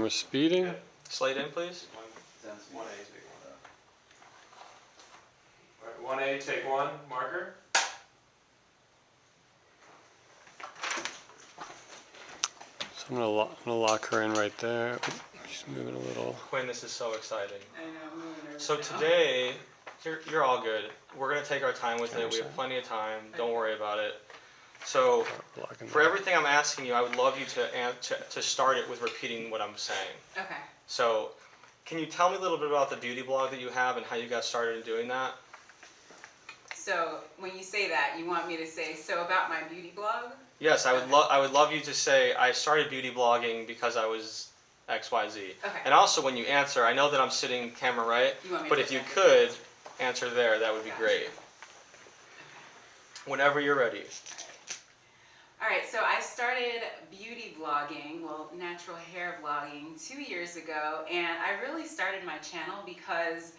camera speeding. Good. Slate in, please. 1A is big one. All right, 1A, take one, marker. So I'm gonna lock her in right there. She's moving a little. Quinn, this is so exciting. I know, I'm really nervous So now. today, you're all good. We're going to take our time with it. We have plenty of time. Don't worry about it. So for everything I'm asking you, I would love you to start it with repeating what I'm saying. Okay. So can you tell me a little bit about the beauty blog that you have and how you got started in doing that? So when you say that, you want me to say, so about my beauty blog? Yes, I would love you to say, I started beauty blogging because I was XYZ. Okay. And also when you answer, I know that I'm sitting camera right, You want me but to if you check it? could answer there, that would be Gotcha. great. Whenever you're ready. All right, so I started beauty blogging, well, natural hair vlogging 2 years ago, and I really started my channel because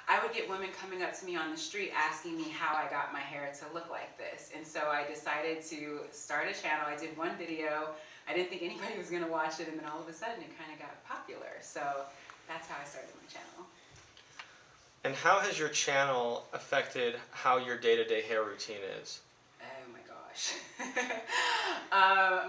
I would get women coming up to me on the street asking me how I got my hair to look like this. And so I decided to start a channel. I did one video. I didn't think anybody was going to watch it, and then all of a sudden it kind of got popular. So that's how I started my channel. And how has your channel affected how your day-to-day hair routine is? Oh my gosh.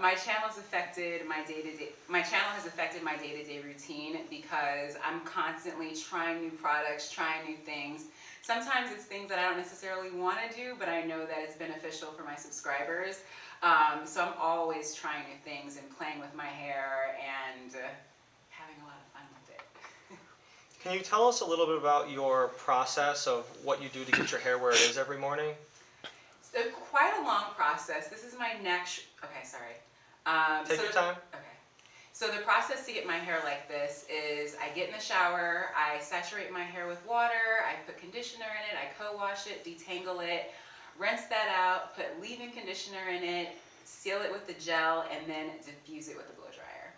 My channel has affected my day-to-day. My channel has affected my day-to-day routine because I'm constantly trying new products, trying new things. Sometimes it's things that I don't necessarily want to do, but I know that it's beneficial for my subscribers. So I'm always trying new things and playing with my hair and having a lot of fun with it. Can you tell us a little bit about your process of what you do to get your hair where it is every morning? It's quite a long process. This is my next. Okay, sorry. Take your time. Okay. So the process to get my hair like this is I get in the shower, I saturate my hair with water, I put conditioner in it, I co-wash it, detangle it, rinse that out, put leave-in conditioner in it, seal it with the gel, and then diffuse it with a blow dryer.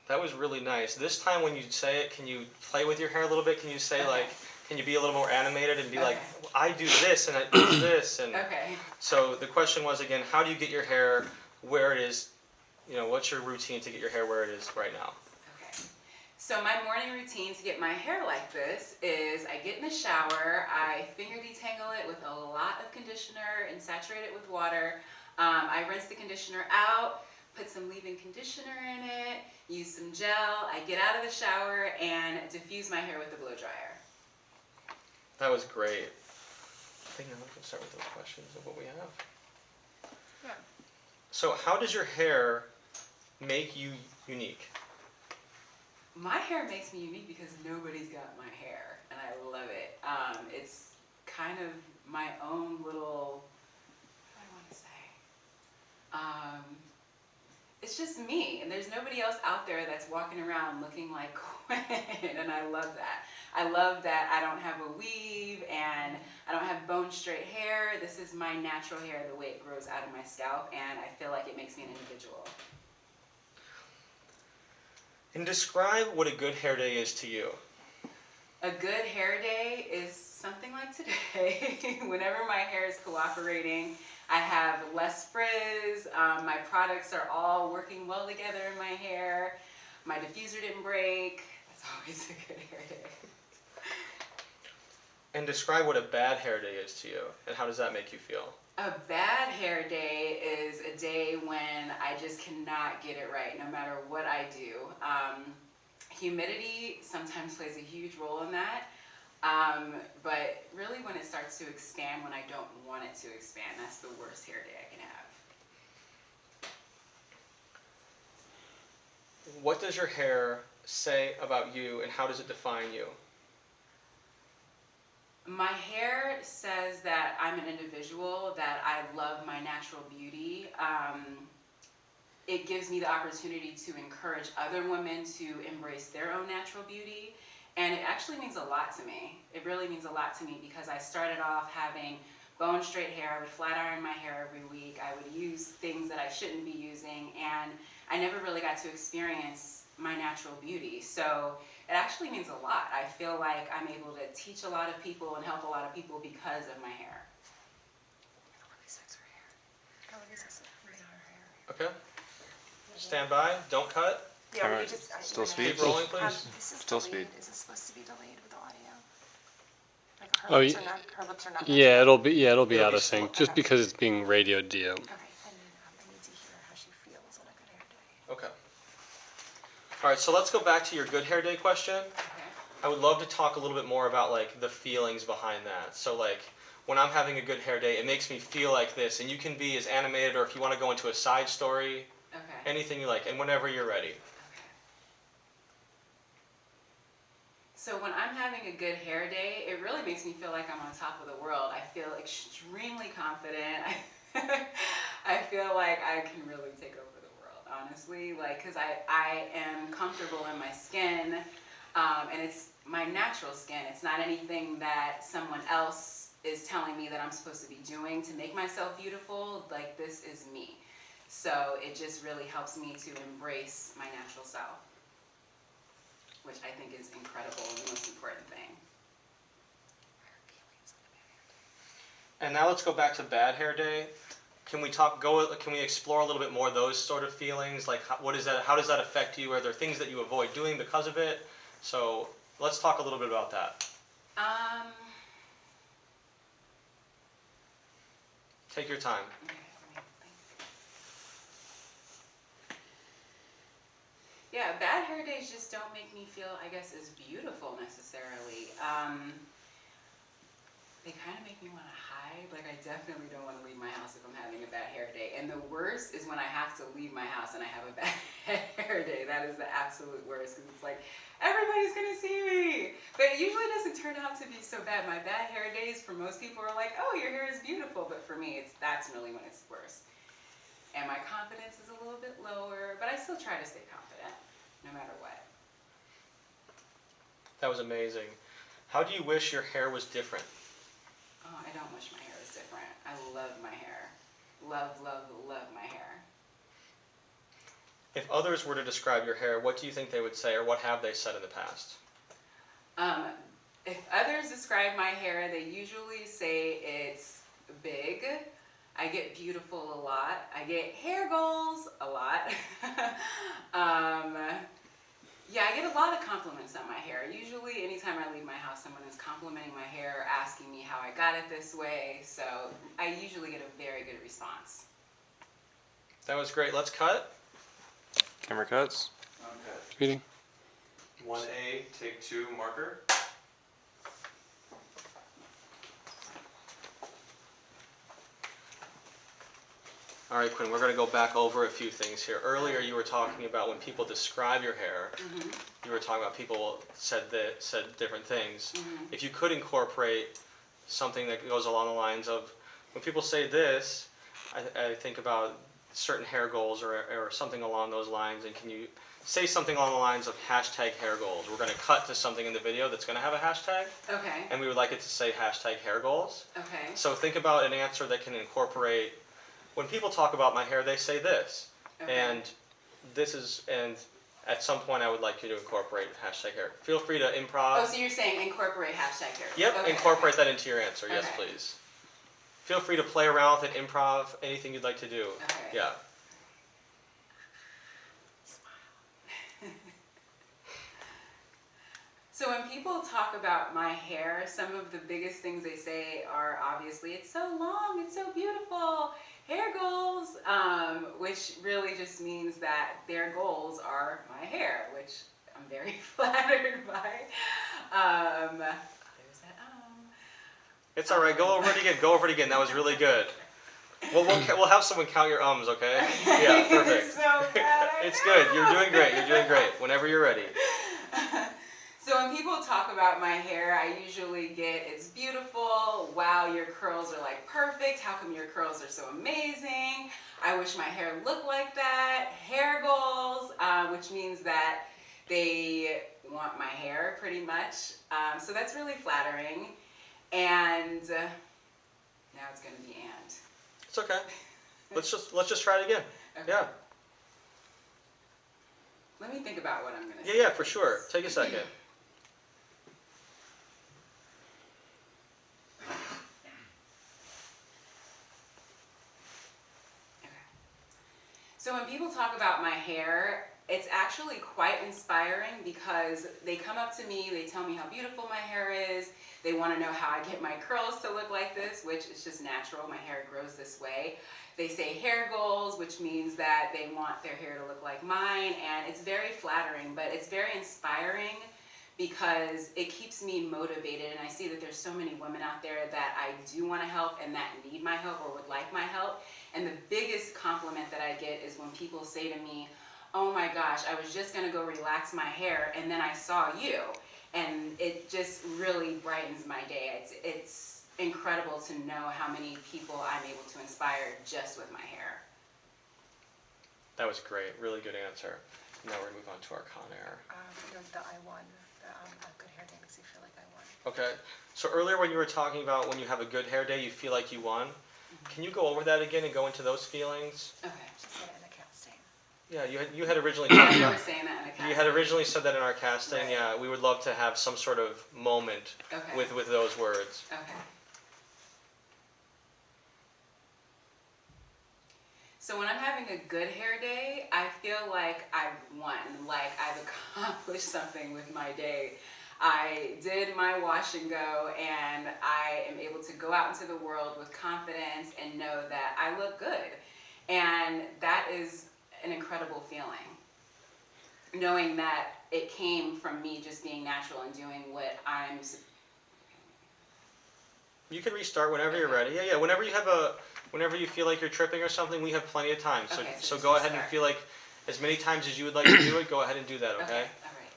That was really nice. This time when you say it, can you play with your hair a little bit? Can you say Okay. like, can you be a little more animated and be like, Okay. I do this and I do this? And Okay. so the question was again, how do you get your hair where it is? You know, what's your routine to get your hair where it is right now? Okay. So my morning routine to get my hair like this is I get in the shower, I finger detangle it with a lot of conditioner and saturate it with water. I rinse the conditioner out, put some leave-in conditioner in it, use some gel. I get out of the shower and diffuse my hair with the blow dryer. That was great. I think now we can start with those questions of what we have. Yeah. So how does your hair make you unique? My hair makes me unique because nobody's got my hair, and I love it. It's kind of my own little, what do I want to say? It's just me, and there's nobody else out there that's walking around looking like Quinn, and I love that. I love that I don't have a weave, and I don't have bone straight hair. This is my natural hair, the way it grows out of my scalp, and I feel like it makes me an individual. And describe what a good hair day is to you. A good hair day is something like today. Whenever my hair is cooperating, I have less frizz, my products are all working well together in my hair, my diffuser didn't break. That's always a good hair day. And describe what a bad hair day is to you, and how does that make you feel? A bad hair day is a day when I just cannot get it right, no matter what I do. Humidity sometimes plays a huge role in that, but really when it starts to expand when I don't want it to expand, that's the worst hair day I can have. What does your hair say about you, and how does it define you? My hair says that I'm an individual, that I love my natural beauty. It gives me the opportunity to encourage other women to embrace their own natural beauty. And it actually means a lot to me. It really means a lot to me because I started off having bone straight hair. I would flat iron my hair every week. I would use things that I shouldn't be using. And I never really got to experience my natural beauty. So it actually means a lot. I feel like I'm able to teach a lot of people and help a lot of people because of my hair. Okay. Stand by. Don't cut. Yeah, Camera, we just. still we're speed? Keep rolling, please. This is Still delayed. speed. Is this supposed to be delayed with the audio? Like her Oh, lips are not. Her lips are not. Yeah, it'll be It'll out be of sync slow. just because it's being radioed to you. Okay, and then I need to hear how she feels on a good hair day. Okay. All right, so let's go back to your good hair day question. Okay. I would love to talk a little bit more about like the feelings behind that. So like when I'm having a good hair day, it makes me feel like this, and you can be as animated, or if you want to go into a side story, Okay. anything you like, and whenever you're ready. Okay. So when I'm having a good hair day, it really makes me feel like I'm on top of the world. I feel extremely confident. I feel like I can really take over the world, honestly. Like, because I am comfortable in my skin, and it's my natural skin. It's not anything that someone else is telling me that I'm supposed to be doing to make myself beautiful. Like, this is me. So it just really helps me to embrace my natural self, which I think is incredible and the most important thing. And now let's go back to bad hair day. Can we explore a little bit more those sort of feelings? Like, what is that? How does that affect you? Are there things that you avoid doing because of it? So let's talk a little bit about that. Take your time. Okay, let me think. Yeah, bad hair days just don't make me feel, I guess, as beautiful necessarily. They kind of make me want to hide. Like, I definitely don't want to leave my house if I'm having a bad hair day. And the worst is when I have to leave my house and I have a bad hair day. That is the absolute worst, because it's like, everybody's going to see me. But it usually doesn't turn out to be so bad. My bad hair days, for most people, are like, oh, your hair is beautiful. But for me, that's really when it's worst. And my confidence is a little bit lower, but I still try to stay confident, no matter what. That was amazing. How do you wish your hair was different? Oh, I don't wish my hair was different. I love my hair. Love, love, love my hair. If others were to describe your hair, what do you think they would say, or what have they said in the past? If others describe my hair, they usually say it's big. I get beautiful a lot. I get hair goals a lot. Yeah, I get a lot of compliments on my hair. Usually, anytime I leave my house, someone is complimenting my hair, asking me how I got it this way. So I usually get a very good response. That was great. Let's cut. Camera cuts. Okay. Reading. 1A, take 2, marker. All right, Quinn, we're going to go back over a few things here. Earlier, you were talking about when people describe your hair, you were talking about people said different things. If you could incorporate something that goes along the lines of, when people say this, I think about certain hair goals or something along those lines, and can you say something along the lines of hashtag hair goals? We're going to cut to something in the video that's going to have a hashtag, Okay. and we would like it to say hashtag hair goals. Okay. So think about an answer that can incorporate, when people talk about my hair, they say this, Okay. and at some point I would like you to incorporate hashtag hair. Feel free to improv. Oh, so you're saying incorporate hashtag hair. Yep, Okay. incorporate that into your answer. Yes, Okay. please. Feel free to play around with it, improv, anything you'd like to do. Okay. Yeah. So when people talk about my hair, some of the biggest things they say are obviously, it's so long, it's so beautiful, hair goals, which really just means that their goals are my hair, which I'm very flattered by. There's that. It's all right. Go over it again. Go over it again. That was really good. We'll have someone count your ums, okay? Yeah, perfect. It's so bad. It's good. You're doing great. You're doing great. Whenever you're ready. So when people talk about my hair, I usually get, it's beautiful, wow, your curls are like perfect, how come your curls are so amazing, I wish my hair looked like that, hair goals, which means that they want my hair pretty much. So that's really flattering. And now it's going to be and. It's okay. Let's just try it again. Okay. Yeah. Let me think about what I'm going to say. Yeah, for sure. Take a second. So when people talk about my hair, It's actually quite inspiring because they come up to me, they tell me how beautiful my hair is, they want to know how I get my curls to look like this, which is just natural, my hair grows this way. They say hair goals, which means that they want their hair to look like mine, and it's very flattering, but it's very inspiring because it keeps me motivated, and I see that there's so many women out there that I do want to help and that need my help or would like my help. And the biggest compliment that I get is when people say to me, oh my gosh, I was just gonna go relax my hair and then I saw you. And it just really brightens my day. It's incredible to know how many people I'm able to inspire just with my hair. That was great. Really good answer. Now we're gonna move on to our Conair. The I won. A good hair day makes me feel like I won. Okay. So earlier when you were talking about when you have a good hair day, you feel like you won. Can you go over that again and go into those feelings? Okay. She said it in a casting. Yeah, you had originally talked I about. remember saying that in a casting. You had originally said that in our casting. Right. Yeah, we would love to have some sort of moment Okay. with those words. Okay. So when I'm having a good hair day, I feel like I've won, like I've accomplished something with my day. I did my wash and go, and I am able to go out into the world with confidence and know that I look good. And that is an incredible feeling. Knowing that it came from me just being natural and doing what I'm. You can restart whenever you're ready. Yeah. Whenever you feel like you're tripping or something, we have plenty of time. So Okay, so just go ahead and restart. feel like as many times as you would like to do it, go ahead and do that, okay? Okay, all right.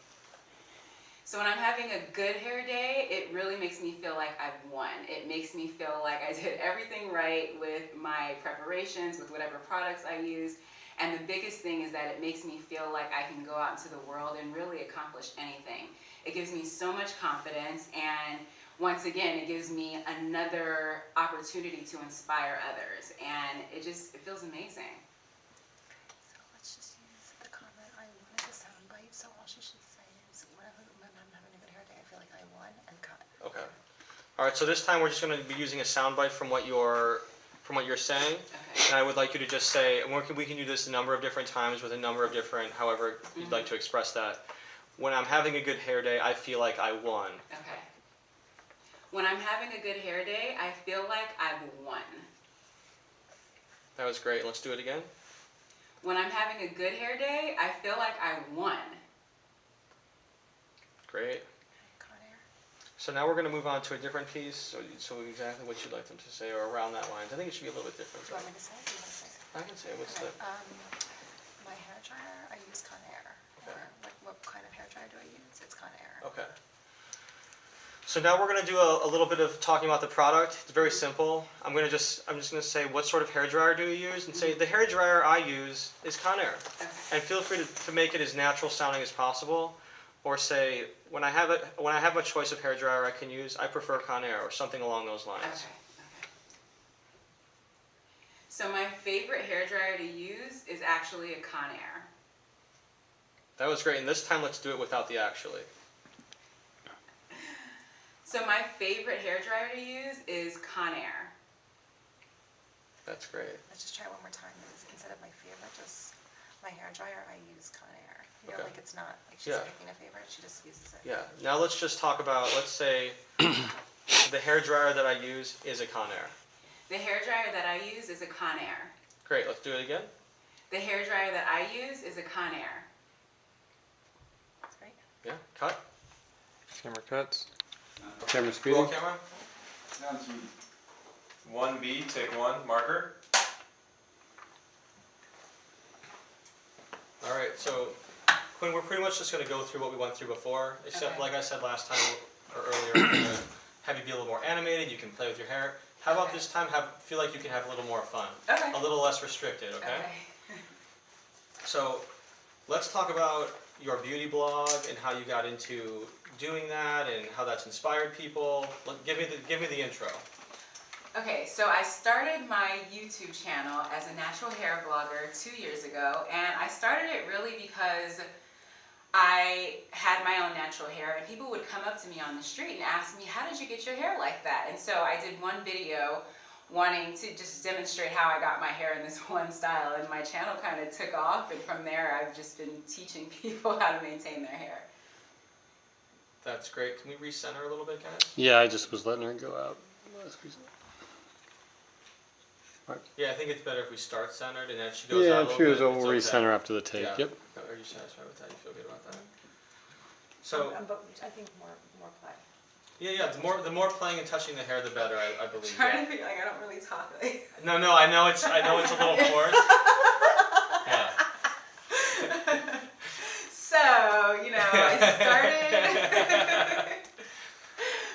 So when I'm having a good hair day, it really makes me feel like I've won. It makes me feel like I did everything right with my preparations, with whatever products I use. And the biggest thing is that it makes me feel like I can go out into the world and really accomplish anything. It gives me so much confidence, and once again, it gives me another opportunity to inspire others. And it feels amazing. So let's just use the comment I won as a soundbite. So all she should say is when I'm having a good hair day, I feel like I won and cut. Okay. All right. So this time we're just going to be using a soundbite from what you're saying, Okay. and I would like you to just say, and we can do this a number of different times with a number of different, however you'd like to express that. When I'm having a good hair day, I feel like I won. Okay. When I'm having a good hair day, I feel like I've won. That was great. Let's do it again. When I'm having a good hair day, I feel like I won. Great. Conair. So now we're going to move on to a different piece. So exactly what you'd like them to say, or around that line. I think it should be a little bit different. Do you want me to say it? Do you want to say it? I can say what's Okay. the. My hair dryer, I use Conair. Okay. Or what kind of hair dryer do I use? It's Conair. Okay. So now we're going to do a little bit of talking about the product. It's very simple. I'm just going to say what sort of hair dryer do you use, and say the hair dryer I use is Conair. Okay. And feel free to make it as natural sounding as possible, or say when I have a choice of hair dryer I can use, I prefer Conair, or something along those lines. Okay. Okay. So my favorite hair dryer to use is actually a Conair. That was great. And this time let's do it without the actually. So my favorite hair dryer to use is Conair. That's great. Let's just try one more time. Instead of my favorite, just my hair dryer, I use Conair. You know, Okay. like it's not like she's Yeah. picking a favorite, she just uses it. Yeah. Now let's just talk about, let's say the hair dryer that I use is a Conair. The hair dryer that I use is a Conair. Great. Let's do it again. The hair dryer that I use is a Conair. That's great. Yeah. Cut. Camera cuts. Camera Roll speeding. camera. 1B, take 1, marker. All right. So Quinn, we're pretty much just going to go through what we went through before, except Okay. like I said last time or earlier, I'm going to have you be a little more animated. You can play with your hair. How about Okay. this time feel like you can have a little more fun, Okay. a little less restricted, okay? So let's talk about your beauty blog and how you got into doing that and how that's inspired people. Give me the intro. Okay, so I started my YouTube channel as a natural hair blogger 2 years ago, and I started it really because I had my own natural hair, and people would come up to me on the street and ask me, how did you get your hair like that? And so I did one video wanting to just demonstrate how I got my hair in this one style, and my channel kind of took off, and from there I've just been teaching people how to maintain their hair. That's great. Can we recenter a little bit, guys? Yeah, I just was letting her go out. Yeah, I think it's better if we start centered, and if she goes Yeah, out a if little she was bit, over it's okay. recenter after the tape. Yeah. Yep. Are you satisfied with that? You feel good about that? So, But I think more play. yeah, the more playing and touching the hair, the better, I believe. Trying to feel like I don't really talk like. No, I know it's a little forced. Yeah. So, I started.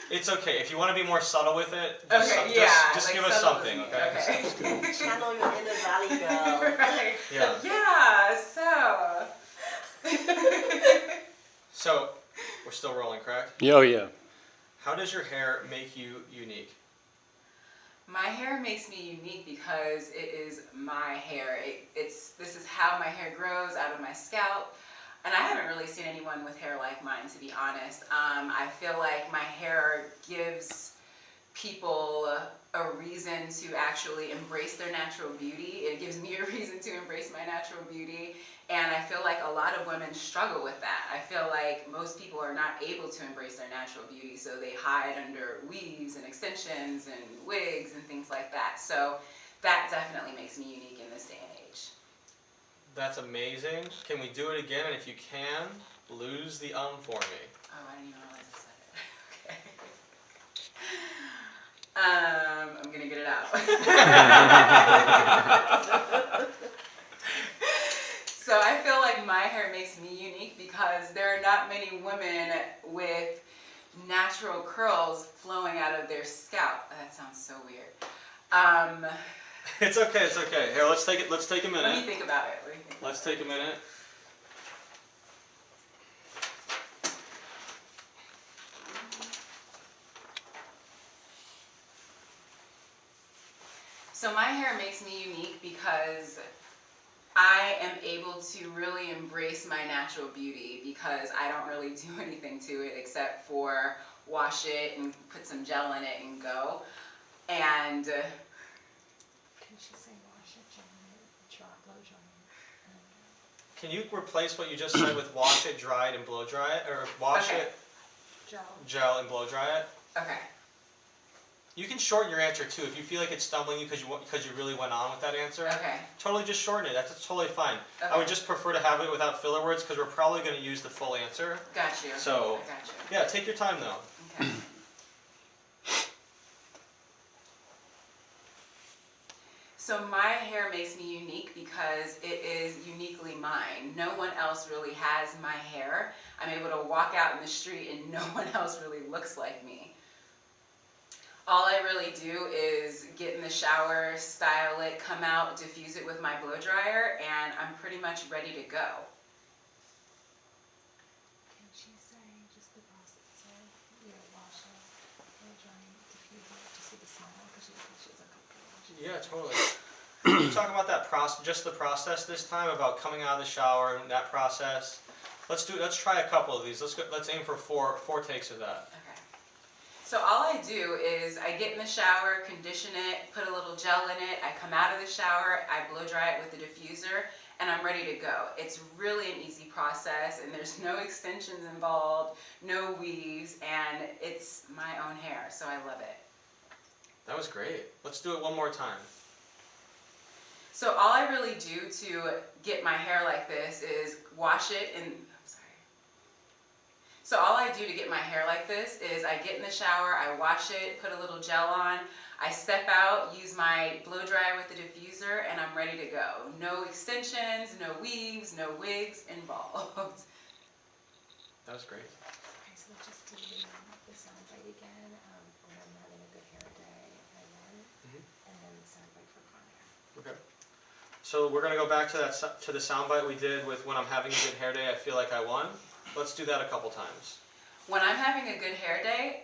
It's okay. If you want to be more subtle with it, Okay, just like give us subtle something, with okay? me, Channel your inner valley girl. Right. Yeah. Yeah, so. So, we're still rolling, correct? Yeah, oh, yeah. How does your hair make you unique? My hair makes me unique because it is my hair. This is how my hair grows out of my scalp. And I haven't really seen anyone with hair like mine, to be honest. I feel like my hair gives people a reason to actually embrace their natural beauty. It gives me a reason to embrace my natural beauty. And I feel like a lot of women struggle with that. I feel like most people are not able to embrace their natural beauty, so they hide under weaves and extensions and wigs and things like that. So that definitely makes me unique in this day and age. That's amazing. Can we do it again? And if you can, lose the for me. Oh, I didn't even realize I said it. Okay. I'm gonna get it out. So I feel like my hair makes me unique because there are not many women with natural curls flowing out of their scalp. That sounds so weird. It's okay. Here, let's take a minute. Let me think about it. Let's take a minute. So my hair makes me unique because I am able to really embrace my natural beauty because I don't really do anything to it except for wash it and put some gel in it and go. And Can she say wash it, blow dry it? Can you replace what you just said with wash it, dry it, and blow dry it? Or wash Okay. it, Gel. gel, and blow dry it? okay. You can shorten your answer too if you feel like it's stumbling you because you really went on with that answer. Okay. Totally just shorten it. That's totally fine. I Okay. would just prefer to have it without filler words because we're probably going to use the full answer. Got you. So, I got you. yeah, take your time though. Okay. So my hair makes me unique because it is uniquely mine. No one else really has my hair. I'm able to walk out in the street and no one else really looks like me. All I really do is get in the shower, style it, come out, diffuse it with my blow dryer, and I'm pretty much ready to go. Can she say just the process of, wash it, blow dry it, diffuse it, just with a smile, because she's uncomfortable. Yeah, totally. Can you talk about that process, just the process this time, about coming out of the shower and that process? Let's try a couple of these. Let's aim for four takes of that. Okay. So all I do is I get in the shower, condition it, put a little gel in it, I come out of the shower, I blow dry it with the diffuser, and I'm ready to go. It's really an easy process, and there's no extensions involved, no weaves, and it's my own hair, so I love it. That was great. Let's do it one more time. So all I really do to get my hair like this is wash it in, So all I do to get my hair like this is I get in the shower, I wash it, put a little gel on, I step out, use my blow dryer with the diffuser, and I'm ready to go. No extensions, no weaves, no wigs involved. That was great. Okay, so let's just do the soundbite again. When I'm having a good hair day, I won, and then the soundbite for Conair. Okay. So we're gonna go back to the soundbite we did with when I'm having a good hair day, I feel like I won. Let's do that a couple times. When I'm having a good hair day,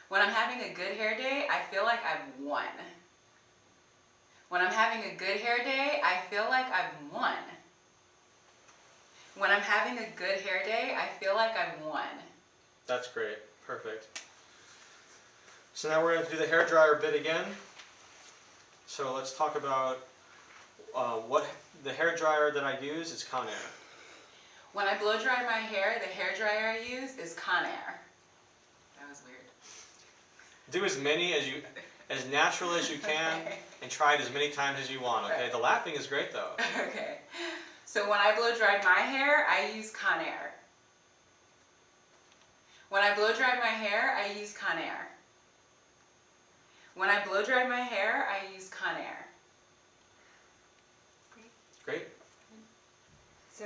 when I'm having a good hair day, I feel like I've won. When I'm having a good hair day, I feel like I've won. When I'm having a good hair day, I feel like I've won. That's great. Perfect. So now we're going to do the hair dryer bit again. So let's talk about what the hair dryer that I use is Conair. When I blow dry my hair, the hair dryer I use is Conair. That was weird. Do as many as natural as you can, Okay. and try it as many times as you want. Okay. Right. The laughing is great though. Okay. So when I blow dry my hair, I use Conair. When I blow dry my hair, I use Conair. When I blow dry my hair, I use Conair. Great. So,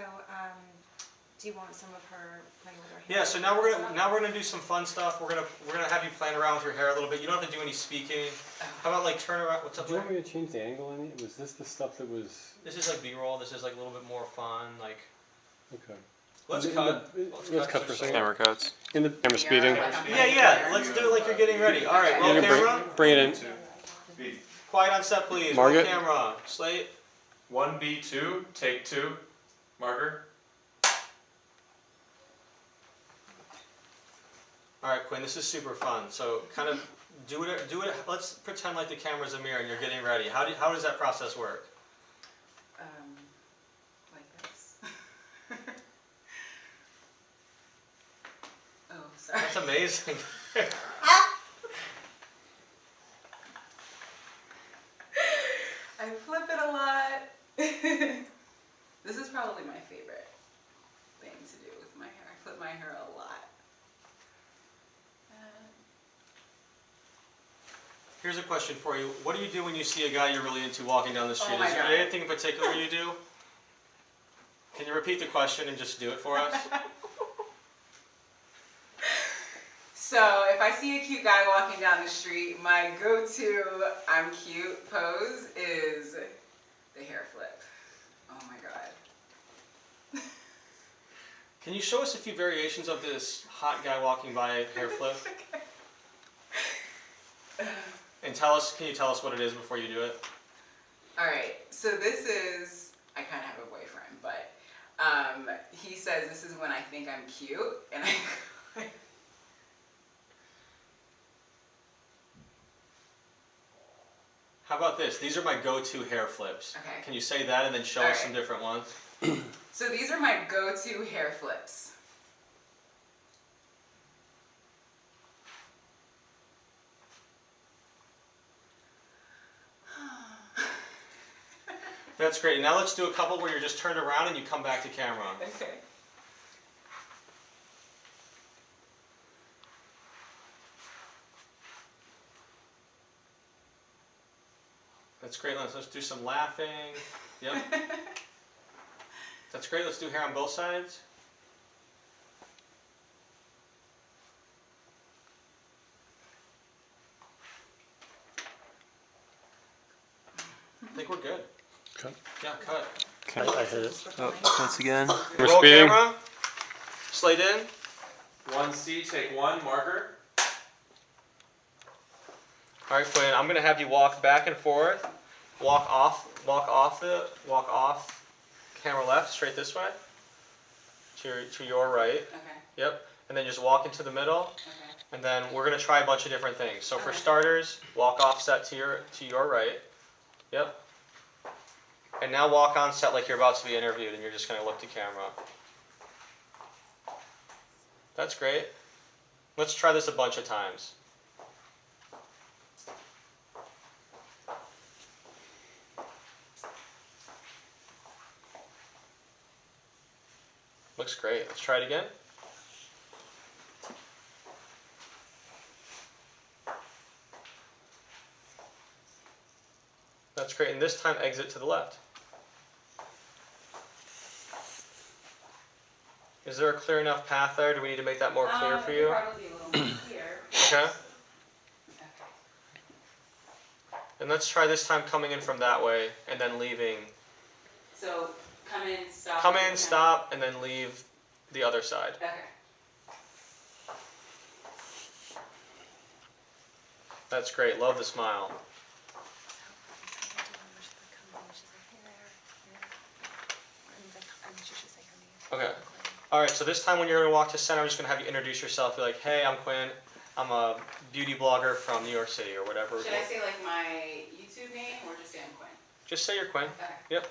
do you want some of her playing with her hair? Yeah. So now we're gonna do some fun stuff. We're gonna have you playing around with your hair a little bit. You don't have to do any speaking. How about like turn around? What's up Do you there? want me to change the angle any? Was this the stuff that was This is like B-roll. This is like a little bit more fun. Like okay? let's In cut. let's cut for a second. Camera cuts. In the camera speeding. Yeah. Let's do it like you're getting ready. All right. Roll You can camera. bring it in. B. Quiet on set, please. Margaret? Roll camera. Slate. 1B2, take 2. Marker. All right, Quinn. This is super fun. So kind of do it. Let's pretend like the camera's a mirror and you're getting ready. How does that process work? Like this. Oh, sorry. That's amazing. I flip it a lot. This is probably my favorite thing to do with my hair. I flip my hair a lot. Here's a question for you. What do you do when you see a guy you're really into walking down the street? Oh my Is there God. anything in particular you do? Can you repeat the question and just do it for us? So if I see a cute guy walking down the street, my go-to I'm cute pose is the hair flip. Oh my God. Can you show us a few variations of this hot guy walking by hair flip? And can you tell us what it is before you do it? All right, so this is, I kind of have a boyfriend, but he says this is when I think I'm cute, and I How about this? These are my go-to hair flips. Okay. Can you say that and then show All us right. some different ones? So these are my go-to hair flips. That's great. Now let's do a couple where you're just turned around and you come back to camera. Okay. That's great. Let's do some laughing. Yep. That's great. Let's do hair on both sides. I think we're good. Cut. Yeah, cut. I hit it. Oh, once again. We're Roll speeding. camera. Slate in. 1C, take 1. Marker. All right, Quinn. I'm gonna have you walk back and forth. Walk off. Camera left, straight this way. To your right. Okay. Yep. And then just walk into the middle. Okay. And then we're gonna try a bunch of different things. So for Okay. starters, walk off set to your right. Yep. And now walk on set like you're about to be interviewed and you're just gonna look to camera. That's great. Let's try this a bunch of times. Looks great. Let's try it again. That's great. And this time exit to the left. Is there a clear enough path there? Do we need to make that more clear for you? Probably a little more clear. Okay. Okay. And let's try this time coming in from that way and then leaving. So come in, stop. Come and in, then- stop, and then leave the other side. Okay. That's great. Love the smile. Okay. All right, so this time when you're going to walk to center, I'm just going to have you introduce yourself. Be like, hey, I'm Quinn. I'm a beauty blogger from New York City or whatever. Should I say like my YouTube YouTube name or just say I'm Quinn? Just say you're Quinn. Okay. Yep.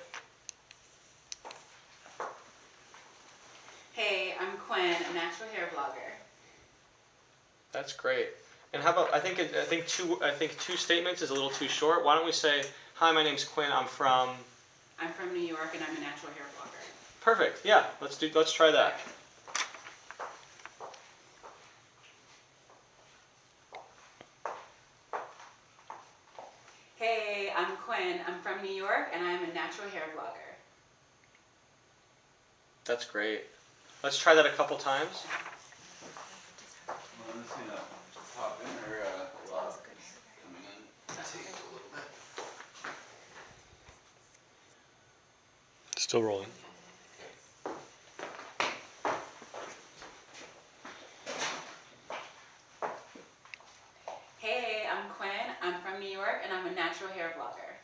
Hey, I'm Quinn, a natural hair blogger. That's great. And how about I think two statements is a little too short. Why don't we say, "Hi, my name's Quinn. I'm from." I'm from New York and I'm a natural hair blogger. Perfect. Yeah. Let's try that. Hey, I'm Quinn. I'm from New York and I'm a natural hair blogger. That's great. Let's try that a couple times. I'm just gonna pop in or coming in. Take a little bit. Still rolling. Hey, I'm Quinn. I'm from New York and I'm a natural hair blogger.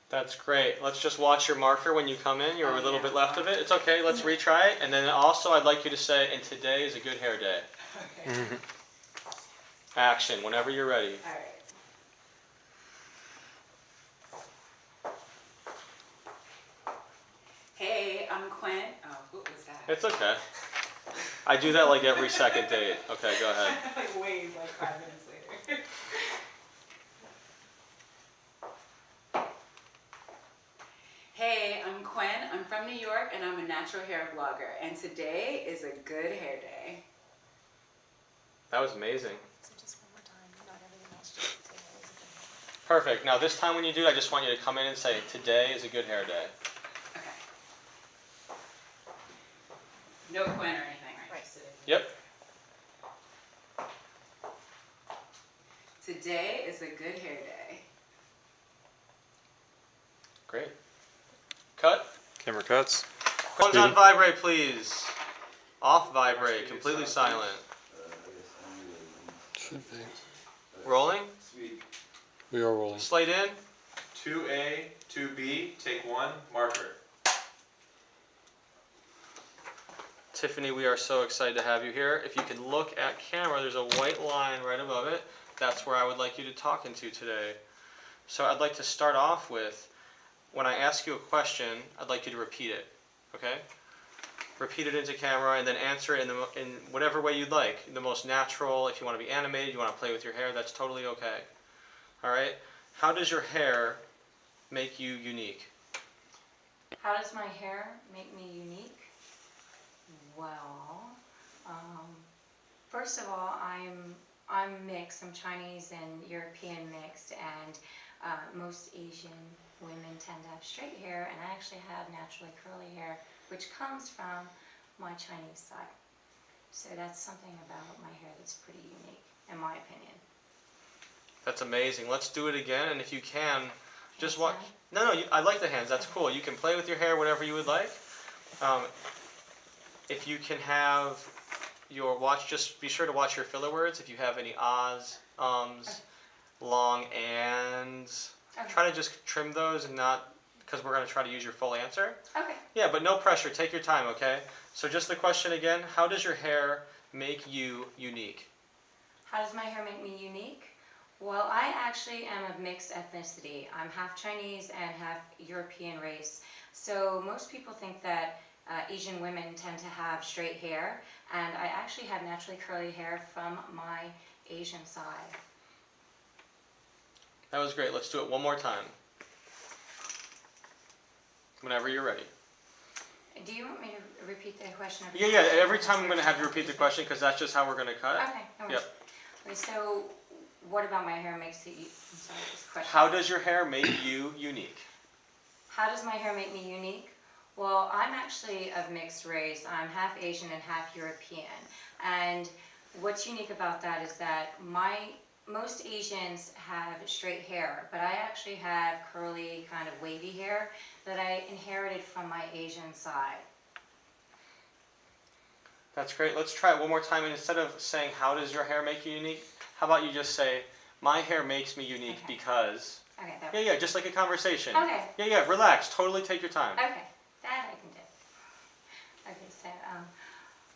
That's great. Let's just watch your marker when you come in. You're Oh, a little yeah. bit left of it. It's okay. Let's retry it. And then also I'd like you to say, "And today is a good hair day." Okay. Action, whenever you're ready. All right. Hey, I'm Quinn. Oh, what was that? It's okay. I do that like every second date. Okay, go ahead. Like way like 5 minutes later. Hey, I'm Quinn. I'm from New York and I'm a natural hair blogger. And today is a good hair day. That was amazing. So just one more time, not everything else, just say that was a good hair. Perfect. Now this time when you do, I just want you to come in and say, "Today is a good hair day." Okay. No Quinn or anything, right? Right. Just today. Yep. Today is a good hair day. Great. Cut. Camera cuts. Phones on vibrate, please. Off vibrate. Completely silent. Should be. Rolling. Sweet. We are rolling. Slate in. 2A, 2B, take one, marker. Tiffany, we are so excited to have you here. If you can look at camera, there's a white line right above it. That's where I would like you to talk into today. So I'd like to start off with, when I ask you a question, I'd like you to repeat it, okay? Repeat it into camera and then answer it in whatever way you'd like. The most natural, if you want to be animated, you want to play with your hair, that's totally okay. All right? How does your hair make you unique? How does my hair make me unique? Well, first of all, I'm mixed. I'm Chinese and European mixed, and most Asian women tend to have straight hair, and I actually have naturally curly hair, which comes from my Chinese side. So that's something about my hair that's pretty unique, in my opinion. That's amazing. Let's do it again, and if you can, just Hands watch. down? No, I like the hands. That's cool. You can play with your hair whatever you would like. If you can have your watch, just be sure to watch your filler words. If you have any ahs, ums, long ands, Okay. try to just trim those and not, because we're going to try to use your full answer. Okay. Yeah, but no pressure. Take your time, okay? So just the question again, how does your hair make you unique? How does my hair make me unique? Well, I actually am of mixed ethnicity. I'm half Chinese and half European race. So most people think that Asian women tend to have straight hair, and I actually have naturally curly hair from my Asian side. That was great. Let's do it one more time. Whenever you're ready. Do you want me to repeat the question? Yeah, every time I'm going to have you repeat the question because that's just how we're going to cut. Okay, no worries. Yep. Okay, so what about my hair makes it, I'm sorry, this question. How does your hair make you unique? How does my hair make me unique? Well, I'm actually of mixed race. I'm half Asian and half European. And what's unique about that is that most Asians have straight hair, but I actually have curly, kind of wavy hair that I inherited from my Asian side. That's great. Let's try it one more time. And instead of saying, how does your hair make you unique? How about you just say, my hair makes me unique Okay. because... Okay, that Yeah, just like a conversation. Okay. Yeah, relax. Totally take your time. Okay, that I can do. Okay, so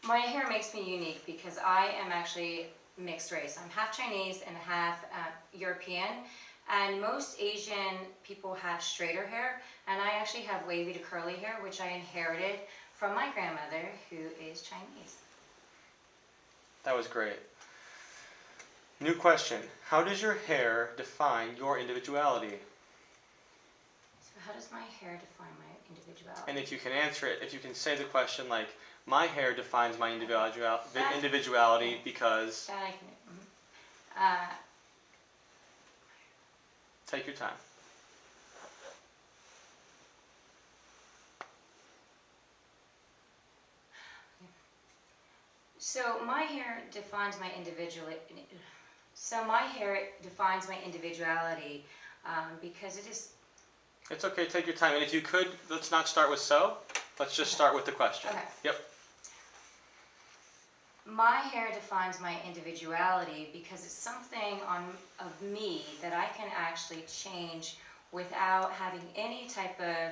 my hair makes me unique because I am actually mixed race. I'm half Chinese and half European. And most Asian people have straighter hair, and I actually have wavy to curly hair, which I inherited from my grandmother, who is Chinese. That was great. New question. How does your hair define your individuality? So how does my hair define my individuality? And if you can answer it, if you can say the question like, my hair defines my individuality because... That I can. Take your time. So my hair defines my individuality because it is. It's okay, take your time. And if you could, let's not start with so. Let's just start with the question. Okay. Yep. My hair defines my individuality because it's something of me that I can actually change without having any type of.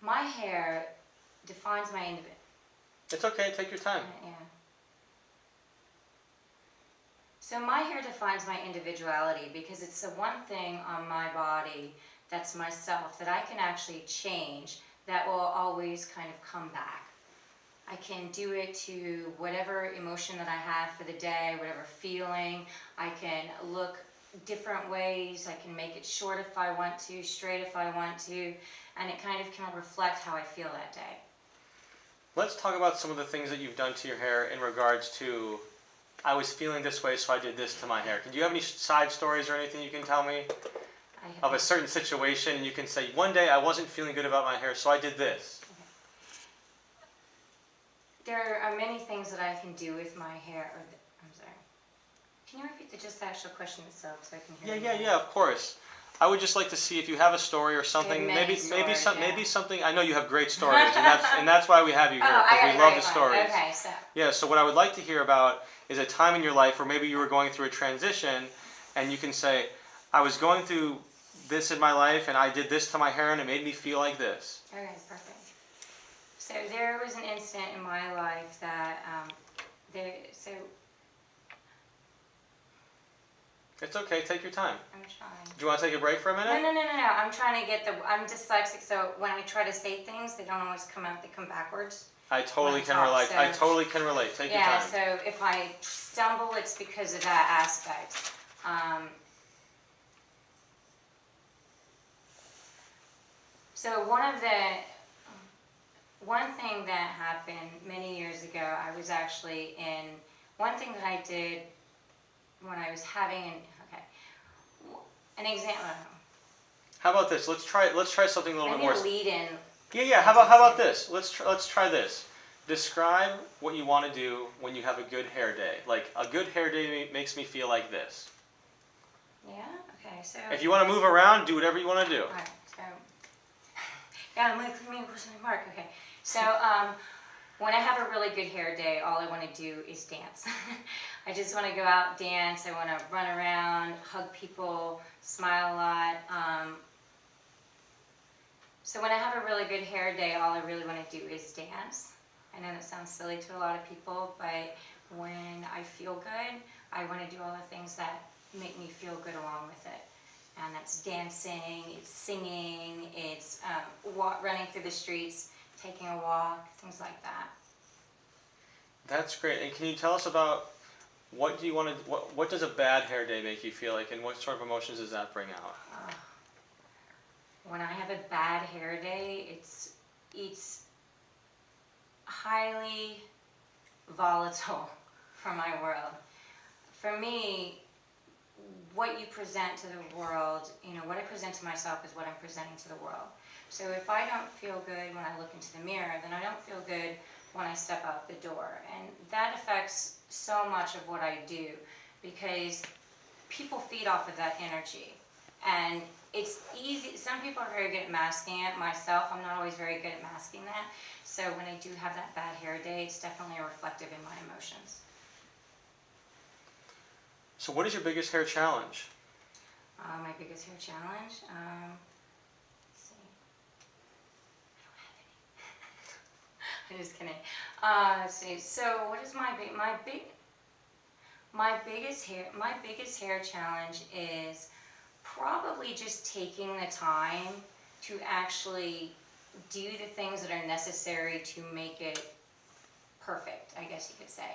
My hair defines my individuality. It's okay, take your time. Yeah. So my hair defines my individuality because it's the one thing on my body that's myself that I can actually change that will always kind of come back. I can do it to whatever emotion that I have for the day, whatever feeling. I can look different ways. I can make it short if I want to, straight if I want to, and it kind of can reflect how I feel that day. Let's talk about some of the things that you've done to your hair in regards to, I was feeling this way, so I did this to my hair. Do you have any side stories or anything you can tell me of a certain situation? And you can say, one day I wasn't feeling good about my hair, so I did this. There are many things that I can do with my hair. I'm sorry. Can you repeat just the actual question itself so I can hear Yeah, of course. I would just like to see if you have a story or something. Maybe something. I know you have great stories, and that's why we have you here, because we love the stories. Okay, so. Yeah. So what I would like to hear about is a time in your life where maybe you were going through a transition, and you can say, I was going through this in my life, and I did this to my hair, and it made me feel like this. Okay, perfect. So there was an incident in my life that It's okay, take your time. I'm trying. Do you want to take a break for a minute? No. I'm trying to get I'm dyslexic, so when I try to say things, they don't always come out. They come backwards. I totally can relate. Take your Yeah. time. So if I stumble, it's because of that aspect. So one thing that happened many years ago, I was actually in one thing that I did when I was having an example. How about this? Let's try something a little bit more. Lead in. Yeah. How about this? Let's try this. Describe what you want to do when you have a good hair day. Like a good hair day makes me feel like this. Yeah. Okay. So. If you want to move around, do whatever you want to do. All right. So. Yeah, I'm like me. Where's my mark? Okay. So when I have a really good hair day, all I want to do is dance. I just want to go out, dance. I want to run around, hug people, smile a lot. So when I have a really good hair day, all I really want to do is dance. I know that sounds silly to a lot of people, but when I feel good, I want to do all the things that make me feel good along with it. And that's dancing, it's singing, it's running through the streets, taking a walk, things like that. That's great. And can you tell us about what does a bad hair day make you feel like, and what sort of emotions does that bring out? When I have a bad hair day, it's highly volatile for my world. For me, what you present to the world, what I present to myself is what I'm presenting to the world. So if I don't feel good when I look into the mirror, then I don't feel good when I step out the door. And that affects so much of what I do, because people feed off of that energy. And it's easy, some people are very good at masking it. Myself, I'm not always very good at masking that. So when I do have that bad hair day, it's definitely reflective in my emotions. So what is your biggest hair challenge? My biggest hair challenge? Let's see. I don't have any. I'm just kidding. Let's see. So what is my big? My biggest hair challenge is probably just taking the time to actually do the things that are necessary to make it perfect, I guess you could say.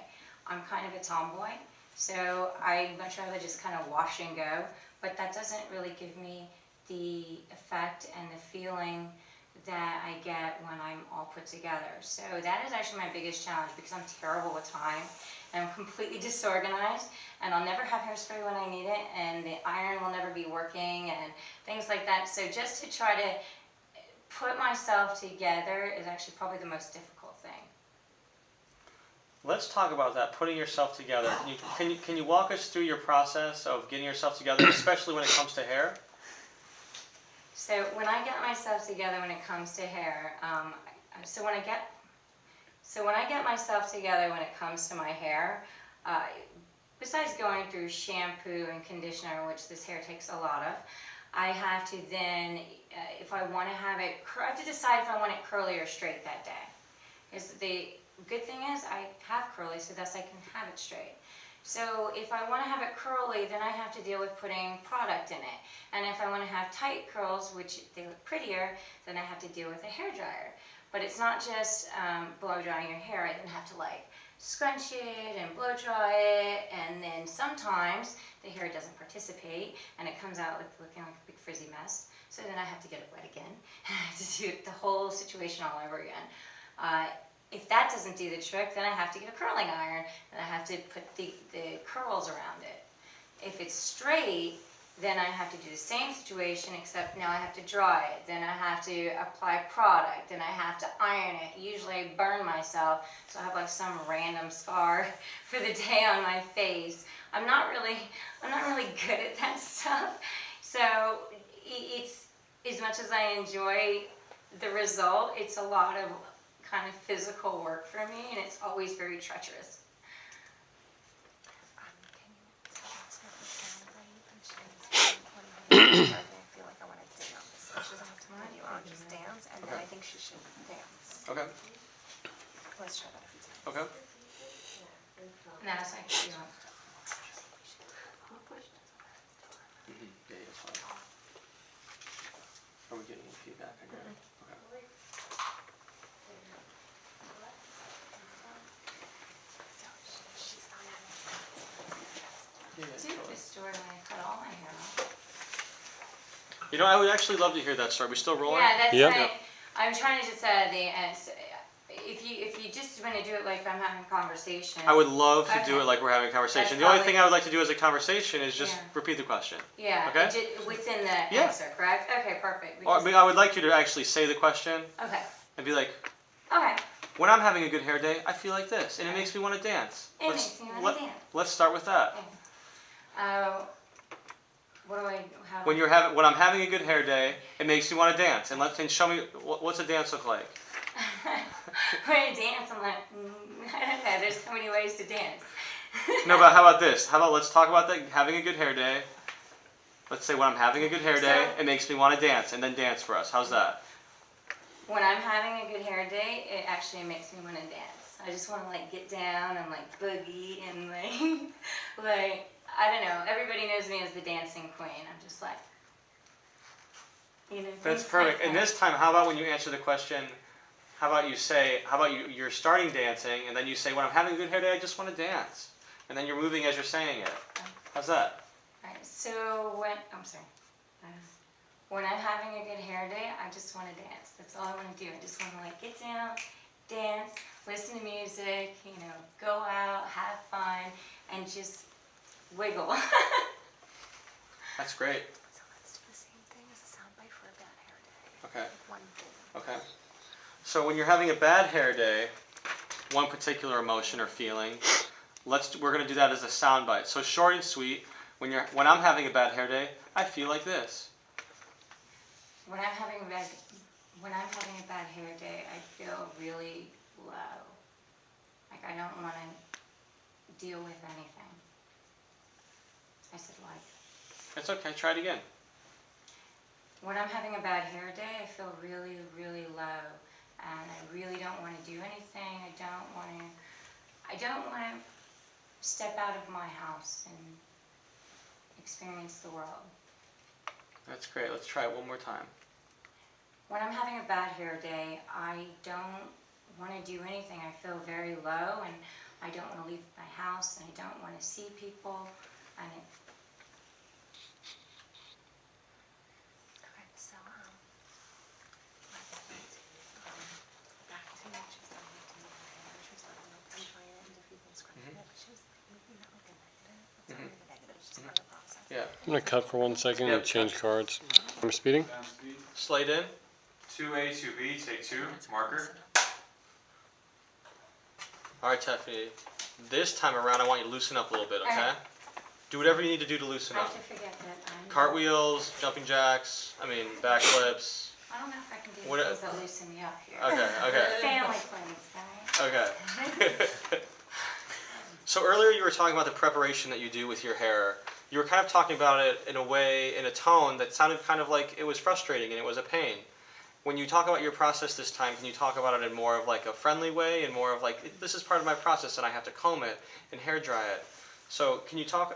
I'm kind of a tomboy, so I much rather just kind of wash and go, but that doesn't really give me the effect and the feeling that I get when I'm all put together. So that is actually my biggest challenge, because I'm terrible with time and I'm completely disorganized, and I'll never have hairspray when I need it, and the iron will never be working and things like that. So just to try to put myself together is actually probably the most difficult thing. Let's talk about that, putting yourself together. Can you walk us through your process of getting yourself together, especially when it comes to hair? So when I get myself together when it comes to hair, so when I get myself together when it comes to my hair, besides going through shampoo and conditioner, which this hair takes a lot of, I have to then, if I want to have it, I have to decide if I want it curly or straight that day. Because the good thing is I have curly, so thus I can have it straight. So if I want to have it curly, then I have to deal with putting product in it. And if I want to have tight curls, which they look prettier, then I have to deal with a hair dryer. But it's not just blow drying your hair. I then have to like scrunch it and blow dry it, and then sometimes the hair doesn't participate and it comes out looking like a big frizzy mess. So then I have to get it wet again. I have to do the whole situation all over again. If that doesn't do the trick, then I have to get a curling iron and I have to put the curls around it. If it's straight, then I have to do the same situation, except now I have to dry it. Then I have to apply product. Then I have to iron it. Usually I burn myself, so I have like some random scar for the day on my face. I'm not really good at that stuff. So it's, as much as I enjoy the result, it's a lot of kind of physical work for me, and it's always very treacherous. I feel like I want to dance. She doesn't have to put you on, just dance, and then I think she should dance. Okay. Let's try that a few times. Okay. And that's like, you know, Yeah, it's fine. Are we getting any feedback again? Okay. So she's not having Yeah, do this story when I cut all my hair off. You know, I would actually love to hear that story. We still rolling? Yeah, that's Yep. right. I'm trying to just if you just want to do it like I'm having a conversation. I would love to do Okay. it like we're having a conversation. That's The only probably- thing I would like to do as a conversation is just Yeah. repeat the question. Yeah. Okay. Within the Yeah. answer, correct? Okay, perfect. Or, I Because- mean, I would like you to actually say the question okay. and be like, Okay. when I'm having a good hair day, I feel like this, and it makes me want to dance. It makes me wanna dance. Let's start with that. What do I? How? When I'm having a good hair day, it makes me want to dance. And show me what's a dance look like. When I dance, I'm like, I don't know. There's so many ways to dance. No, but how about this? How about let's talk about that having a good hair day. Let's say when I'm having a good hair day, So- it makes me want to dance, and then dance for us. How's that? When I'm having a good hair day, it actually makes me want to dance. I just want to like get down and like boogie and like, like I don't know. Everybody knows me as the dancing queen. I'm just like, you know. That's things perfect. like And that. this time, how about when you answer the question? How about you're starting dancing, and then you say, when I'm having a good hair day, I just want to dance, and then you're moving as you're saying it. How's that? Right. So when I'm having a good hair day, I just want to dance. That's all I want to do. I just want to like get down, dance, listen to music, you know, go out, have fun, and just wiggle. That's great. So let's do the same thing as a soundbite for a bad hair day. Okay. Like one thing. Okay. So when you're having a bad hair day, one particular emotion or feeling, we're gonna do that as a soundbite. So short and sweet. When I'm having a bad hair day, I feel like this. When I'm having a bad hair day, I feel really low. Like I don't want to deal with anything. I said like. It's okay. Try it again. When I'm having a bad hair day, I feel really, really low, and I really don't want to do anything. I don't want to step out of my house and experience the world. That's great. Let's try it one more time. When I'm having a bad hair day, I don't want to do anything. I feel very low, and I don't want to leave my house, and I don't want to see people, and it, Okay, so, back to what she's talking to me, okay, she was talking about I'm trying it and different things, scrubbing it, but she was maybe not like a negative, it's not even a negative, it's just part of the process. Yeah. I'm gonna cut for 1 second and Yep. change cards. I'm speeding. Down speed. Slate in. 2A, 2B, take 2, marker. All right, Tiffany. This time around, I want you to loosen up a little bit, okay? Alright. Do whatever you need to do to loosen I up. have to forget that I'm... Cartwheels, jumping jacks, backflips. I don't know if I can do What- things that loosen me up here. Okay, okay. Family things, right? Okay. So earlier you were talking about the preparation that you do with your hair. You were kind of talking about it in a way, in a tone that sounded kind of like it was frustrating and it was a pain. When you talk about your process this time, can you talk about it in more of like a friendly way and more of like, this is part of my process and I have to comb it and hair dry it. So can you tell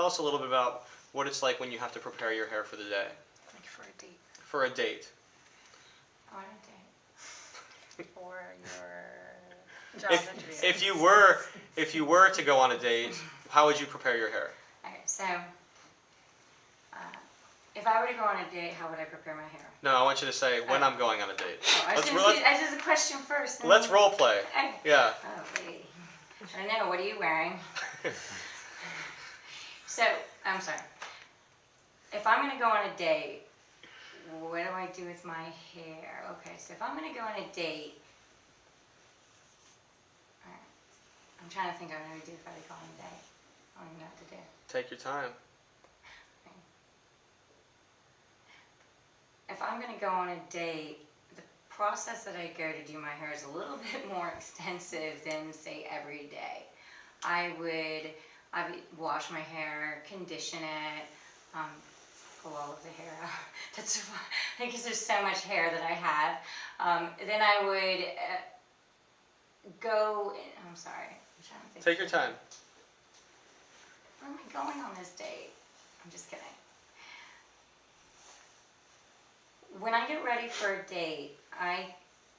us a little bit about what it's like when you have to prepare your hair for the day? Like for a date, For a date. Oh, I don't date. or your job interview. If you were to go on a date, how would you prepare your hair? Okay, so, if I were to go on a date, how would I prepare my hair? No, I want you to say when I'm going on a date. Oh, I was Let's gonna let's- say, I did the question first. and Let's then- role play. Okay. Yeah. Oh, wait. I don't know, what are you wearing? So, I'm sorry. If I'm gonna go on a date, what do I do with my hair? Okay, so if I'm gonna go on a date, alright, I'm trying to think of what I would do if I were to go on a date. I don't even know what to do. Take your time. If I'm gonna go on a date, the process that I go to do my hair is a little bit more extensive than, say, every day. I would wash my hair, condition it, pull all of the hair out. That's fine, because there's so much hair that I have. Then I would I'm sorry, I'm trying to think. Take your time. Where am I going on this date? I'm just kidding. When I get ready for a date, I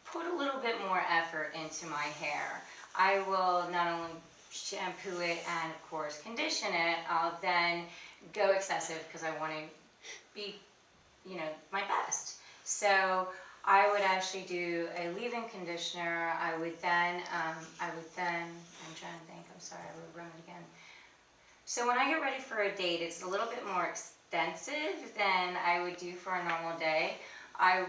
put a little bit more effort into my hair. I will not only shampoo it and, of course, condition it, I'll then go excessive because I want to be, my best. So I would actually do a leave-in conditioner. I would then, I'm trying to think, I'm sorry, I will run it again. So when I get ready for a date, it's a little bit more extensive than I would do for a normal day. I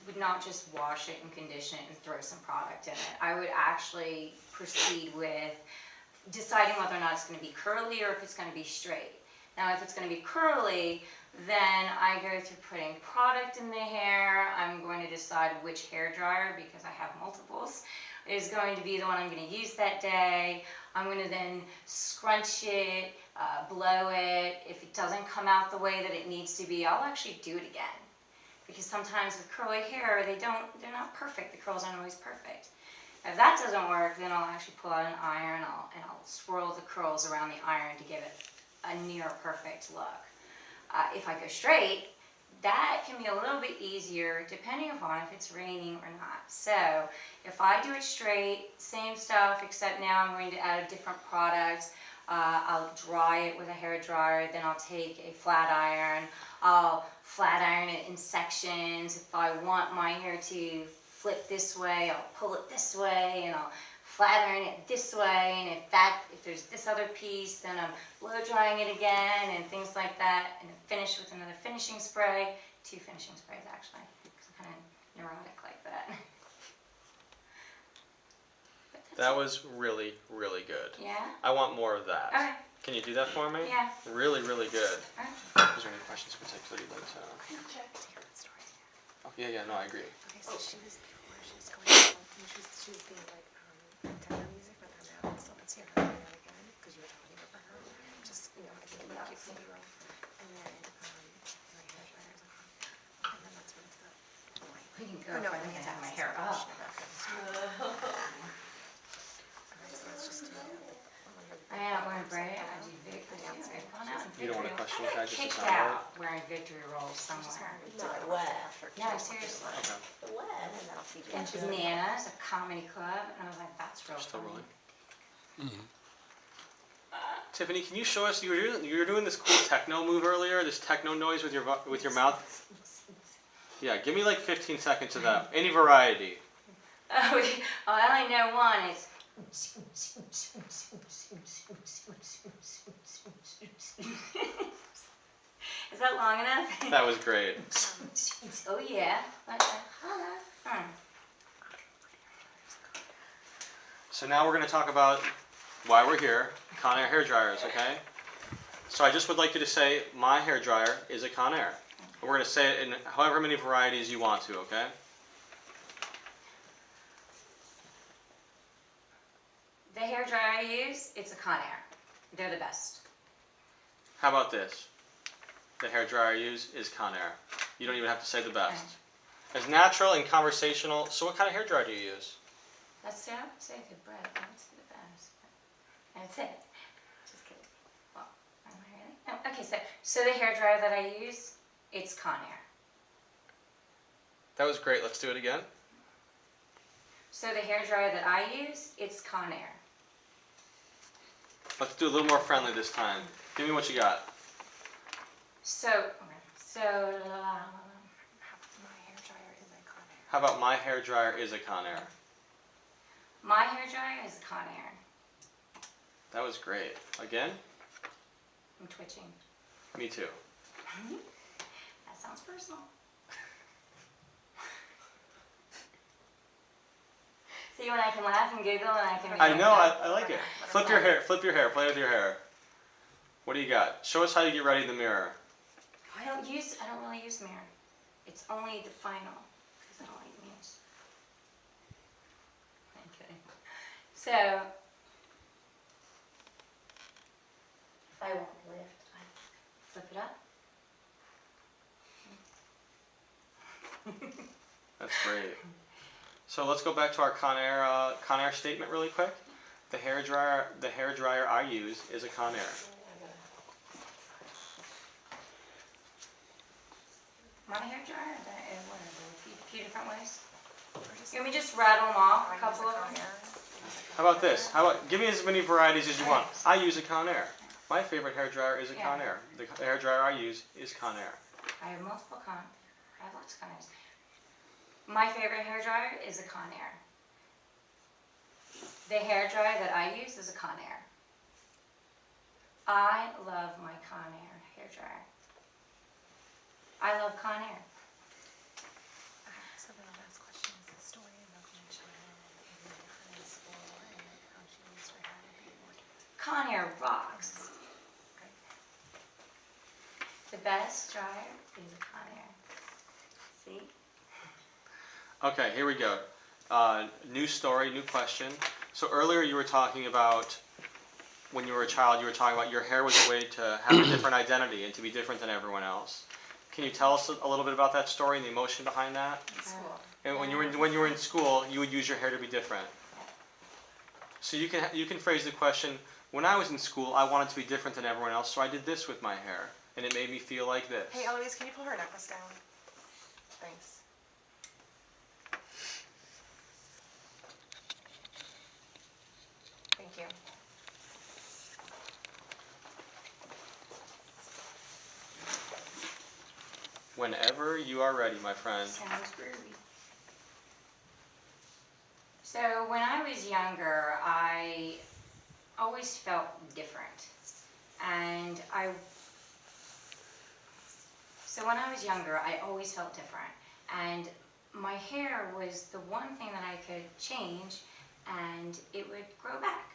would not just wash it and condition it and throw some product in it. I would actually proceed with deciding whether or not it's going to be curly or if it's going to be straight. Now if it's going to be curly, then I go through putting product in the hair. I'm going to decide which hair dryer, because I have multiples, is going to be the one I'm going to use that day. I'm going to then scrunch it, blow it. If it doesn't come out the way that it needs to be, I'll actually do it again. Because sometimes with curly hair, they're not perfect. The curls aren't always perfect. If that doesn't work, then I'll actually pull out an iron and I'll swirl the curls around the iron to give it a near perfect look. If I go straight, that can be a little bit easier depending upon if it's raining or not. So if I do it straight, same stuff, except now I'm going to add a different product. I'll dry it with a hair dryer, then I'll take a flat iron. I'll flat iron it in sections. If I want my hair to flip this way, I'll pull it this way, and I'll flat iron it this way. And if there's this other piece, then I'm blow drying it again, and things like that. And then finish with another finishing spray. 2 finishing sprays actually, because I'm kind of neurotic like that. But that's That it. was really, really good. Yeah? I want more of that. Okay. Can you do that for me? Yeah. Really, really good. Alright. Is there any questions in particular you'd like to know? Story. Oh, yeah, no, I agree. Okay, so she was before she was going out, and she was being like techno music with her mouth. So let's hear her do that again, because you were talking about her. Just I think you might get maybe wrong. And then my hair dryer is like, and then that's when it's got white. We can go. Oh no, I if think it's have my after hair up. Alright, so let's just do it. I am going to I got kicked out wearing victory rolls somewhere. No, seriously. In Bananas, a comedy club, and I was like, that's real Still funny. rolling. Tiffany, can you show us? You were doing this cool techno move earlier. This techno noise with your mouth. Yeah, give me like 15 seconds of that. Any variety. Oh, I only know one. It's. Is that long enough? That was great. Oh yeah. So now we're going to talk about why we're here. Conair hair dryers, okay? So I just would like you to say my hair dryer is a Conair. We're going to say it in however many varieties you want to, okay? The hair dryer I use, it's a Conair. They're the best. How about this? The hair dryer I use is Conair. You don't even have to say the best. It's natural and conversational. So what kind of hair dryer do you use? Let's say I would say the bread. I would say the best. That's it. Just kidding. Well, am I really? No. Okay, so the hair dryer that I use, it's Conair. That was great. Let's do it again. So the hair dryer that I use, it's Conair. Let's do a little more friendly this time. Give me what you got. How about my hair dryer is a Conair? My hair dryer is a Conair. That was great. Again? I'm twitching. Me too. That sounds personal. See, when I can laugh and giggle and I can... I know, I like it. Flip your hair, play with your hair. What do you got? Show us how you get ready in the mirror. I don't really use mirror. It's only the final, because I don't like mirrors. Okay. So, if I want to lift, I flip it up. That's great. So let's go back to our Conair statement really quick. The hair dryer I use is a Conair. My hair dryer, a few different ways. Can we just rattle them off, a couple of them? How about this? Give me as many varieties as you want. I use a Conair. My favorite hair dryer is a Conair. The hair dryer I use is Conair. I have multiple I have lots of Conairs. My favorite hair dryer is a Conair. The hair dryer that I use is a Conair. I love my Conair hair dryer. I love Conair. So the last question is the story about Shannon and in school and how she used her hair to be more different. Conair rocks. The best dryer is a Conair. See? Okay, here we go. New story, new question. So earlier you were talking about when you were a child, you were talking about your hair was a way to have a different identity and to be different than everyone else. Can you tell us a little bit about that story and the emotion behind that? And when you were in school, you would use your hair to be different. So you can phrase the question, when I was in school, I wanted to be different than everyone else, so I did this with my hair, and it made me feel like this. Hey, Eloise, can you pull her necklace down? Thanks. Thank you. Whenever you are ready, my friend. Sounds groovy. So when I was younger, I always felt different. And so when I was younger, I always felt different. And my hair was the one thing that I could change and it would grow back.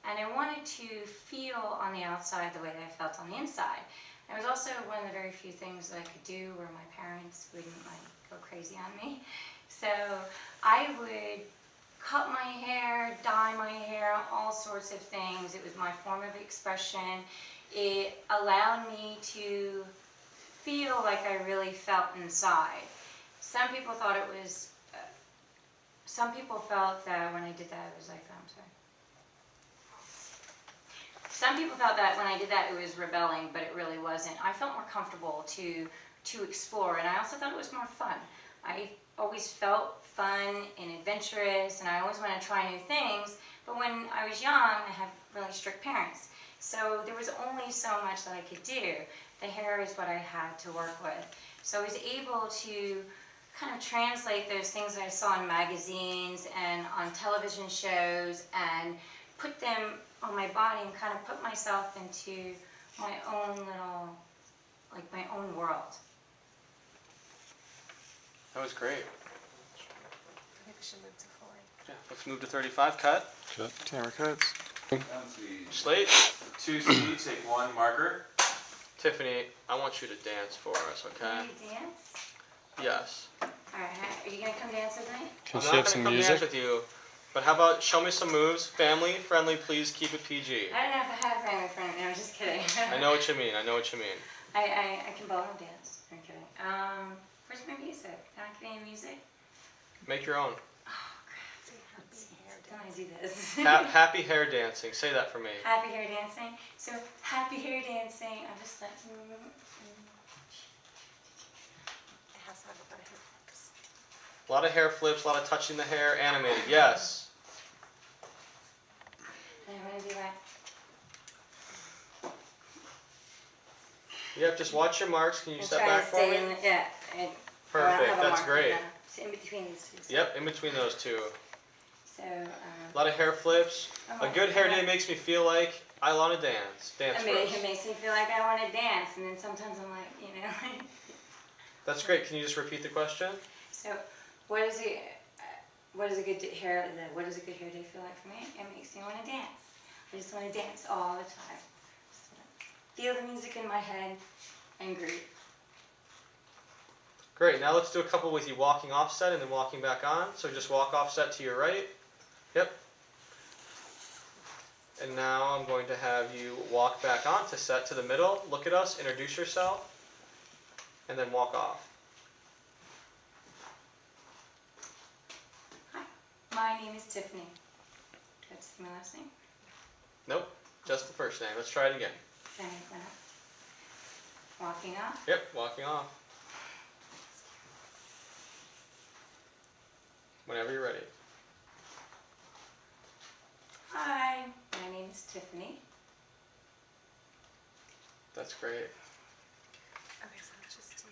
And I wanted to feel on the outside the way that I felt on the inside. It was also one of the very few things that I could do where my parents wouldn't go crazy on me. So I would cut my hair, dye my hair, all sorts of things. It was my form of expression. It allowed me to feel like I really felt inside. Some people thought it was, some people felt that when I did that, it was like, I'm some people felt that when I did that it was rebelling, but it really wasn't. I felt more comfortable to explore, and I also thought it was more fun. I always felt fun and adventurous, and I always want to try new things, but when I was young, I had really strict parents. So there was only so much that I could do. The hair is what I had to work with. So I was able to kind of translate those things that I saw in magazines and on television shows and put them on my body and kind of put myself into my own little, like my own world. That was great. I think we should move to 40. Yeah, let's move to 35. Cut. Camera cuts. Down to Slate. 2C, take 1, marker. Tiffany, I want you to dance for us, okay? Can you dance? Yes. Alright, are you gonna come dance with me? Can I'm she not have gonna some come music? dance with you, but how about show me some moves? Family friendly, please keep it PG. I don't know if I have family friends. No, I'm just kidding. I know what you mean. I know what you mean. I can ballroom dance. I'm kidding. Where's my music? Can I get any music? Make your own. Oh, crap. Don't I do this? Happy hair dancing. Say that for me. Happy hair dancing. So, happy hair dancing. I'm just like, It has to have a lot of hip flips. A lot of hair flips, a lot of touching the hair. Animated. Yes. and I'm gonna do that. Yep. Just watch your marks. Can you And step try back to for stay me? in, yeah. Perfect. That's great. So in between these two. Yep. In between those two. So, A lot of hair flips. A good hair day makes me feel like I want to dance. Dance I for mean, us. it makes me feel like I want to dance, and then sometimes I'm like, you know. That's great. Can you just repeat the question? So, what is it? What does a good hair? What does a good hair day feel like for me? It makes me want to dance. I just want to dance all the time. Just wanna feel the music in my head and groove. Great. Now let's do a couple with you walking offset and then walking back on. So just walk offset to your right. Yep. And now I'm going to have you walk back on to set to the middle. Look at us, introduce yourself, and then walk off. Hi, my name is Tiffany. Do I have to say my last name? Nope, just the first name. Let's try it again. Okay, walking off. Yep, walking off. Whenever you're ready. Hi, my name is Tiffany. That's great. Okay, so let's just do,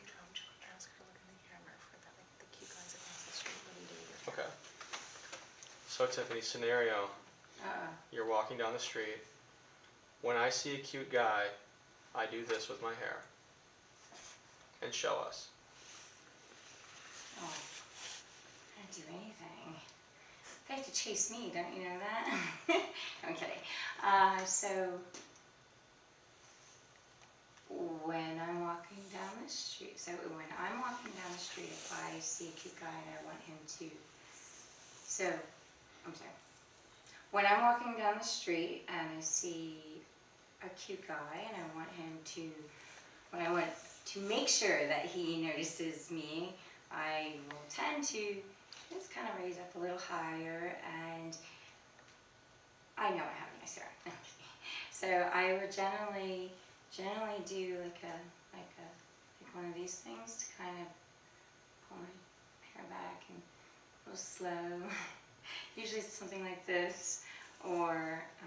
ask her to look in the camera for that, like, the cute guys across the street. What do you do with your hair? Okay. So Tiffany, scenario. You're walking down the street. When I see a cute guy, I do this with my hair. And show us. Oh, I don't do anything. They have to chase me, don't you know that? I'm kidding. So, when I'm walking down the street, down the street, if I see a cute guy and I want him to, I'm sorry. When I'm walking down the street and I see a cute guy and when I want to make sure that he notices me, I will tend to just kind of raise up a little higher, and I know I have nice hair. So I would generally do like one of these things to kind of pull my hair back and a little slow. Usually it's something like this, or I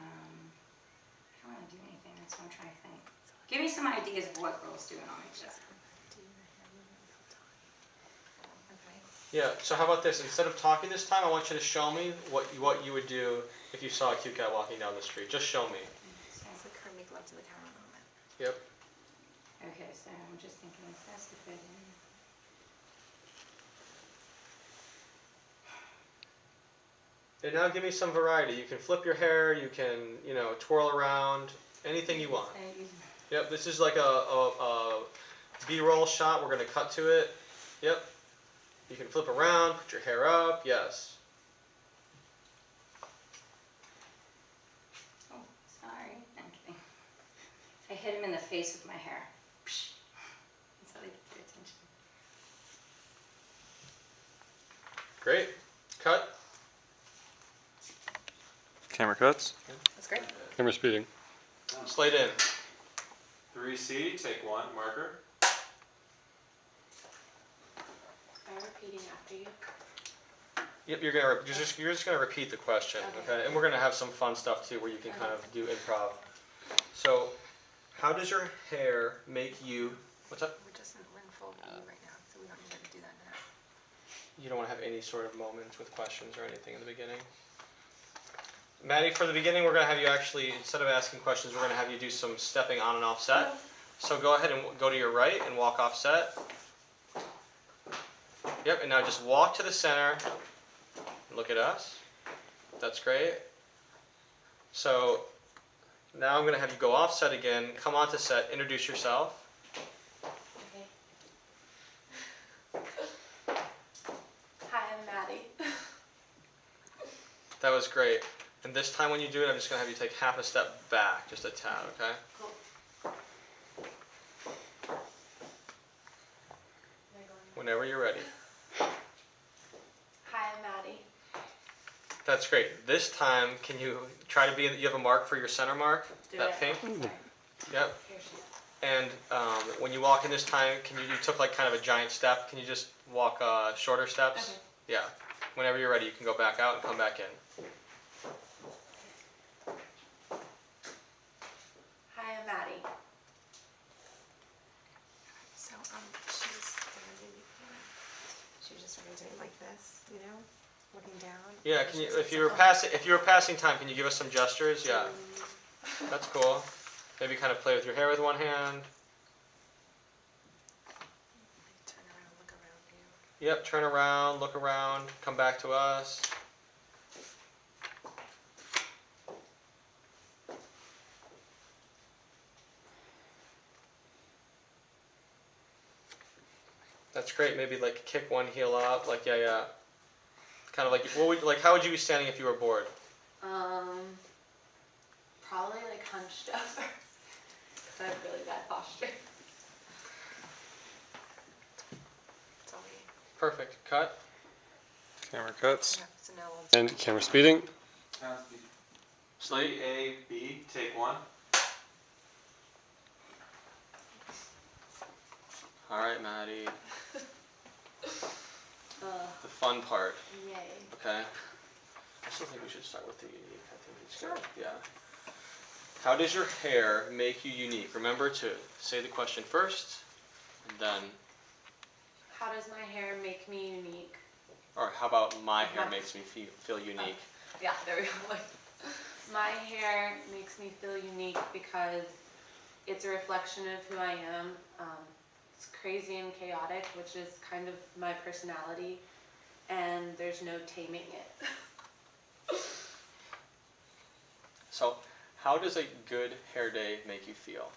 don't want to do anything. That's what I'm trying to think. Give me some ideas of what girls do, and I'll make sure. Do the hair movement without talking. Okay. Yeah, so how about this? Instead of talking this time, I want you to show me what you would do if you saw a cute guy walking down the street. Just show me. It's like her make love to the camera moment. Yep. Okay, so I'm just thinking if that's the fit in. And now give me some variety. You can flip your hair, you can, twirl around, anything you want. Yep, this is like a B-roll shot. We're going to cut to it. Yep. You can flip around, put your hair up. Yes. Oh, sorry. I'm kidding. I hit him in the face with my hair. That's how they get their attention. Great. Cut. Camera cuts. That's great. Camera speeding. Slate in. 3C, take 1, marker. Am I repeating after you? Yep, you're just gonna repeat the question, okay? And we're gonna have some fun stuff too, where you can kind of do improv. So, how does your hair make you? What's up? We're just in full view right now, so we don't need to do that now. You don't want to have any sort of moments with questions or anything in the beginning. Maddie, for the beginning, we're gonna have you actually, instead of asking questions, we're gonna have you do some stepping on and off set. So go ahead and go to your right and walk off set. Yep, and now just walk to the center. Look at us. That's great. So now I'm going to have you go off set again, come onto set, introduce yourself. Okay. Hi, I'm Maddie. That was great. And this time when you do it, I'm just going to have you take half a step back, just a tad, okay? Cool. Whenever you're ready. Hi, I'm Maddie. That's great. This time, can you try to be, you have a mark for your center mark? Do That it. pink? Sorry. Yep. Here she is. And when you walk in this time, you took like kind of a giant step. Can you just walk shorter steps? Okay. Yeah. Whenever you're ready, you can go back out and come back in. Hi, I'm Maddie. So, she was just started doing like this, you know, looking down. Yeah. Can you, if you were passing time, can you give us some gestures? Yeah. That's cool. Maybe kind of play with your hair with one hand. Turn around, look around you. Yep. Turn around, look around, come back to us. That's great. Maybe like kick one heel up, like yeah. Kind of like how would you be standing if you were bored? Probably like hunched over. Because I have really bad posture. It's all me. Perfect. Cut. Camera cuts. Yeah, so now we'll And camera speeding. Slate. A, B, take 1. All right, Maddie. The fun part. Yay. Okay. I still think we should start with the unique. I think it's good. Yeah. How does your hair make you unique? Remember to say the question first, and then, How does my hair make me unique? or how about my hair makes me feel unique? Yeah, there we go. My hair makes me feel unique because it's a reflection of who I am. It's crazy and chaotic, which is kind of my personality, and there's no taming it. So, how does a good hair day make you feel?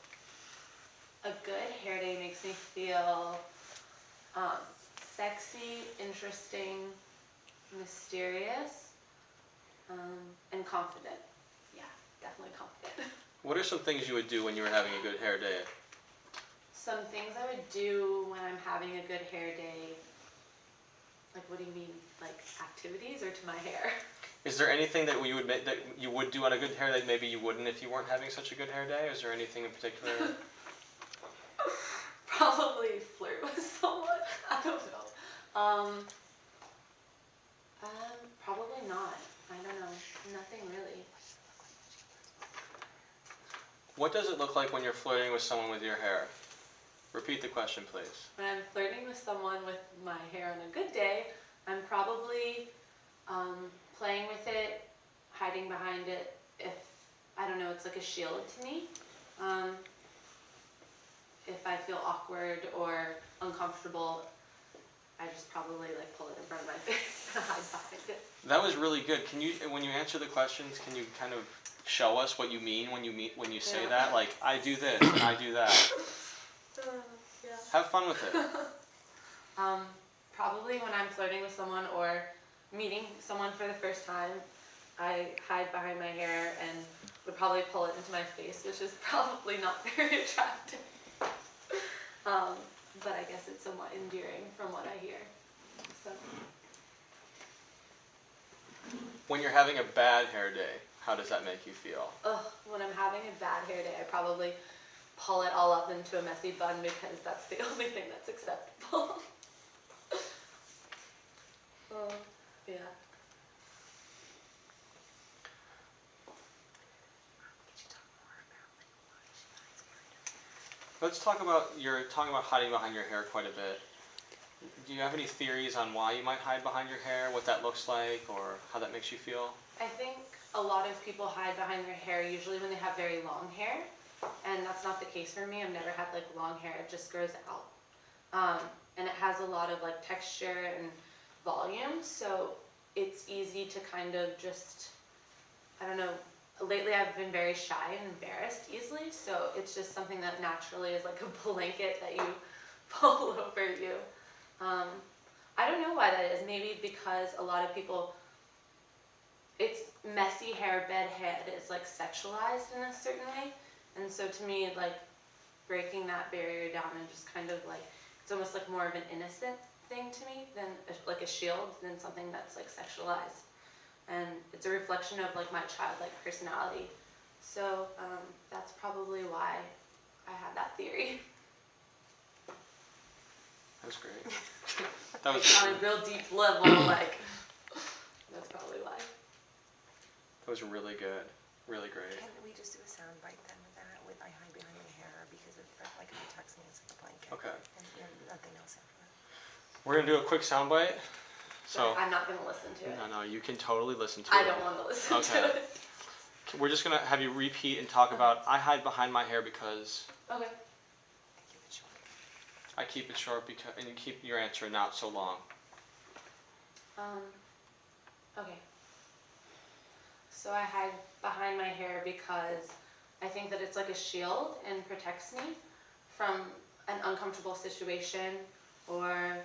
A good hair day makes me feel sexy, interesting, mysterious, and confident. Yeah, definitely confident. What are some things you would do when you were having a good hair day? Some things I would do when I'm having a good hair day. Like, what do you mean? Like activities or to my hair? Is there anything that you would do on a good hair that maybe you wouldn't if you weren't having such a good hair day? Is there anything in particular? Probably flirt with someone. I don't know. Probably not. I don't know. Nothing really. What does it look like when you're flirting with someone with your hair? Repeat the question, please. When I'm flirting with someone with my hair on a good day, I'm probably playing with it, hiding behind it. If, I don't know, it's like a shield to me. If I feel awkward or uncomfortable, I just probably like pull it in front of my face and hide behind it. That was really good. Can you, when you answer the questions, can you kind of show us what you mean when you say Yeah. that? Like, I do this and I do that. Yeah. Have fun with it. Probably when I'm flirting with someone or meeting someone for the first time, I hide behind my hair and would probably pull it into my face, which is probably not very attractive. But I guess it's somewhat endearing from what I hear. So, When you're having a bad hair day, how does that make you feel? Ugh, when I'm having a bad hair day, I probably pull it all up into a messy bun because that's the only thing that's acceptable. Oh, yeah. Let's talk about, you're talking about hiding behind your hair quite a bit. Do you have any theories on why you might hide behind your hair, what that looks like, or how that makes you feel? I think a lot of people hide behind their hair usually when they have very long hair, and that's not the case for me. I've never had like long hair, it just grows out. And it has a lot of like texture and volume, so it's easy to kind of just, I don't know, lately I've been very shy and embarrassed easily, so it's just something that naturally is like a blanket that you pull over you. I don't know why that is. Maybe because a lot of people, it's messy hair, bedhead is like sexualized in a certain way, and so to me, like breaking that barrier down and just kind of like, it's almost like more of an innocent thing to me than like a shield than something that's like sexualized. And it's a reflection of like my childlike personality. So that's probably why I have that theory. That was great. That Like, was, on a real deep level, like, that's probably why. that was really good, really great. Can we just do a sound bite then with that, with I hide behind my hair because it like protects me, it's like a blanket. Okay. And nothing else after that. We're gonna do a quick soundbite. So, But I'm not going to listen to it. no, you can totally listen to it. I don't want to listen Okay. to it. We're just gonna have you repeat and talk about, I hide behind my hair because, Okay. Keep it short. I keep it short because, and you keep your answer not so long. Okay. So I hide behind my hair because I think that it's like a shield and protects me from an uncomfortable situation or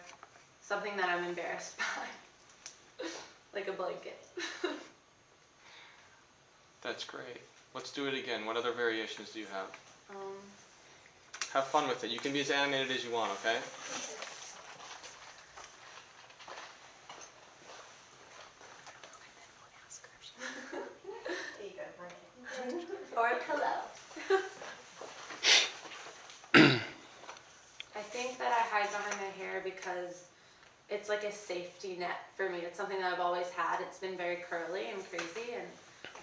something that I'm embarrassed by. Like a blanket. That's great. Let's do it again. What other variations do you have? Um, Have fun with it. You can be as animated as you want, okay? or a pillow. I think that I hide behind my hair because it's like a safety net for me. It's something that I've always had. It's been very curly and crazy, and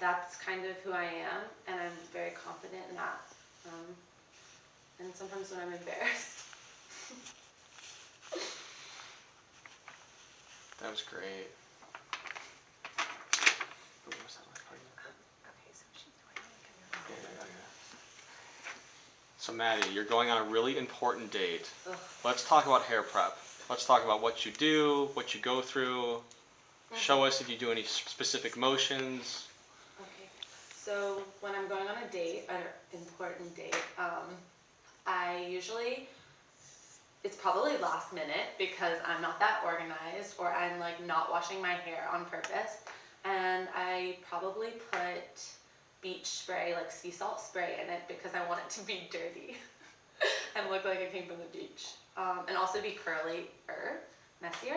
that's kind of who I am, and I'm very confident in that. And sometimes when I'm embarrassed. That was great. Ooh, what's that last part? Okay, so she's doing like a So Maddie, you're going on a really important date. Ugh. Let's talk about hair prep. Let's talk about what you do, what you go through. Show us if you do any specific motions. Okay, so when I'm going on a date, an important date, I usually, it's probably last minute because I'm not that organized or I'm like not washing my hair on purpose, and I probably put beach spray, like sea salt spray in it because I want it to be dirty and look like it came from the beach, and also be curlier, messier.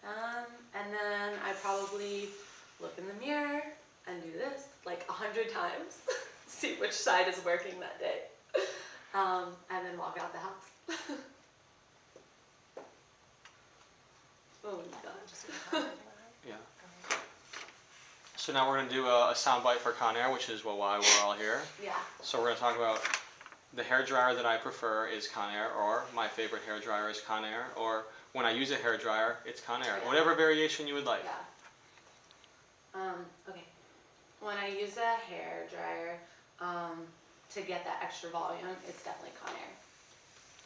And then I probably look in the mirror and do this like 100 times, see which side is working that day, and then walk out the house. Oh my god. Yeah. So now we're going to do a soundbite for Conair, which is why we're all here. Yeah. So we're going to talk about the hair dryer that I prefer is Conair, or my favorite hair dryer is Conair, or when I use a hair dryer, it's Conair. Yeah. Whatever variation you would like. Yeah. Okay. When I use a hair dryer, to get that extra volume, it's definitely Conair.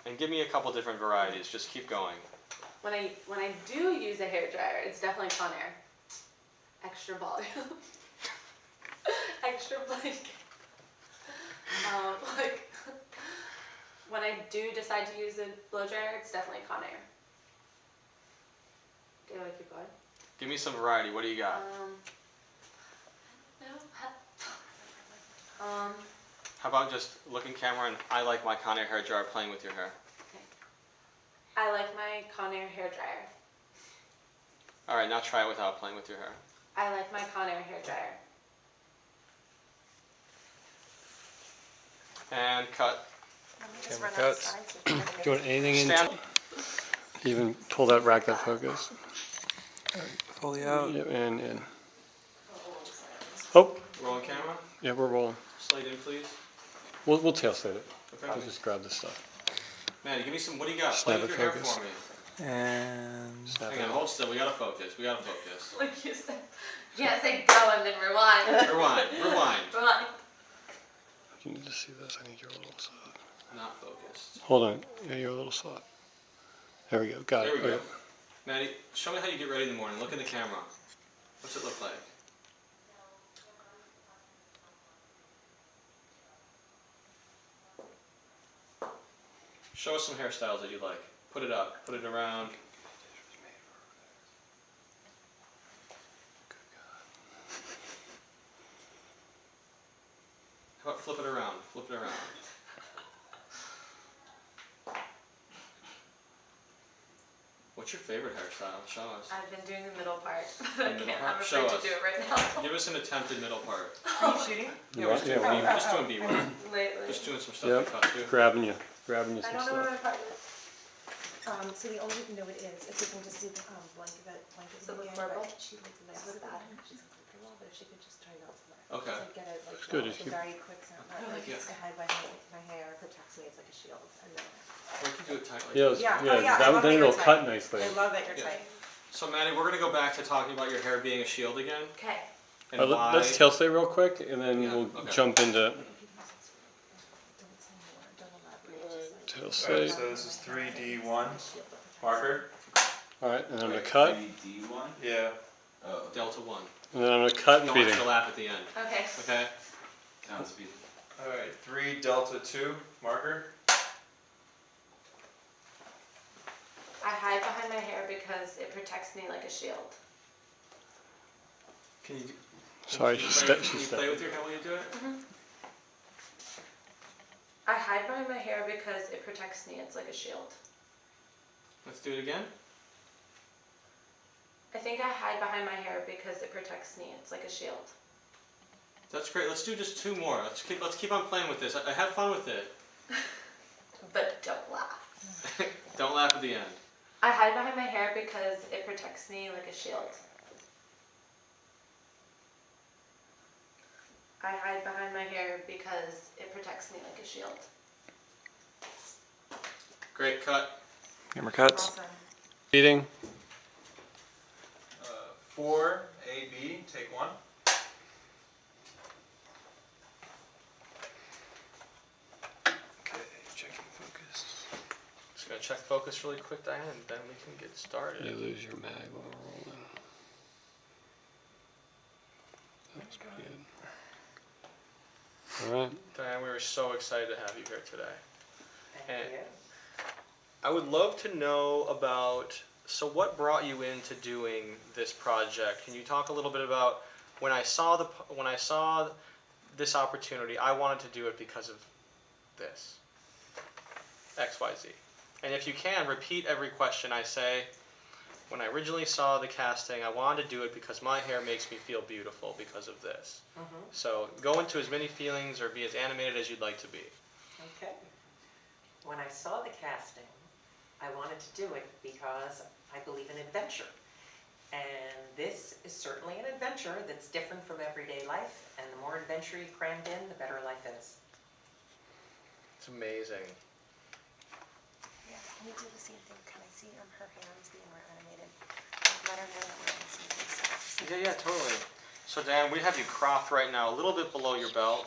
And give me a couple different varieties. Just keep going. When I do use a hair dryer, it's definitely Conair. Extra volume. Extra blanket. Like, when I do decide to use a blow dryer, it's definitely Conair. Do I keep going? Give me some variety. What do you got? No. How about just look in camera and I like my Conair hair dryer playing with your hair. Okay. I like my Conair hair dryer. All right, now try it without playing with your hair. I like my Conair hair dryer. And cut. Let me just Camera run cuts. outside so you can Do you want anything in? Stand. Even pull that rack that focus. Fully out. Yep, and. Oh, Rolling camera. yeah, we're rolling. Slide in, please. We'll tail slide it. Okay. I'll just grab this stuff. Manny, give me some. What do you got? Snap Play with it, your hair focus. for me. And Snap Hang on, it. hold still. We gotta focus. We gotta focus. Like you said. You can't say go and then rewind. Rewind. Rewind. Rewind. You need to see this. I think you're a little soft. Not focused. Hold on. Yeah, you're a little soft. There we go. Got There it. we go. Okay. Maddie, show me how you get ready in the morning. Look in the camera. What's it look like? Show us some hairstyles that you like. Put it up. Put it around. How about flip it around? Flip it around. What's your favorite hairstyle? Show us. I've been doing the middle part, but I The middle can't. part? I'm Show afraid us. to do it right now. Give us an attempted middle part. Are you shooting? Yeah, we're just doing, Yeah, we're just doing B-roll. Lately. Just doing some stuff Yep. to cut too. Grabbing you I some don't know where stuff. my part is. So the only no it is, if you can just do the blanket So again, with purple? but she likes nice with with that? that. She's pretty well, but if she could just try not to let. Okay. Like get a like, It's good, like just a keep- very quick sound. Like Yeah. it's to hide my hair, protects me, it's like a shield. And then Or you can do it tight like Yeah, this. Yeah, oh, yeah. yeah, I That, love then that it'll you're cut tight. nicely. I love that you're Yeah. tight. So Maddie, we're gonna go back to talking about your hair being a shield again. Okay. And why. Let's tail stay real quick, and then Yeah, we'll okay. jump into Don't say more, don't elaborate, just like. tail alright, stay. so this is 3D1 marker. All right, and then I'm gonna cut, D1? Yeah. Oh, Delta 1. and then I'm gonna cut and Don't want feeding. you to laugh at the end. Okay. Okay? sound speed. Alright, 3 Delta 2 marker. I hide behind my hair because it protects me like a shield. Can you, Sorry, can you she's play, ste- can she's you play stepping. with your hair while you do it? I hide behind my hair because it protects me. It's like a shield. Let's do it again. I think I hide behind my hair because it protects me. It's like a shield. That's great. Let's do just 2 more. Let's keep on playing with this. I have fun with it. But don't laugh. Don't laugh at the end. I hide behind my hair because it protects me like a shield. I hide behind my hair because it protects me like a shield. Great cut. Camera cuts. Awesome. Feeding. 4 AB, take 1. Okay, checking focus. Just gonna check focus really quick, Diane, and then we can get started. You lose your mag while we're rolling. That was pretty good. All right. Diane, we were so excited to have you here today. And I would love to know about, so what brought you into doing this project? Can you talk a little bit about when I saw this opportunity, I wanted to do it because of this, XYZ. And if you can, repeat every question I say. When I originally saw the casting, I wanted to do it because my hair makes me feel beautiful because of this. So go into as many feelings or be as animated as you'd like to be. Okay. When I saw the casting, I wanted to do it because I believe in adventure. And this is certainly an adventure that's different from everyday life, and the more adventure you crammed in, the better life is. It's amazing. Yeah, can we do the same thing? Can I see her hands being more animated? Let her know that we're on the same page. Yeah, totally. So Dan, we have you cropped right now, a little bit below your belt.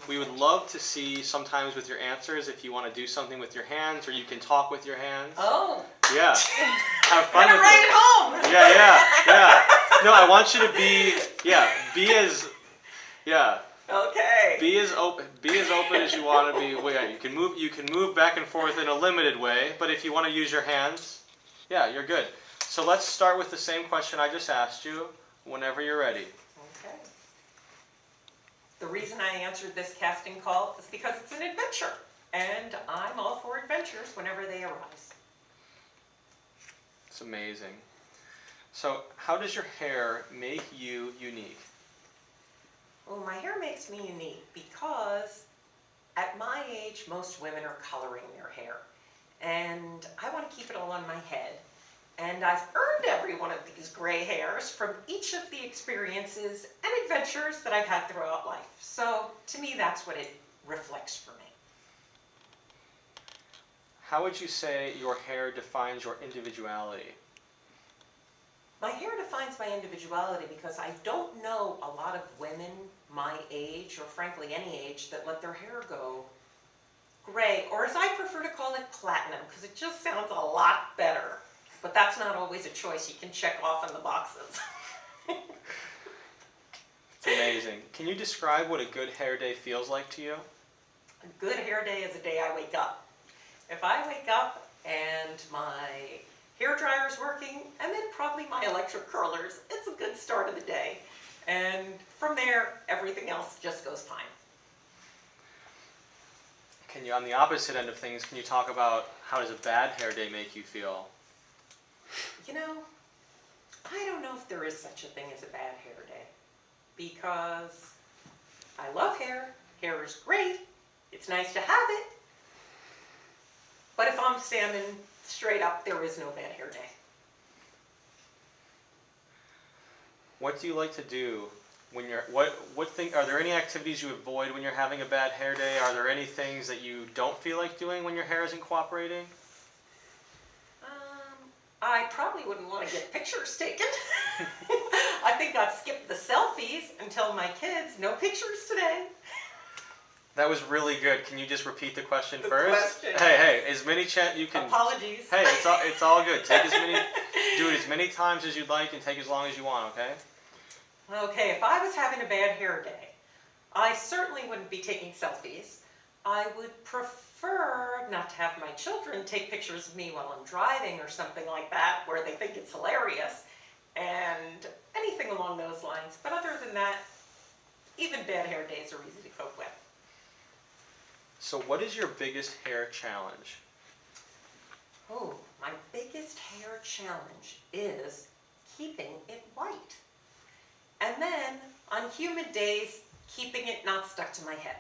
We would love to see sometimes with your answers if you want to do something with your hands, or you can talk with your hands. Oh! Yeah. Have fun with Write it. it home! Yeah. No, I want you to be as open as you want to be. Well, yeah, you can move back and forth in a limited way, but if you want to use your hands, yeah, you're good. So let's start with the same question I just asked you whenever you're ready. Okay. The reason I answered this casting call is because it's an adventure, and I'm all for adventures whenever they arise. It's amazing. So, how does your hair make you unique? Well, my hair makes me unique because at my age, most women are coloring their hair. And I want to keep it all on my head. And I've earned every one of these gray hairs from each of the experiences and adventures that I've had throughout life. So to me, that's what it reflects for me. How would you say your hair defines your individuality? My hair defines my individuality because I don't know a lot of women my age, or frankly any age, that let their hair go gray, or as I prefer to call it, platinum, because it just sounds a lot better. But that's not always a choice you can check off in the boxes. It's amazing. Can you describe what a good hair day feels like to you? A good hair day is a day I wake up. If I wake up and my hair dryer is working, and then probably my electric curlers, it's a good start of the day. And from there, everything else just goes fine. Can you, on the opposite end of things, can you talk about how does a bad hair day make you feel? You know, I don't know if there is such a thing as a bad hair day, because I love hair. Hair is great. It's nice to have it. But if I'm standing straight up, there is no bad hair day. What do you like to do when you're, are there any activities you avoid when you're having a bad hair day? Are there any things that you don't feel like doing when your hair isn't cooperating? I probably wouldn't want to get pictures taken. I think I'd skip the selfies and tell my kids, no pictures today. That was really good. Can you just repeat the question first? Question. Hey, as many you can. Apologies. Hey, it's all good. Take as many, do it as many times as you'd like, and take as long as you want. Okay. Okay, if I was having a bad hair day, I certainly wouldn't be taking selfies. I would prefer not to have my children take pictures of me while I'm driving or something like that, where they think it's hilarious, and anything along those lines. But other than that, even bad hair days are easy to cope with. So what is your biggest hair challenge? Oh, my biggest hair challenge is keeping it white. And then, on humid days, keeping it not stuck to my head.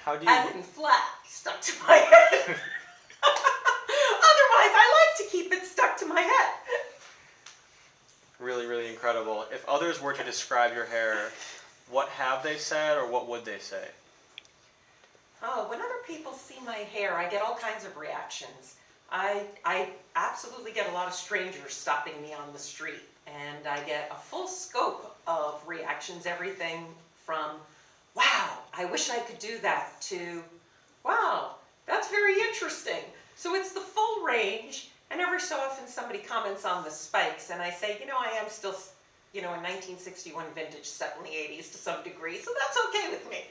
How do you... As in flat, stuck to my head. Otherwise, I like to keep it stuck to my head. Really, really incredible. If others were to describe your hair, what have they said, or what would they say? Oh, when other people see my hair, I get all kinds of reactions. I absolutely get a lot of strangers stopping me on the street, and I get a full scope of reactions, everything from, wow, I wish I could do that, to, wow, that's very interesting. So it's the full range, and every so often somebody comments on the spikes, and I say, you know, I am still, you know, a 1961 vintage set in the 80s to some degree, so that's okay with me.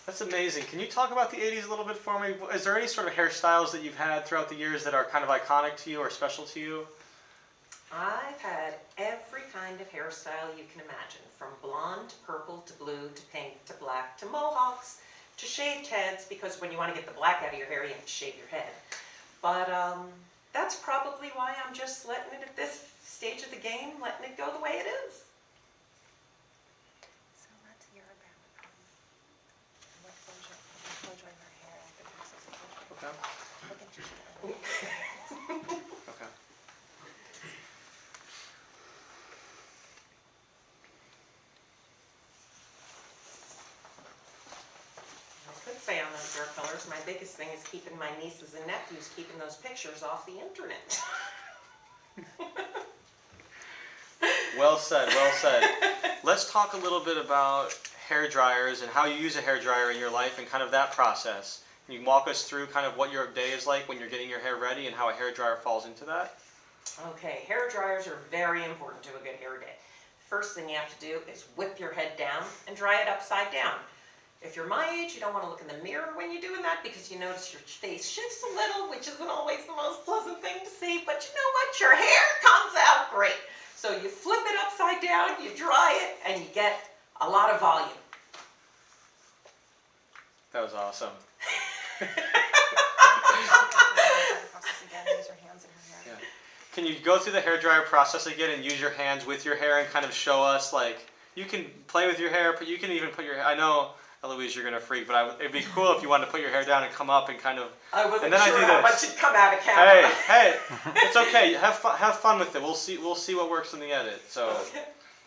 That's amazing. Can you talk about the 80s a little bit for me? Is there any sort of hairstyles that you've had throughout the years that are kind of iconic to you or special to you? I've had every kind of hairstyle you can imagine, from blonde to purple to blue to pink to black to mohawks to shaved heads, because when you want to get the black out of your hair, you have to shave your head. But that's probably why I'm just letting it, at this stage of the game, letting it go the way it is. So let's hear about what blow drying her hair, the process of blow drying. Okay. Look at you. Okay. I could say on those hair colors, my biggest thing is keeping my nieces and nephews, keeping those pictures off the internet. Well said, well said. Let's talk a little bit about hair dryers and how you use a hair dryer in your life and kind of that process. Can you walk us through kind of what your day is like when you're getting your hair ready and how a hair dryer falls into that? Okay, hair dryers are very important to a good hair day. First thing you have to do is whip your head down and dry it upside down. If you're my age, you don't want to look in the mirror when you're doing that, because you notice your face shifts a little, which isn't always the most pleasant thing to see, but you know what? Your hair comes out great. So you flip it upside down, you dry it, and you get a lot of volume. That was awesome. Can you go through the hair dryer process again and use your hands with your hair and kind of show us like you can play with your hair, but you can even put your hair. I know, Eloise, you're gonna freak, but it'd be cool if you wanted to put your hair down and come up and kind of. I wasn't And then I sure do how this. much would come out of camera. Hey, it's okay. Have fun with it. We'll see what works in the edit. So, Okay.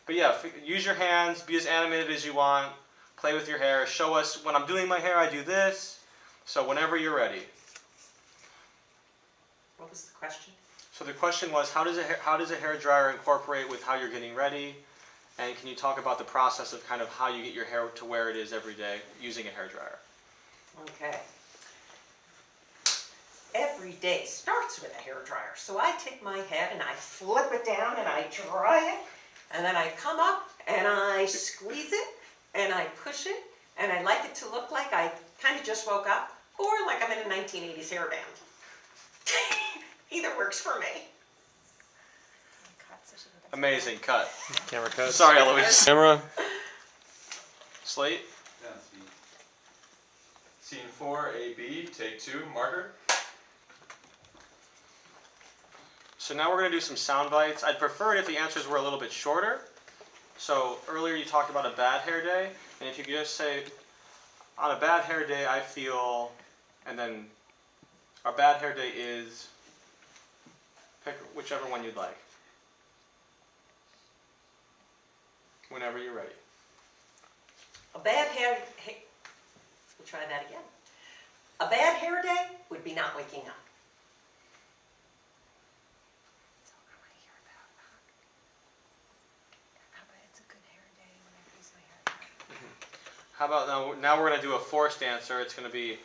but yeah, use your hands. Be as animated as you want. Play with your hair. Show us when I'm doing my hair. I do this. So whenever you're ready. What was the question? So the question was, how does a hair dryer incorporate with how you're getting ready? And can you talk about the process of kind of how you get your hair to where it is every day using a hair dryer? Okay. Every day starts with a hair dryer. So I take my head and I flip it down and I dry it. And then I come up and I squeeze it and I push it. And I like it to look like I kind of just woke up or like I'm in a 1980s hair band. Either works for me. Amazing cut. Camera cut. Sorry, Eloise. Camera. Slate. Yeah, speed. Scene 4, AB, take 2, marker. So now we're going to do some sound bites. I'd prefer it if the answers were a little bit shorter. So earlier you talked about a bad hair day, and if you could just say, on a bad hair day I feel, and then our bad hair day is, pick whichever one you'd like. Whenever you're ready. A bad hair, we'll try that again. A bad hair day would be not waking up. So I want to hear about how about it's a good hair day when I use my hair dryer. How about now we're going to do a forced answer. It's going to be,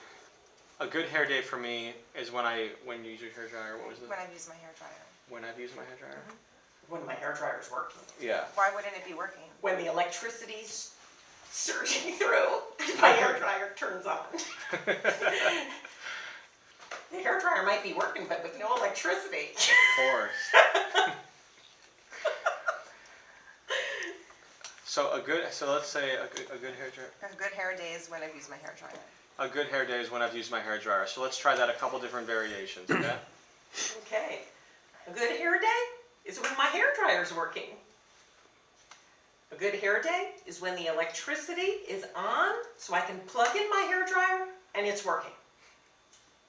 a good hair day for me is when you use your hair dryer. What was it? When I use my hair dryer. When I've used my hair dryer? When my hair dryer is working. Yeah. Why wouldn't it be working? When the electricity's surging through, my hair dryer turns on. The hair dryer might be working, but with no electricity. Of course. So let's say a good hair dryer. A good hair day is when I use my hair dryer. A good hair day is when I've used my hair dryer. So let's try that a couple different variations, okay? Okay. A good hair day is when my hair dryer's working. A good hair day is when the electricity is on, so I can plug in my hair dryer and it's working.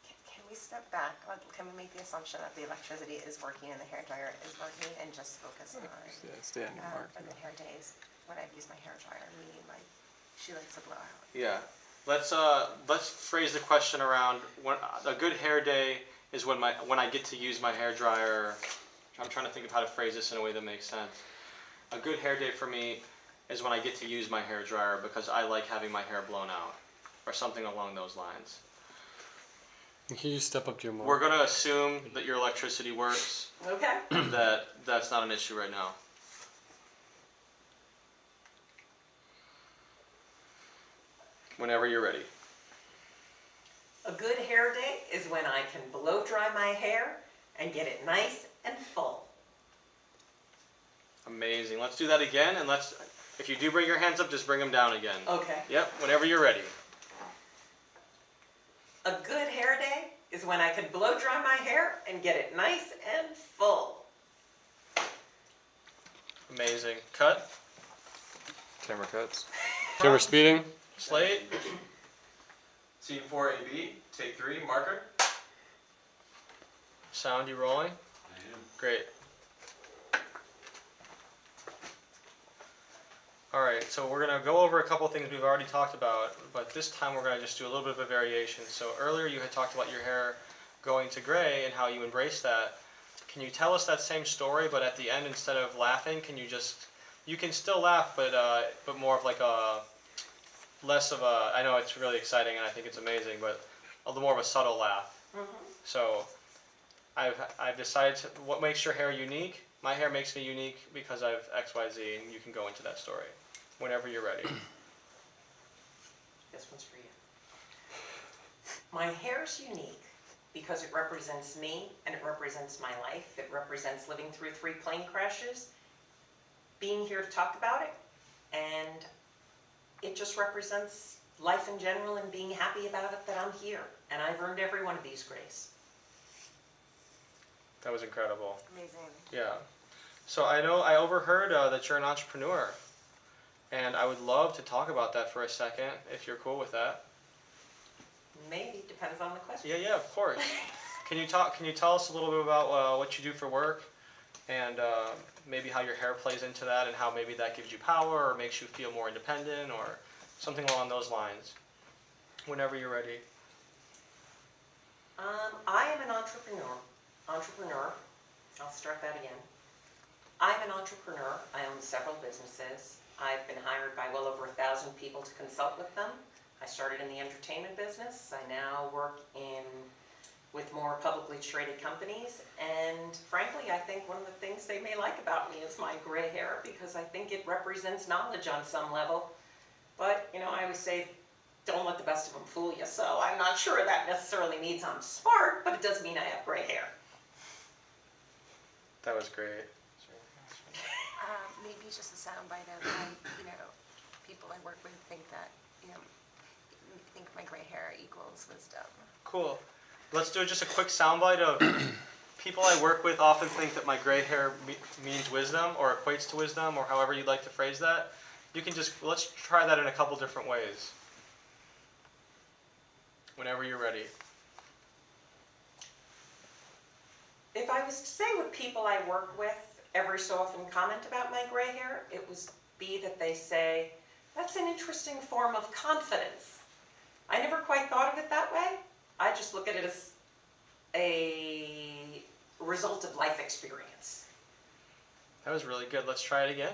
Can we step back? Can we make the assumption that the electricity is working and the hair dryer is working and just focus on Standing marker. a good hair days when I've used my hair dryer, meaning like she likes to blow out. Yeah. Let's phrase the question around when a good hair day is when I get to use my hair dryer. I'm trying to think of how to phrase this in a way that makes sense. A good hair day for me is when I get to use my hair dryer because I like having my hair blown out, or something along those lines. Can you step up to your mic? We're going to assume that your electricity works, Okay. that's not an issue right now. Whenever you're ready. A good hair day is when I can blow dry my hair and get it nice and full. Amazing. Let's do that again, and if you do bring your hands up, just bring them down again. Okay. Yep, whenever you're ready. A good hair day is when I can blow dry my hair and get it nice and full. Amazing. Cut. Camera cuts. Camera speeding. Slate. Scene 4, AB, take 3, marker. Sound, you rolling? I am. Great. Alright, so we're going to go over a couple things we've already talked about, but this time we're going to just do a little bit of a variation. So earlier you had talked about your hair going to gray and how you embrace that. Can you tell us that same story, but at the end, instead of laughing, you can still laugh, but more of like less of a, I know it's really exciting and I think it's amazing, but a little more of a subtle laugh. Mm-hmm. So I've decided what makes your hair unique. My hair makes me unique because I've X, Y, Z, and you can go into that story whenever you're ready. This one's for you. My hair's unique because it represents me and it represents my life. It represents living through 3 plane crashes, being here to talk about it, and it just represents life in general and being happy about it that I'm here. And I've earned every one of these grays. That was incredible. Amazing. Yeah. So I know I overheard that you're an entrepreneur. and I would love to talk about that for a second, if you're cool with that. Maybe, depends on the question. Yeah, of course. Can you tell us a little bit about what you do for work, and maybe how your hair plays into that, and how maybe that gives you power or makes you feel more independent, or something along those lines? Whenever you're ready. I am an entrepreneur. I'll start that again. I'm an entrepreneur. I own several businesses. I've been hired by well over 1,000 people to consult with them. I started in the entertainment business. I now work with more publicly traded companies, and frankly, I think one of the things they may like about me is my gray hair, because I think it represents knowledge on some level. But, I always say, don't let the best of them fool you, so I'm not sure that necessarily means I'm smart, but it does mean I have gray hair. That was great. Maybe it's just a soundbite of, people I work with think that, think my gray hair equals wisdom. Cool. Let's do just a quick soundbite of people I work with often think that my gray hair means wisdom, or equates to wisdom, or however you'd like to phrase that. Let's try that in a couple different ways. Whenever you're ready. If I was to say what people I work with every so often comment about my gray hair, it would be that they say, that's an interesting form of confidence. I never quite thought of it that way. I just look at it as a result of life experience. That was really good. Let's try it again.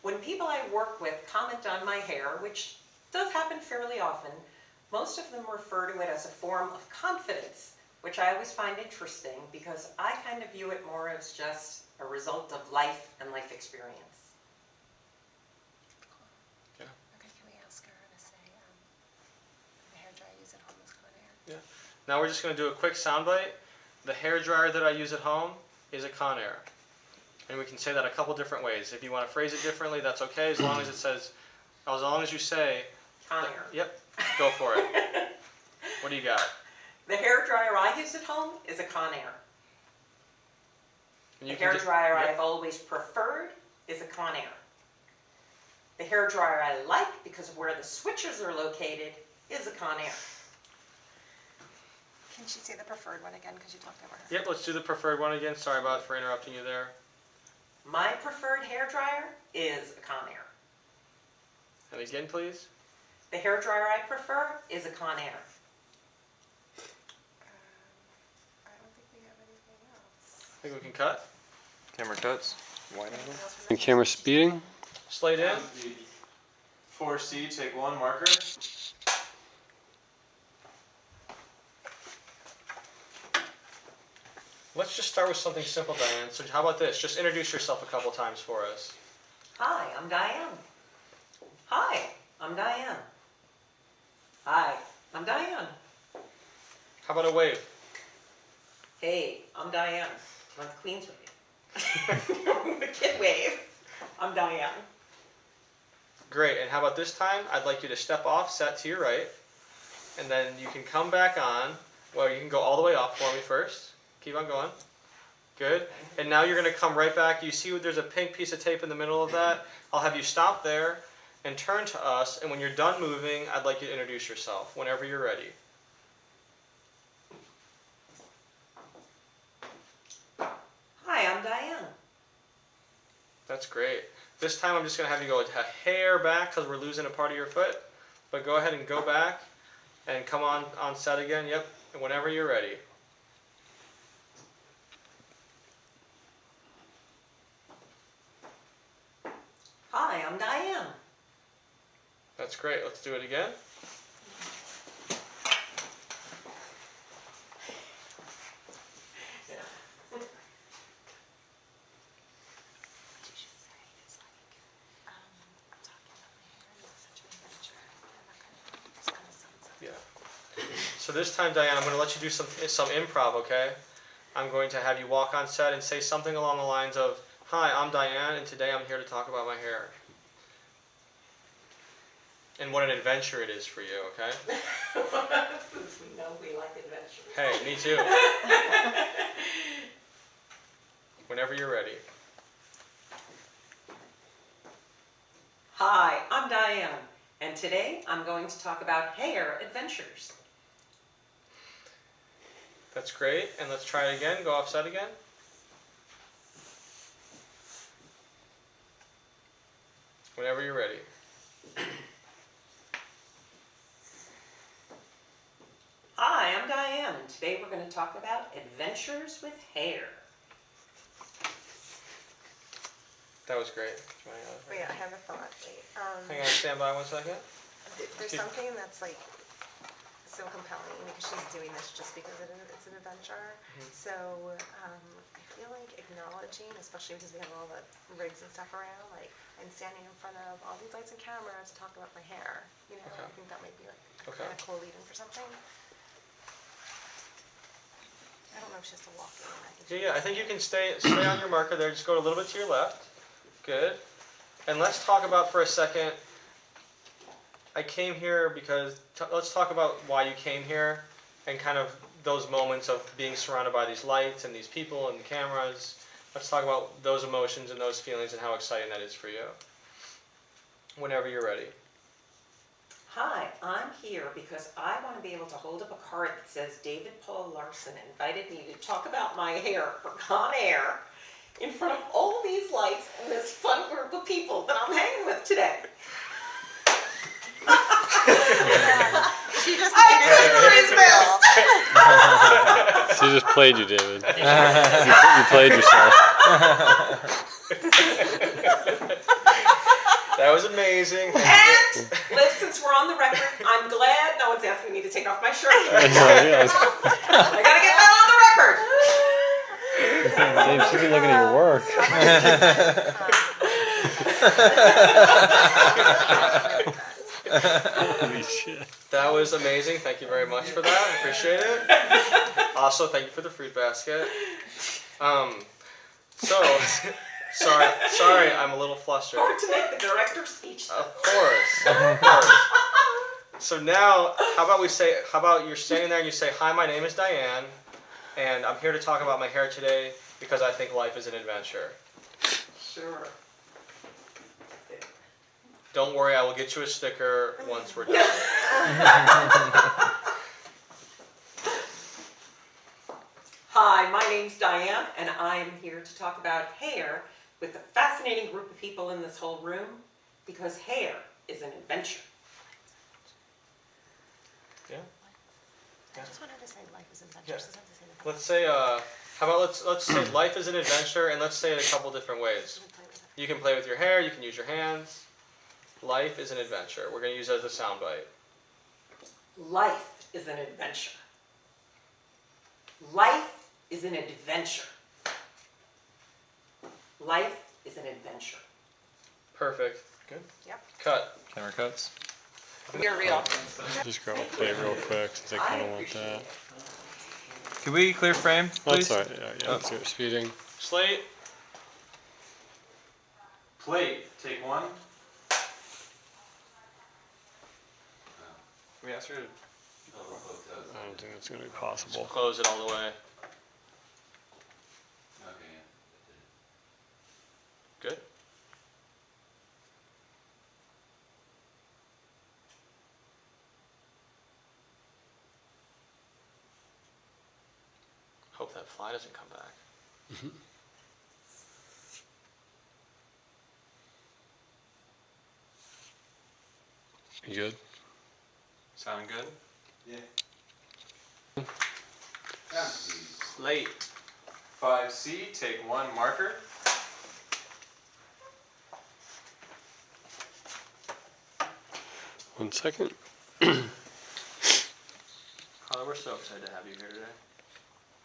When people I work with comment on my hair, which does happen fairly often, most of them refer to it as a form of confidence, which I always find interesting because I kind of view it more as just a result of life and life experience. Yeah. Okay, can we ask her to say the hairdryer I use at home is Conair? Yeah. Now we're just going to do a quick soundbite. The hair dryer that I use at home is a Conair. And we can say that a couple different ways. If you want to phrase it differently, that's okay, as long as you say Conair. Yep, go for it. What do you got? The hair dryer I use at home is a Conair. And The you can hair dryer yep. I've always preferred is a Conair. The hair dryer I like because of where the switches are located is a Conair. Can she say the preferred one again, because you talked over her? Yep, let's do the preferred one again. Sorry for interrupting you there. My preferred hair dryer is a Conair. And again, please. The hair dryer I prefer is a Conair. I don't think we have anything else. I think we can cut. Camera cuts. Wide angle. Anything else from And that? camera speeding. Slate in. 4C, take one, marker. Let's just start with something simple, Diane. So how about this? Just introduce yourself a couple times for us. Hi, I'm Diane. Hi, I'm Diane. Hi, I'm Diane. How about a wave? Hey, I'm Diane. I'm the Queen's wave. The kid wave. I'm Diane. Great. And how about this time? I'd like you to step off, set to your right, and then you can come back on. Well, you can go all the way off for me first. Keep on going. Good. And now you're going to come right back. You see there's a pink piece of tape in the middle of that? I'll have you stop there and turn to us. And when you're done moving, I'd like you to introduce yourself whenever you're ready. Hi, I'm Diane. That's great. This time I'm just going to have you go a hair back because we're losing a part of your foot. But go ahead and go back and come on set again. Yep. And whenever you're ready. Hi, I'm Diane. That's great. Let's do it again. Yeah. So this time, Diane, I'm going to let you do some improv, okay? I'm going to have you walk on set and say something along the lines of, "Hi, I'm Diane, and today I'm here to talk about my hair." And what an adventure it is for you, okay? Since we know we like adventures. Hey, me too. Whenever you're ready. today I'm going to talk about hair adventures. That's great. And let's try it again. Go offset again. Whenever you're ready. Hi, I'm Diane, and today we're going to talk about adventures with hair. That was great. Wait, I have a thought. Wait, Hang on, stand by 1 second. there's something that's like so compelling because she's doing this just because it's an adventure. So I feel like acknowledging, especially because we have all the rigs and stuff around, like I'm standing in front of all these lights and cameras to talk about my hair. You know, I think that might be like a kind of cool lead-in for something. I don't know if she has to walk in. Yeah, I think you can stay on your marker there. Just go a little bit to your left. Good. And let's talk about for a second. I came here because let's talk about why you came here and kind of those moments of being surrounded by these lights and these people and the cameras. Let's talk about those emotions and those feelings and how exciting that is for you. Whenever you're ready. Hi, I'm here because I want to be able to hold up a card that says David Paul Larson invited me to talk about my hair for Conair in front of all these lights and this fun group of people that I'm hanging with today. She just made it for his bill. She just played you, David. You played yourself. That was amazing. And, Liv, since we're on the record, I'm glad no one's asking me to take off my shirt. I gotta get that on the record. Dave, she's been looking at your work. Holy shit. That was amazing. Thank you very much for that. I appreciate it. Also, thank you for the fruit basket. Sorry, I'm a little flustered. Hard to make the director's speech. Of course. So now, how about you're standing there and you say, "Hi, my name is Diane, and I'm here to talk about my hair today because I think life is an adventure." Sure. Don't worry, I will get you a sticker once we're done. Hi, my name's Diane, and I'm here to talk about hair with the fascinating group of people in this whole room, because hair is an adventure. Yeah. I just wanted to say life is an adventure. Yeah. She doesn't have to say that. Let's say, how about let's say life is an adventure, and let's say it a couple different ways. You can play with your hair. You can use your hands. Life is an adventure. We're going to use it as a soundbite. Life is an adventure. Life is an adventure. Life is an adventure. Perfect. Good. Yep. Cut. Camera cuts. You're real. Just grab a plate real quick since I kind of want that. Can we clear frame, please? That's alright. Yeah, let's go speeding. Slate. Plate, take one. We asked her to I don't think that's going to be possible. close it all the way. Good. Hope that fly doesn't come back. You good? Sound good? Yeah. Slate. 5C, take one marker. One second. Carla, we're so excited to have you here today.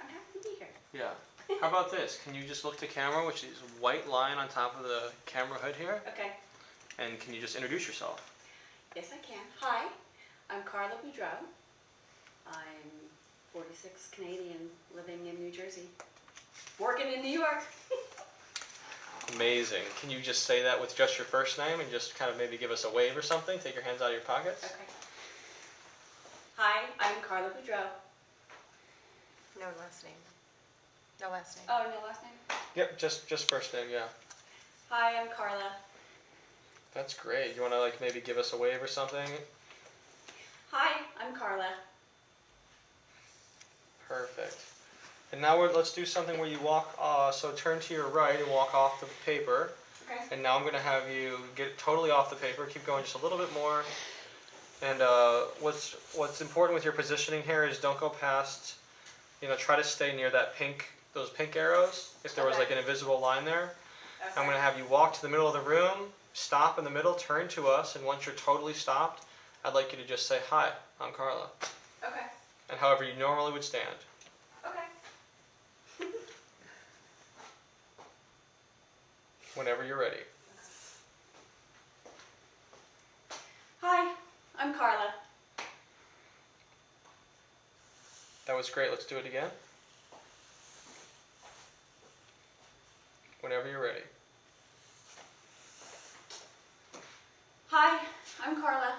I'm happy to be here. Yeah. How about this? Can you just look to camera, which is white line on top of the camera hood here? Okay. And can you just introduce yourself? Yes, I can. Hi, I'm Carla Boudreau. I'm 46 Canadian, living in New Jersey, working in New York. Amazing. Can you just say that with just your first name and just kind of maybe give us a wave or something? Take your hands out of your pockets. Okay. Hi, I'm Carla Boudreau. No last name. No last name. Oh, no last name? Yep, just first name, yeah. Hi, I'm Carla. That's great. You want to like maybe give us a wave or something? Hi, I'm Carla. Perfect. And now let's do something where you walk, so turn to your right and walk off the paper. Okay. And now I'm going to have you get totally off the paper, keep going just a little bit more. And what's important with your positioning here is don't go past, try to stay near those pink arrows, if there was like an invisible line there. Okay. I'm going to have you walk to the middle of the room, stop in the middle, turn to us, and once you're totally stopped, I'd like you to just say, "Hi, I'm Carla." Okay. And however you normally would stand. Okay. Whenever you're ready. Hi, I'm Carla. That was great. Let's do it again. Whenever you're ready. Hi, I'm Carla.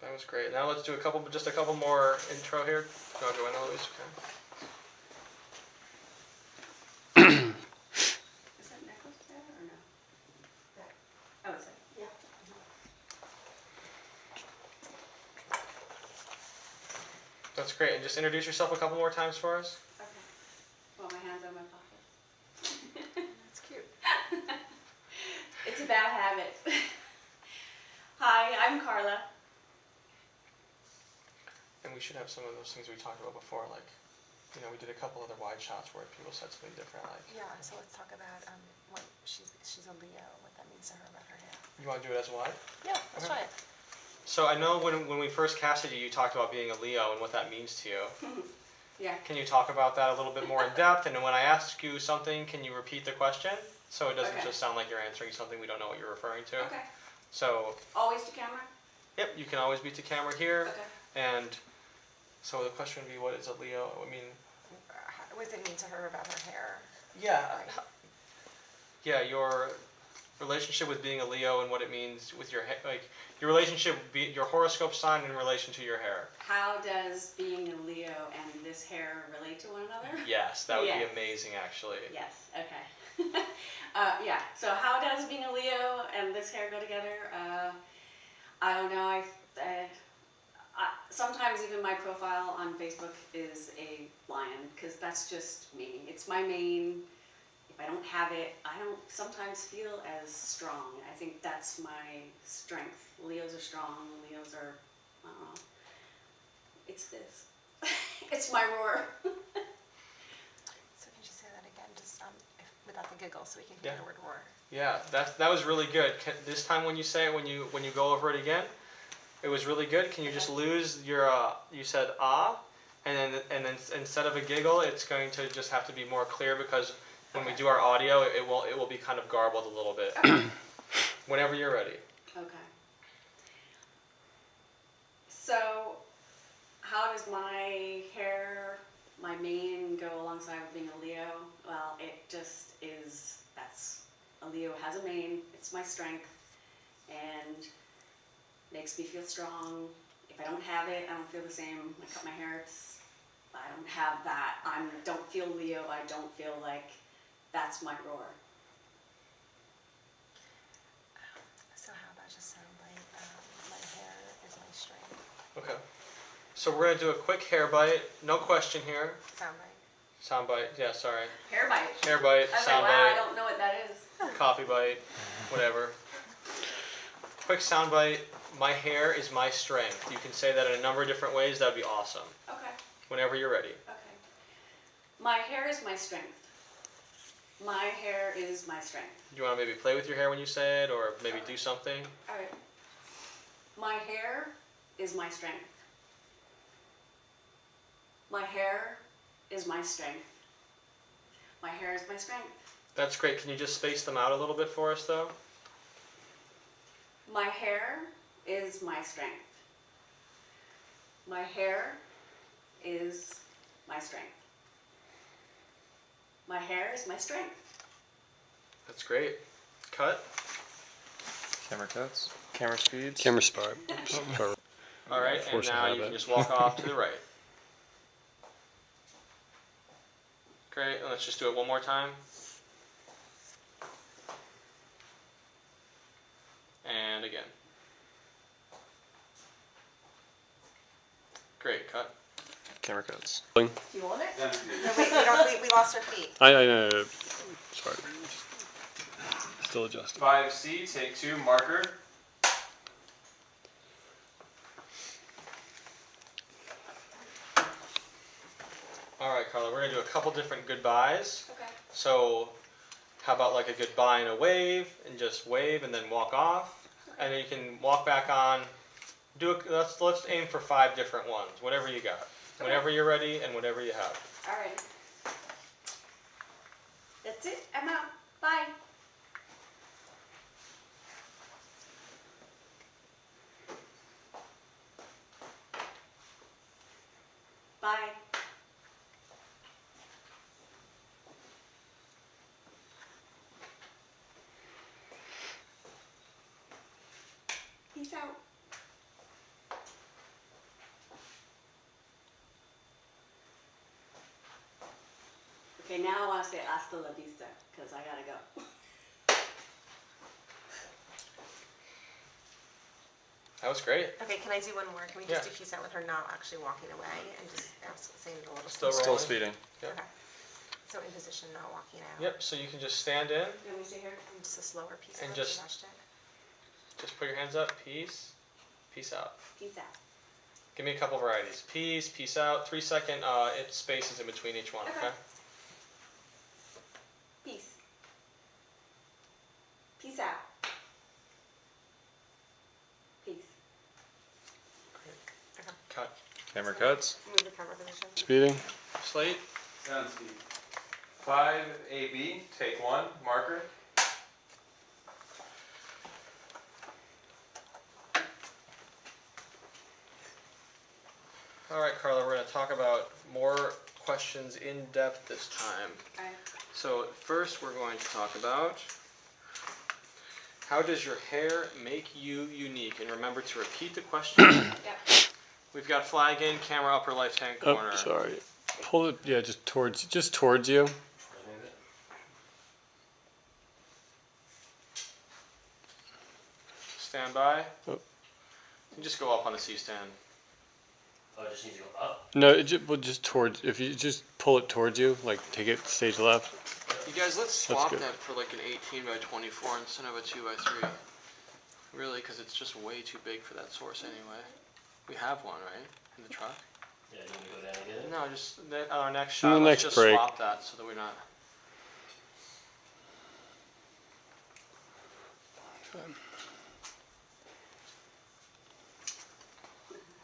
That was great. Now let's do just a couple more intro here. You want to go in, Eloise? Okay. Is that necklace there or no? Oh, it's there. Yeah. That's great. And just introduce yourself a couple more times for us. Okay. Well, my hands are in my pocket. That's cute. It's a bad habit. Hi, I'm Carla. And we should have some of those things we talked about before, like, we did a couple other wide shots where people said something different, like. Yeah, so let's talk about what she's a Leo, what that means to her about her hair. You want to do it as wide? Yeah, let's Okay. try it. So I know when we first casted you, you talked about being a Leo and what that means to you. Yeah. Can you talk about that a little bit more in depth? And then when I ask you something, can you repeat the question? So it doesn't Okay. just sound like you're answering something we don't know what you're referring to. Okay. So, Always to camera? yep, you can always be to camera here. Okay. And so the question would be, what is a Leo? I mean, What does it mean to her about her hair? yeah. Yeah, your relationship with being a Leo and what it means with your hair, like your relationship, your horoscope sign in relation to your hair. How does being a Leo and this hair relate to one another? Yes, that would Yes. be amazing, actually. Yes, okay. Yeah, so how does being a Leo and this hair go together? I don't know. Sometimes even my profile on Facebook is a lion, because that's just me. It's my mane. If I don't have it, I don't sometimes feel as strong. I think that's my strength. Leos are strong. Leos are, I don't know. It's this. It's my roar. So can you say that again, just without the giggle, so we can hear Yeah. the word roar? Yeah, that was really good. This time when you say it, when you go over it again, it was really good. Can you just lose your you said and then instead of a giggle, it's going to just have to be more clear, because when we do our audio, it will be kind of garbled a little bit. Whenever you're ready. Okay. So, how does my hair, my mane go alongside with being a Leo? Well, it just is, a Leo has a mane, it's my strength, and makes me feel strong. If I don't have it, I don't feel the same. I cut my hair, I don't have that. I don't feel Leo, I don't feel like that's my roar. So how about just soundbite, my hair is my strength. Okay. So we're gonna do a quick hair bite. No question here. Soundbite. Sound bite. Yeah, sorry. Hair bite. Hair bite. I was Sound like, wow, I bite. don't know what that is. Coffee bite. Whatever. Quick sound bite. My hair is my strength. You can say that in a number of different ways. That'd be awesome. Okay. Whenever you're ready. Okay. My hair is my strength. My hair is my strength. Do you want to maybe play with your hair when you say it, or maybe do something? All right. My hair is my strength. My hair is my strength. My hair is my strength. That's great. Can you just space them out a little bit for us, though? My hair is my strength. My hair is my strength. My hair is my strength. That's great. Cut. Camera cuts. Camera speeds. Camera spot. All right, and Force a now you habit. can just walk off to the right. Great, and let's just do it one more time. begin. Great, cut. Camera cuts. Do you want it? Sounds good. No, wait, we lost our feet. I know. Sorry. Still adjusting. 5C, take 2, marker. All right, Carla, we're gonna do a couple different goodbyes. Okay. So, how about like a goodbye and a wave, and just wave and then walk off, and then you can walk back on. Let's aim for 5 different ones, whatever you got, whenever you're ready, and whatever you have. All right. That's it. I'm out. Bye. Bye. Peace out. Okay, now I want to say hasta la vista, because I gotta go. That was great. Okay, can I do one more? Can we Yeah. just do peace out with her not actually walking away and just saying it a little Still slower? Still rolling. speeding. Yep. Okay. So in position, not walking out. Yep. So you can just stand in, Let me see here. And just a slower peace And out. just- You rushed it. just put your hands up. Peace. Peace out. Peace out. Give me a couple varieties. Peace. Peace out. 3-second spaces in between each one. Okay. Okay. Peace. Peace out. Peace. Cut. Camera cuts. Move the camera position. Speeding. Slate. Sounds good. 5AB, take 1, marker. All right, Carla. We're gonna talk about more questions in depth this time. All right. So first we're going to talk about how does your hair make you unique? And remember to repeat the question. Yeah. We've got flag in, camera upper left-hand corner. Oh, sorry. Pull it. Yeah, just towards you. Stand by. Oh. You can just go up on the C-stand. Oh, it just needs to go up? No, just towards. If you just pull it towards you, like take it stage left. You guys, let's That's swap good. that for like an 18 by 24 instead of a 2 by 3. Really, because it's just way too big for that source anyway. We have one, right? In the truck? Yeah, do you want me to go down and get it? No, just on our next In shot, the let's next just break. swap that so that we're not...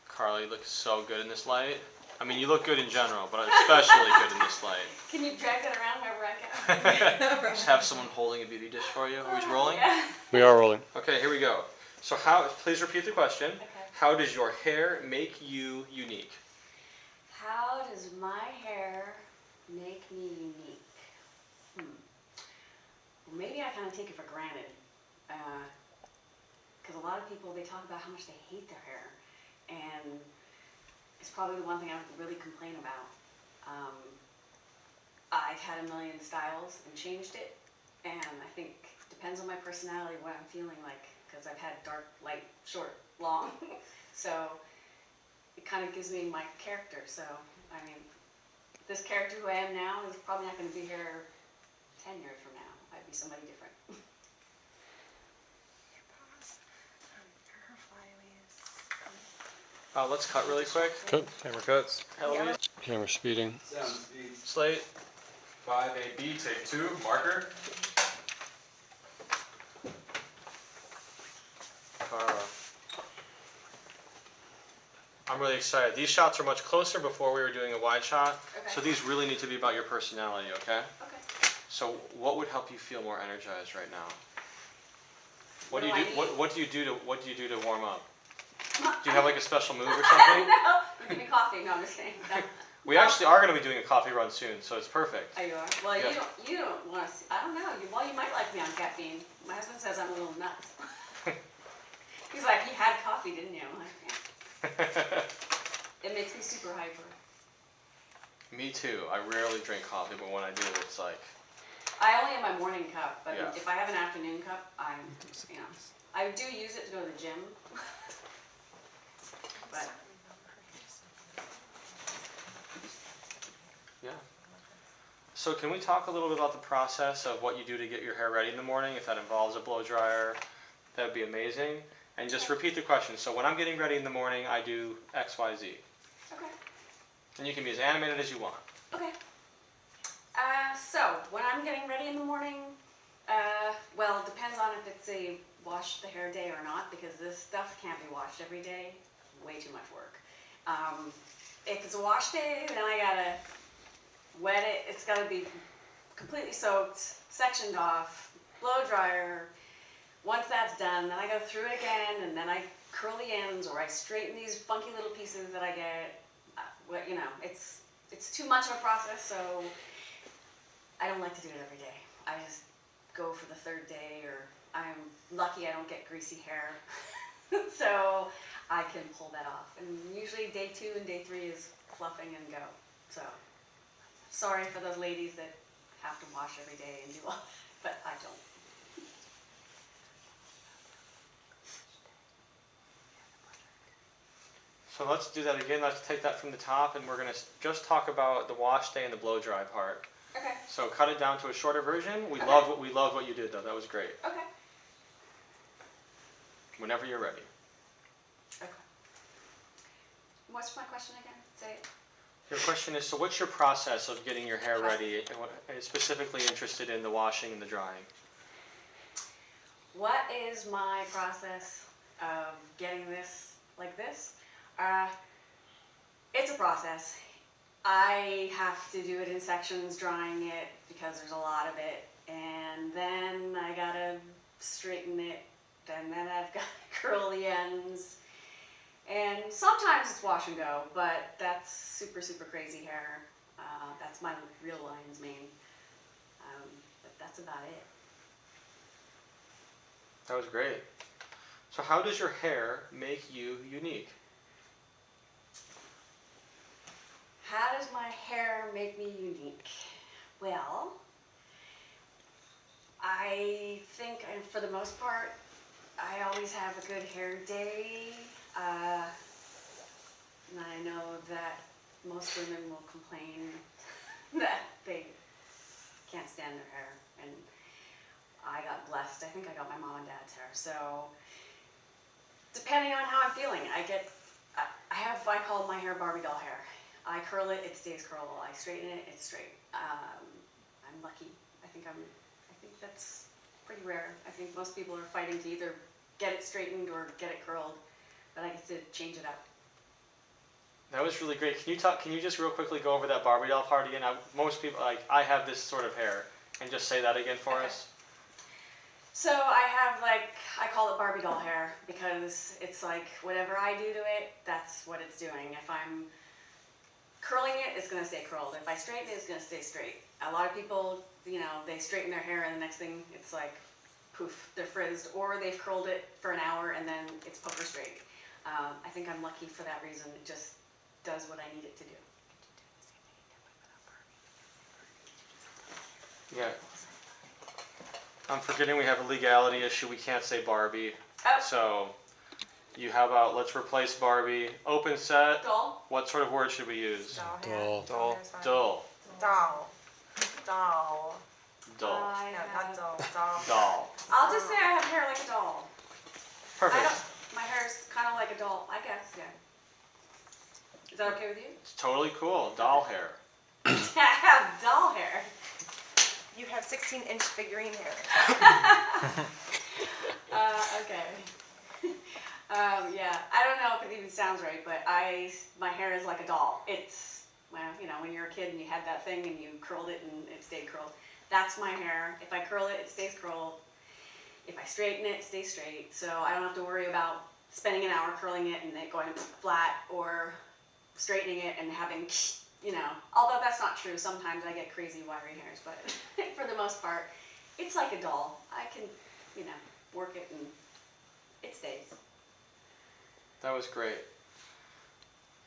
Carly, you look so good in this light. I mean, you look good in general, but especially good in this light. Can you drag that around wherever I go? Just have someone holding a beauty dish for you. Are we rolling? Yeah. We are rolling. Okay, here we go. So please repeat the question. Okay. How does your hair make you unique? How does my hair make me unique? Well, maybe I kind of take it for granted. Because a lot of people, they talk about how much they hate their hair. And it's probably the one thing I would really complain about. I've had a million styles and changed it. And I think it depends on my personality, what I'm feeling like. Because I've had dark, light, short, long. So it kind of gives me my character. So, I mean, this character who I am now is probably not going to be here 10 years from now. I'd be somebody different. Pause. Her flyaways. Let's cut really quick. Cut. Camera cuts. Eloise, Camera speeding. Sounds good. Slate. 5AB, take 2, marker. Carla. I'm really excited. These shots are much closer before we were doing a wide shot. Okay. So these really need to be about your personality, okay? Okay. So what would help you feel more energized right now? What do What you do do? I What do you do to warm up? Come on. Do you have like a special move or something? No, you give me coffee. No, I'm just kidding. No. We actually are going to be doing a coffee run soon, so it's perfect. Oh, you are? Well, Yeah. you don't want to. I don't know. You might like me on caffeine. My husband says I'm a little nuts. He's like, you had coffee, didn't you? I'm like, yeah. It makes me super hyper. Me too. I rarely drink coffee, but when I do, it's like I only have my morning cup, but Yeah. if I have an afternoon cup, I'm, I do use it to go to the gym. But Yeah. So can we talk a little bit about the process of what you do to get your hair ready in the morning? If that involves a blow dryer, that would be amazing. And just repeat the question. So when I'm getting ready in the morning, I do X, Y, Z. okay. And you can be as animated as you want. Okay. So when I'm getting ready in the morning, well, it depends on if it's a wash the hair day or not, because this stuff can't be washed every day. Way too much work. If it's a wash day, then I gotta wet it. It's gotta be completely soaked, sectioned off, blow dryer. Once that's done, then I go through it again, and then I curl the ends, or I straighten these funky little pieces that I get. You know, it's too much of a process, so I don't like to do it every day. I just go for the third day, or I'm lucky I don't get greasy hair, so I can pull that off. And usually day 2 and day 3 is fluffing and go. So sorry for those ladies that have to wash every day and do all that, but I don't. So let's do that again. Let's take that from the top, and we're going to just talk about the wash day and the blow dry part. Okay. So cut it down to a shorter version. We Okay. loved what you did, though. That was great. Okay. Whenever you're ready. Okay. What's my question again? Say it. Your question is, so what's your process of getting your hair ready? And specifically interested in the washing and the drying. What is my process of getting this like this? It's a process. I have to do it in sections, drying it, because there's a lot of it. And then I gotta straighten it, and then I've got to curl the ends. And sometimes it's wash and go, but that's super, super crazy hair. That's my real lion's mane. But that's about it. That was great. So how does your hair make you unique? How does my hair make me unique? Well, I think, and for the most part, I always have a good hair day. And I know that most women will complain that they can't stand their hair. And I got blessed. I think I got my mom and dad's hair. So depending on how I'm feeling, I call my hair Barbie doll hair. I curl it, it stays curlable. I straighten it, it's straight. I'm lucky. I think that's pretty rare. I think most people are fighting to either get it straightened or get it curled, but I get to change it up. That was really great. Can you just real quickly go over that Barbie doll part again? Most people, I have this sort of hair, and just say that again for us. So I call it Barbie doll hair because it's like whatever I do to it, that's what it's doing. If I'm curling it, it's going to stay curled. If I straighten it, it's going to stay straight. A lot of people, they straighten their hair and the next thing it's like poof, they're frizzed, or they've curled it for an hour and then it's poker straight. I think I'm lucky for that reason. It just does what I need it to do. Yeah. I'm forgetting we have a legality issue. We can't say Barbie. Oh. So, how about let's replace Barbie. Open set. Doll. What sort of word should we use? Doll. Dull. Doll. Doll. Dull. I No, have- not doll. Doll. Doll. I'll just say I have hair like a doll. Perfect. My hair's kind of like a doll, I guess, yeah. Is that okay with you? It's totally cool. Doll hair. I have doll hair. You have 16-inch figurine hair. Okay. Yeah, I don't know if it even sounds right, but my hair is like a doll. It's, well, when you're a kid and you had that thing and you curled it and it stayed curled. That's my hair. If I curl it, it stays curled. If I straighten it, it stays straight. So I don't have to worry about spending an hour curling it and it going flat, or straightening it and having, although that's not true. Sometimes I get crazy wiry hairs, but for the most part, it's like a doll. I can, work it and it stays. That was great.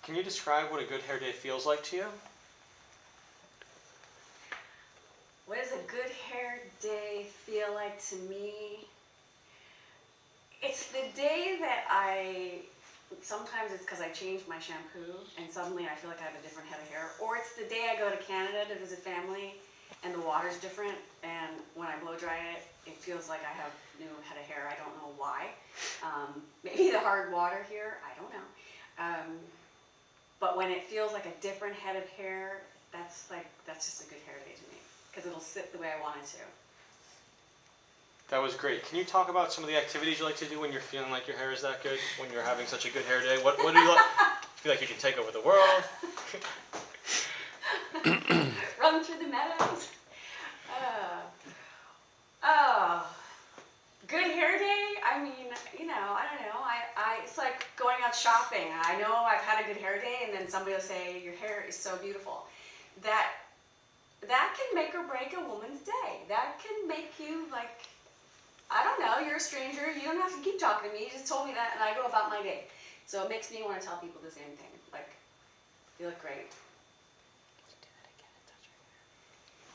Can you describe what a good hair day feels like to you? What does a good hair day feel like to me? It's the day that sometimes it's because I changed my shampoo and suddenly I feel like I have a different head of hair. Or it's the day I go to Canada to visit family and the water's different, and when I blow dry it, it feels like I have new head of hair. I don't know why. Maybe the hard water here, I don't know. But when it feels like a different head of hair, that's just a good hair day to me, because it'll sit the way I want it to. That was great. Can you talk about some of the activities you like to do when you're feeling like your hair is that good, when you're having such a good hair day? What do you like? Feel like you can take over the world? Run through the meadows. Good hair day? I mean, I don't know. It's like going out shopping. I know I've had a good hair day, and then somebody will say, your hair is so beautiful. That can make or break a woman's day. That can make you, like, I don't know, you're a stranger. You don't have to keep talking to me. You just told me that, and I go about my day. So it makes me want to tell people the same thing. Like, you look great.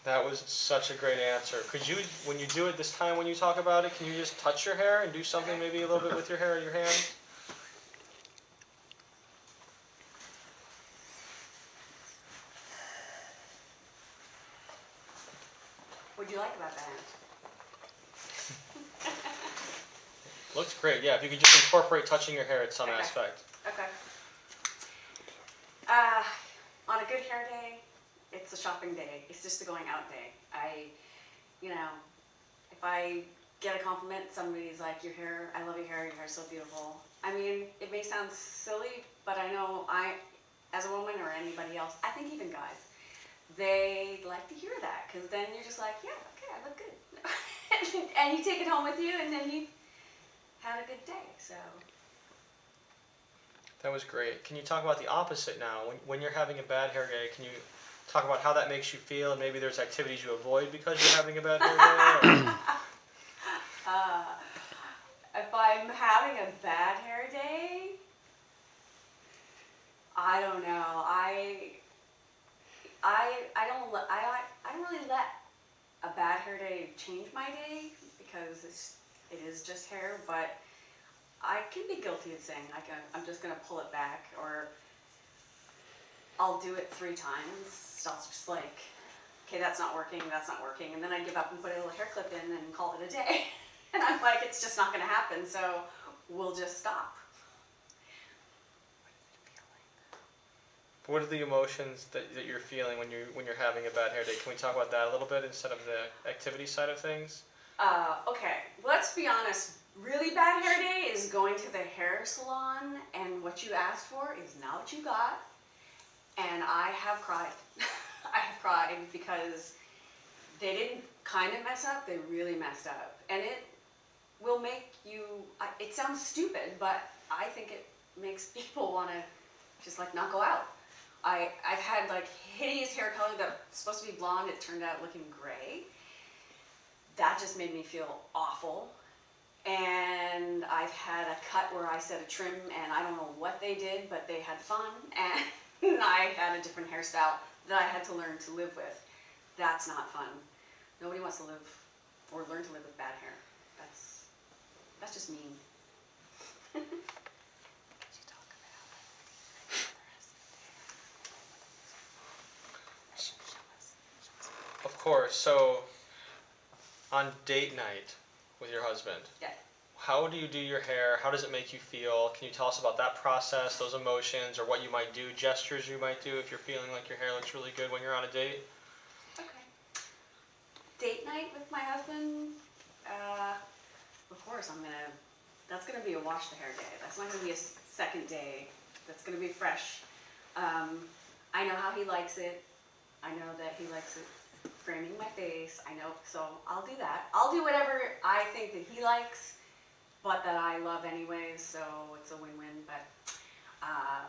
That was such a great answer. Could you, when you do it this time, when you talk about it, can you just touch your hair and do something maybe a little bit with your hair in your hand? What'd you like about that? Looks great, yeah. If you could just incorporate touching your hair at some aspect. Okay. On a good hair day, it's a shopping day. It's just a going out day. If I get a compliment, somebody's like, your hair, I love your hair's so beautiful. I mean, it may sound silly, but I know as a woman or anybody else, I think even guys, they like to hear that, because then you're just like, yeah, okay, I look good. And you take it home with you, and then you had a good day, so. That was great. Can you talk about the opposite now? When you're having a bad hair day, can you talk about how that makes you feel, and maybe there's activities you avoid because you're having a bad hair day? If I'm having a bad hair day, I don't know. I don't really let a bad hair day change my day, because it is just hair, but I can be guilty of saying, like, I'm just gonna pull it back, or I'll do it 3 times. So I'll just like, okay, that's not working, and then I give up and put a little hair clip in and call it a day. And I'm like, it's just not gonna happen, so we'll just stop. What are the emotions that you're feeling when you're having a bad hair day? Can we talk about that a little bit instead of the activity side of things? Okay, let's be honest. Really bad hair day is going to the hair salon, and what you asked for is not what you got. And I have cried. I have cried because they didn't kind of mess up, they really messed up. And it will make you, it sounds stupid, but I think it makes people want to just like not go out. I've had like hideous hair color that was supposed to be blonde, it turned out looking gray. That just made me feel awful. And I've had a cut where I said a trim, and I don't know what they did, but they had fun, and I had a different hairstyle that I had to learn to live with. That's not fun. Nobody wants to live or learn to live with bad hair. That's just mean. Of course. So, on date night with your husband, Yeah. how do you do your hair? How does it make you feel? Can you tell us about that process, those emotions, or what you might do, gestures you might do if you're feeling like your hair looks really good when you're on a date? Okay. Date night with my husband, of course that's gonna be a wash the hair day. That's not gonna be a second day. That's gonna be fresh. I know how he likes it. I know that he likes it framing my face. I know, so I'll do that. I'll do whatever I think that he likes, but that I love anyways, so it's a win-win. But I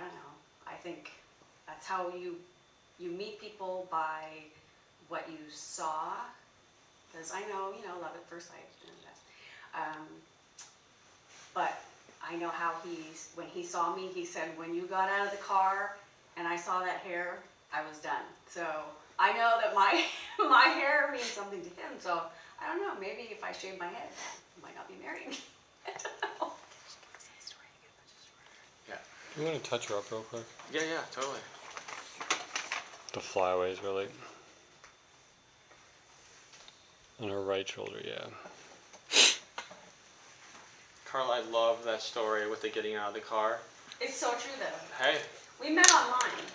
don't know. I think that's how you meet people, by what you saw, because I know, love at first sight. But I know how when he saw me, he said, when you got out of the car and I saw that hair, I was done. So I know that my hair means something to him, so I don't know, maybe if I shave my head, I might not be married. I don't know. You want to touch her up real quick? Yeah, totally. The flyaways, really. On her right shoulder, yeah. Carla, I love that story with the getting out of the car. It's so true though. Hey, We met online,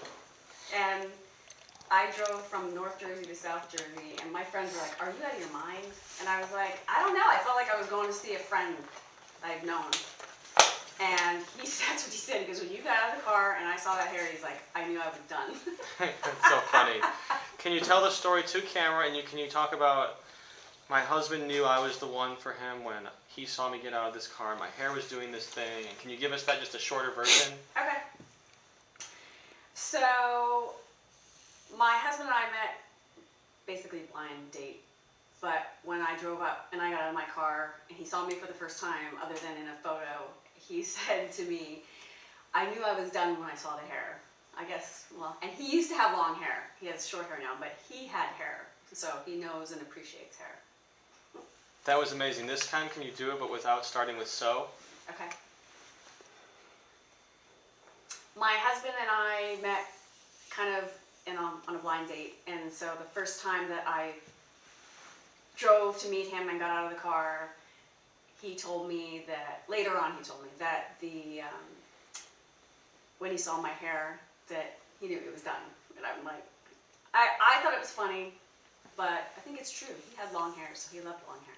and I drove from North Jersey to South Jersey, and my friends were like, "Are you out of your mind?" And I was like, "I don't know, I felt like I was going to see a friend I've known." And that's what he said, he goes, "When you got out of the car and I saw that hair," he's like, "I knew I was done." that's so funny. Can you tell the story to camera, and can you talk about, my husband knew I was the one for him when he saw me get out of this car, my hair was doing this thing, and can you give us that, just a shorter version? Okay. So, my husband and I met basically blind date, but when I drove up and I got out of my car and he saw me for the first time, other than in a photo, he said to me, "I knew I was done when I saw the hair." I guess, well, and he used to have long hair. He has short hair now, but he had hair, so he knows and appreciates hair. That was amazing. This time, can you do it, but without starting with so? Okay. My husband and I met kind of on a blind date, and so the first time that I drove to meet him and got out of the car, he told me that, later on he told me that when he saw my hair, that he knew it was done. And I'm like, I thought it was funny, but I think it's true. He had long hair, so he loved long hair.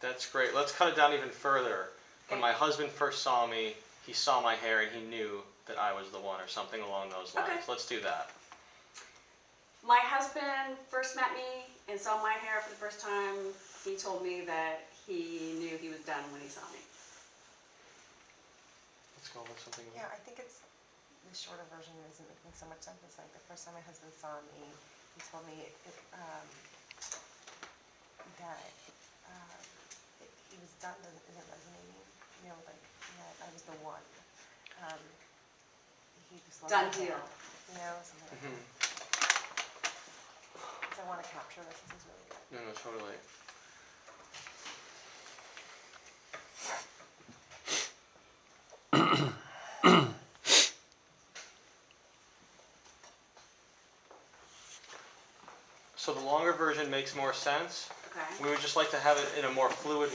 That's great. Let's cut it down even further. When Okay. my husband first saw me, he saw my hair and he knew that I was the one, or something along those lines. Okay. Let's do that. My husband first met me and saw my hair for the first time. He told me that he knew he was done when he saw me. Let's go with something. Yeah, I think it's, the shorter version isn't making so much sense. It's like the first time my husband saw me, he told me that he was done, isn't resonating, you know, like, that I was the one. He just loved Done my hair, deal. you know, something like that. So I want to capture this, this is really good. No, totally. So the longer version makes more sense. Okay. We would just like to have it in a more fluid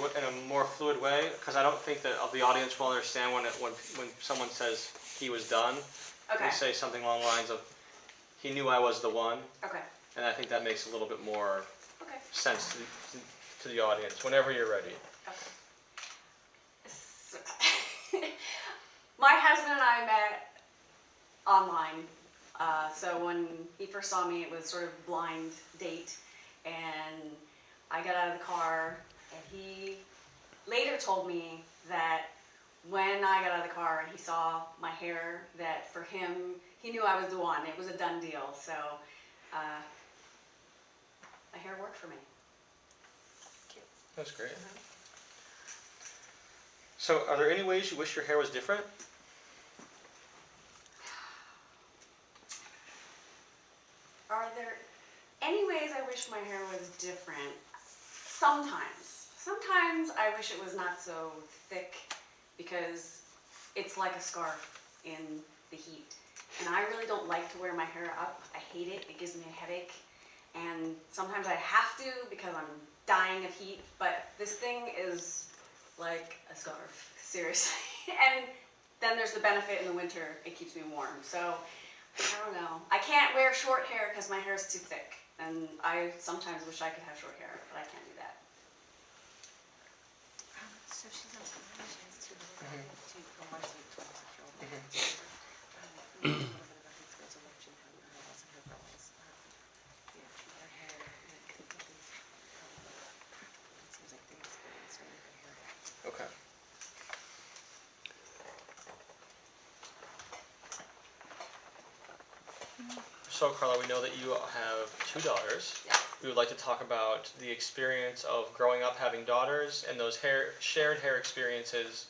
way, because I don't think that the audience will understand when someone says he was done. Okay. We say something along the lines of, he knew I was the one, Okay. and I think that makes a little bit more Okay. sense to the audience. Whenever you're ready. So, my husband and I met online. So when he first saw me, it was sort of blind date, and I got out of the car, and he later told me that when I got out of the car and he saw my hair, that for him, he knew I was the one. It was a done deal. So my hair worked for me. That's great. So, are there any ways you wish your hair was different? Are there any ways I wish my hair was different? Sometimes. Sometimes I wish it was not so thick, because it's like a scarf in the heat. And I really don't like to wear my hair up. I hate it. It gives me a headache. And sometimes I have to because I'm dying of heat. But this thing is like a scarf, seriously. And then there's the benefit in the winter. It keeps me warm. So I don't know. I can't wear short hair because my hair is too thick. And I sometimes wish I could have short hair, but I can't do that. So she's on fire, she has two little from 1 to 12 year old. A little bit about these girls and what she had when I wasn't her girls. Yeah, their hair, like, it seems like they experience really good hair. Okay. So, Carla, we know that you have 2 daughters. Yeah. We would like to talk about the experience of growing up having daughters and those shared hair experiences,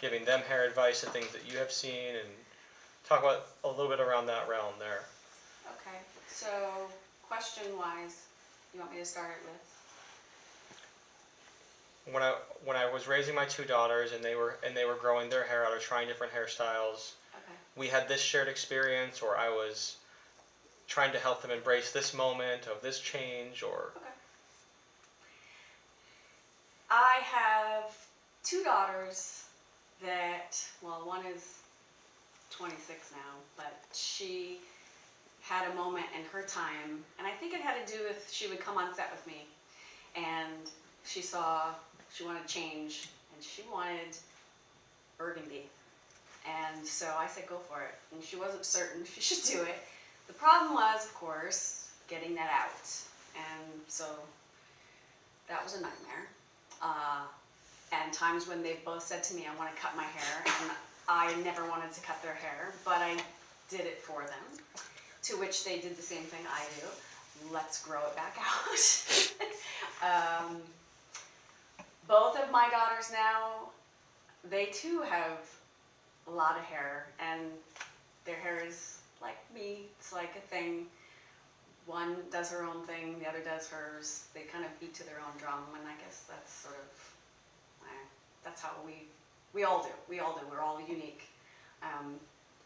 giving them hair advice and things that you have seen, and talk about a little bit around that realm there. Okay. So question-wise, you want me to start it with? when I was raising my 2 daughters and they were growing their hair out or trying different hairstyles, Okay. we had this shared experience, or I was trying to help them embrace this moment of this change, or Okay. I have 2 daughters that, well, one is 26 now, but she had a moment in her time, and I think it had to do with she would come on set with me, and she wanted to change, and she wanted burgundy. And so I said, go for it. And she wasn't certain she should do it. The problem was, of course, getting that out. And so that was a nightmare. And times when they both said to me, I want to cut my hair, and I never wanted to cut their hair, but I did it for them. To which they did the same thing I do. Let's grow it back out. Both of my daughters now, they too have a lot of hair, and their hair is like me. It's like a thing. One does her own thing, the other does hers. They kind of beat to their own drum, and I guess that's sort of, that's how we all do. We all do. We're all unique.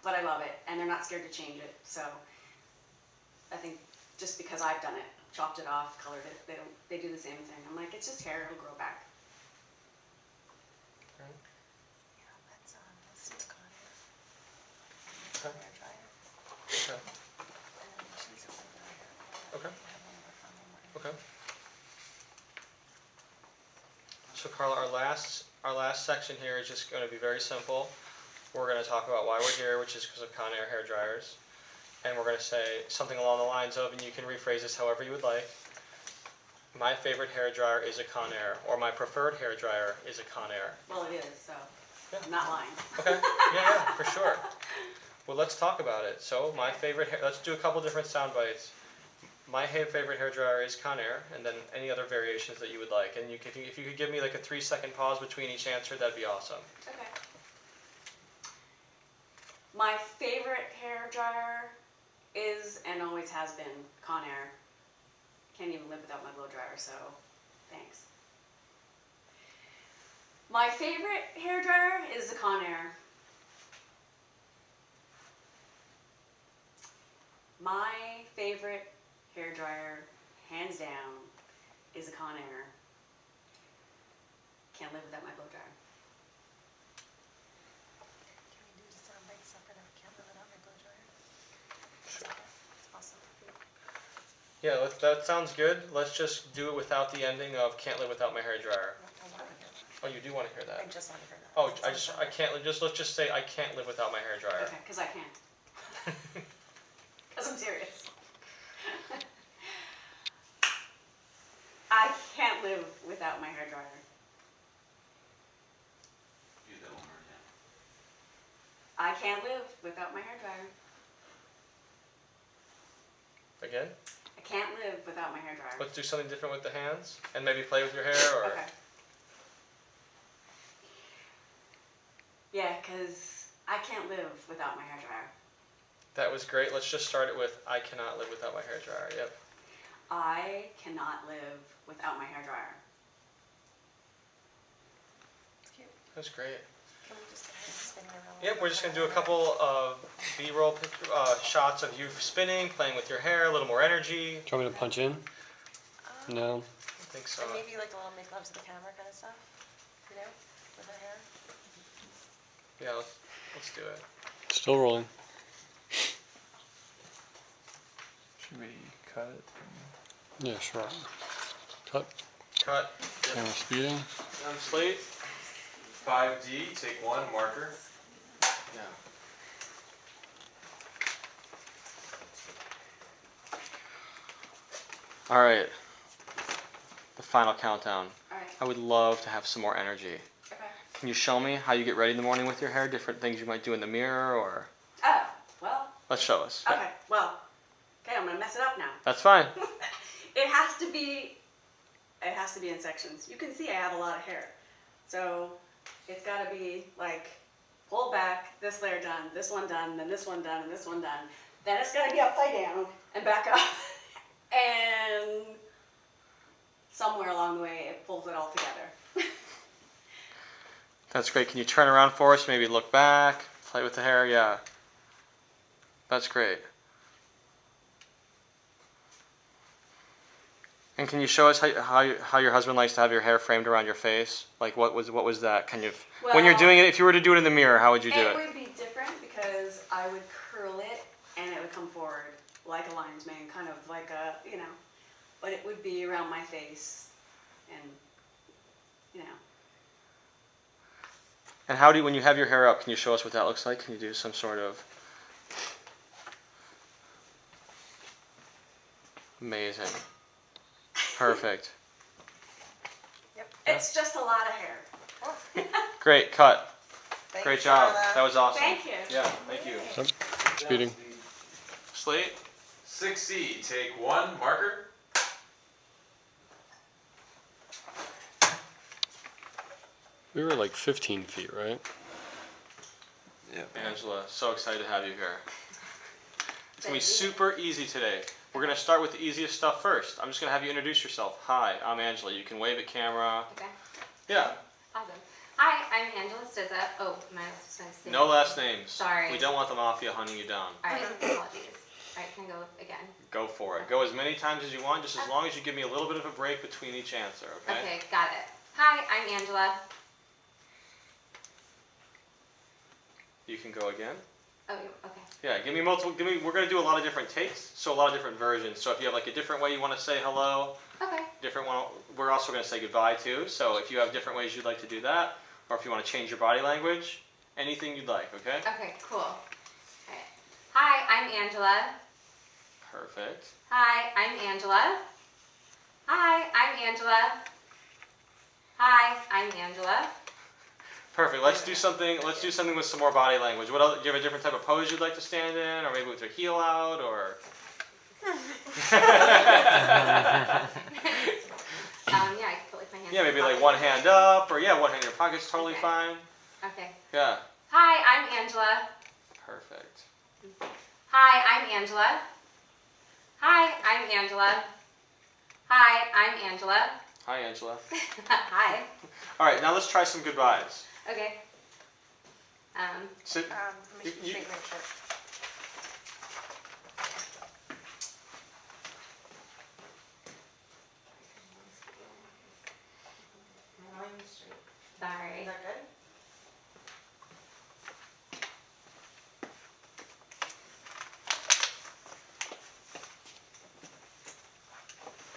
But I love it, and they're not scared to change it. So I think just because I've done it, chopped it off, colored it, they do the same thing. I'm like, it's just hair, it'll grow back. Yeah, let's see the Conair. Okay. Hair dryer. Okay. And then she's a little bit of hair. Okay. I have one more from the morning. Okay. So Carla, our last section here is just going to be very simple. We're going to talk about why we're here, which is because of Conair hair dryers. And we're going to say something along the lines of, and you can rephrase this however you would like, my favorite hair dryer is a Conair, or my preferred hair dryer is a Conair. Well, it is, so Yeah. I'm not lying. Okay, yeah, for sure. Well, let's talk about it. So my favorite hair, let's do a couple different sound bites. My favorite hair dryer is Conair, and then any other variations that you would like. And if you could give me like a 3-second pause between each answer, that'd be awesome. Okay. My favorite hair dryer is and always has been Conair. Can't even live without my blow dryer, so thanks. My favorite hair dryer is the Conair. My favorite hair dryer, hands down, is a Conair. Can't live without my blow dryer. Can we do the sound bite separate? I can't live without my blow dryer. Sure. It's awesome. Yeah, that sounds good. Let's just do it without the ending of can't live without my hair dryer. I want to hear that. Oh, you do want to hear I that? just want to hear that. Oh, It sounds I can't, let's just say I can't live without my hair dryer. Okay, because I can't. Because I'm serious. I can't live without my hair dryer. Use that one more time. I can't live without my hair dryer. Again? I can't live without my hair dryer. Let's do something different with the hands, and maybe play with your hair, or... Okay. Yeah, because I can't live without my hair dryer. That was great. Let's just start it with I cannot live without my hair dryer. Yep. I cannot live without my hair dryer. It's cute. That's great. Can we just get her spinning around? Yep, we're just going to do a couple of B-roll shots of you spinning, playing with your hair, a little more energy. Do you want me to punch in? No. I think so. And maybe like a little make love to the camera kind of stuff, you know, with her hair. Yeah, let's do it. Still rolling. Should we cut? Yeah, sure. Cut. Cut. Camera speeding. On slate. 5D, take 1, marker. Yeah. All right. The final countdown. All right. I would love to have some more energy. Okay. Can you show me how you get ready in the morning with your hair? Different things you might do in the mirror, or Oh, well, let's show us. okay, well, okay, I'm gonna mess it up now. That's fine. It has to be in sections. You can see I have a lot of hair. So it's gotta be like, pull back, this layer done, this one done, then this one done, and this one done. Then it's gotta be upside down and back up. And somewhere along the way, it pulls it all together. That's great. Can you turn around for us? Maybe look back, play with the hair. Yeah. That's great. And can you show us how your husband likes to have your hair framed around your face? Like what was that kind of when you're doing it? If you were to do it in the mirror, how would you do it? It would be different because I would curl it and it would come forward like a lion's mane, kind of like a, you know, but it would be around my face and, you know. And how do you, when you have your hair up, can you show us what that looks like? Can you do some sort of amazing, perfect, It's just a lot of hair. great cut, Thanks, great job. Darla. That was awesome. Thank you. Yeah, thank you. Speeding. Slate. 6C, take 1, marker. We were like 15 feet, right? Yeah. Angela, so excited to have you here. It's going to be super easy today. We're going to start with the easiest stuff first. I'm just going to have you introduce yourself. Hi, I'm Angela. You can wave at camera. Okay. Yeah, Awesome. Hi, I'm Angela Stizza. Oh, my last name. no last names. Sorry. We don't want the mafia hunting you down. All right, apologies. All right, can I go again? Go for it. Go as many times as you want, just as long as you give me a little bit of a break between each answer, okay? Okay, got it. Hi, I'm Angela. You can go again. Oh, okay. Yeah, give me multiple, we're going to do a lot of different takes, so a lot of different versions. So if you have like a different way you want to say hello, Okay. different one, we're also going to say goodbye too. So if you have different ways you'd like to do that, or if you want to change your body language, anything you'd like, okay? Okay, cool. All right. Hi, I'm Angela. Perfect. Hi, I'm Angela. Hi, I'm Angela. Hi, I'm Angela. Perfect. Let's do something with some more body language. What else, do you have a different type of pose you'd like to stand in, or maybe with your heel out, or? Yeah, I can put like my hands. Yeah, maybe in my like one hand up, or yeah, one hand in your pocket's totally Okay. fine. pocket. Okay. Yeah. Hi, I'm Angela. Perfect. Hi, I'm Angela. Hi, I'm Angela. Hi, I'm Angela. Hi, Angela. Hi. All right, now let's try some goodbyes. Okay. Sit. Let me You- straighten my shirt. Sorry. Is that good?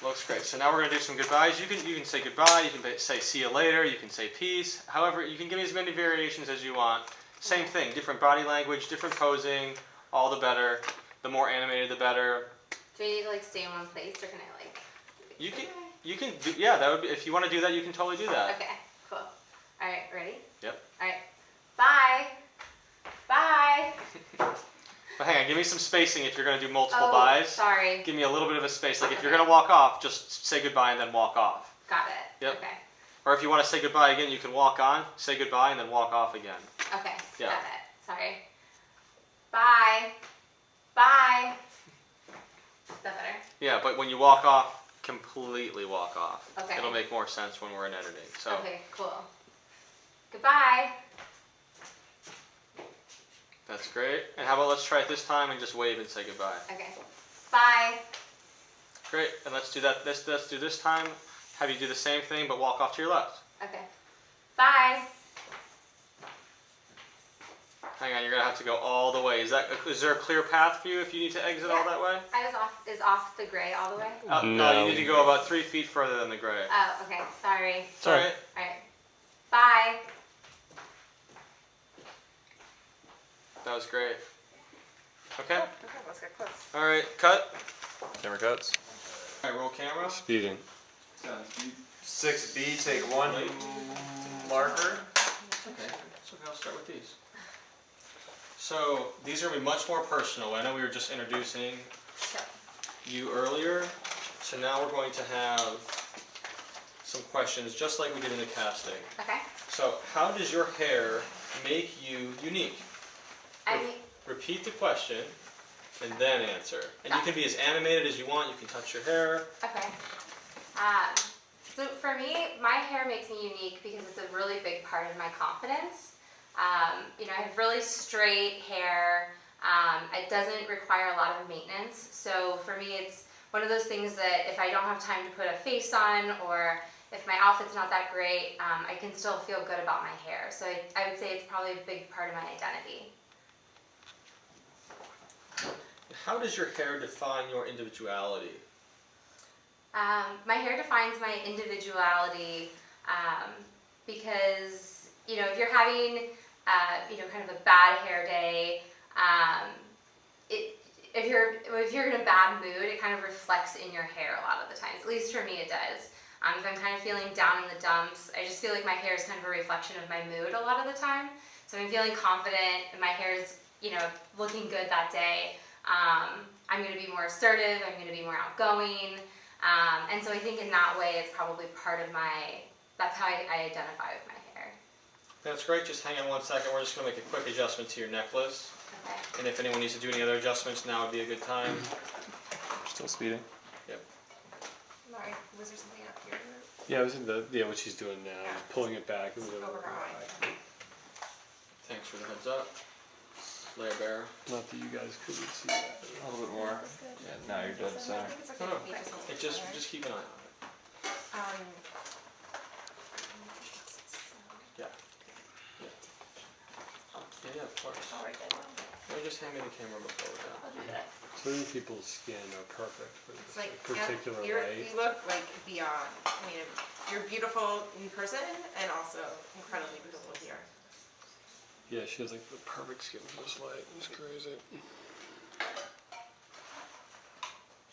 Looks great. So now we're gonna do some goodbyes. You can say goodbye. You can say see you later. You can say peace. However, you can give me as many variations as you want. Same thing. Different body language, different posing. All the better. The more animated, the better. Do I need to like stay in one place, or can I like? You can do, yeah. That would be, if you want to do that, you can totally do that. Okay. Cool. All right. Ready? Yep. All right. Bye. Bye. But hang on. Give me some spacing if you're gonna do multiple Oh, byes. sorry. Give me a little bit of a space. Like if you're Okay. gonna walk off, just say goodbye and then walk off. Got it. Yep. Okay. Or if you want to say goodbye again, you can walk on, say goodbye, and then walk off again. Okay. Yeah. Got it. Sorry. Bye. Bye. Is that better? Yeah, but when you walk off, completely walk off. Okay. It'll make more sense when we're in editing. So Okay. Cool. Goodbye. that's great. And how about let's try it this time and just wave and say goodbye. Okay. Bye. Great. And let's do that. Let's do this time. Have you do the same thing, but walk off to your left. Okay. Bye. Hang on, you're gonna have to go all the way. Is there a clear path for you if you need to exit all Yeah. that way? I was off. Is off the gray all the way? No, No. you need to go about 3 feet further than the gray. Oh. Okay. Sorry. It's all right. All right. Bye. That was great. Okay. Okay, let's get close. All right. Cut. Camera cuts. All right. Roll camera. Speeding. 6B, take 1, marker. Okay, so I'll start with these. So these are gonna be much more personal. I know we were just introducing you earlier, so now we're going to have some questions just like we did in the casting. Okay. So how does your hair make you unique? I mean, Repeat the question and then answer. And you can be as animated as you want, you can touch your hair. okay. So for me, my hair makes me unique because it's a really big part of my confidence. You know, I have really straight hair. It doesn't require a lot of maintenance. So for me, it's one of those things that if I don't have time to put a face on, or if my outfit's not that great, I can still feel good about my hair. So I would say it's probably a big part of my identity. How does your hair define your individuality? My hair defines my individuality because, you know, if you're having, you know, kind of a bad hair day, if you're in a bad mood, it kind of reflects in your hair a lot of the times. At least for me, it does. If I'm kind of feeling down in the dumps, I just feel like my hair is kind of a reflection of my mood a lot of the time. So if I'm feeling confident and my hair is, you know, looking good that day, I'm going to be more assertive, I'm going to be more outgoing, and so I think in that way it's probably part of that's how I identify with my hair. That's great, just hang on 1 second, we're just going to make a quick adjustment to your necklace. Okay. And if anyone needs to do any other adjustments, now would be a good time. Still speeding. Yep. Sorry, was there something up here? Yeah, it was in what she's doing now. She's pulling it back. It was Over her eye. Thanks for the heads up. Layer bearer. Not that you guys couldn't see that. A little bit more. Yeah, now you're dead center. No, no. Just keep an eye on it. Yeah. Yeah. Yeah, of course. Let me just hand me the camera before we're done. Certain people's skin are perfect for It's this like, particular you light. look like beyond. I mean, you're beautiful in person and also incredibly beautiful here. Yeah, she has like the perfect skin for this light. It's crazy.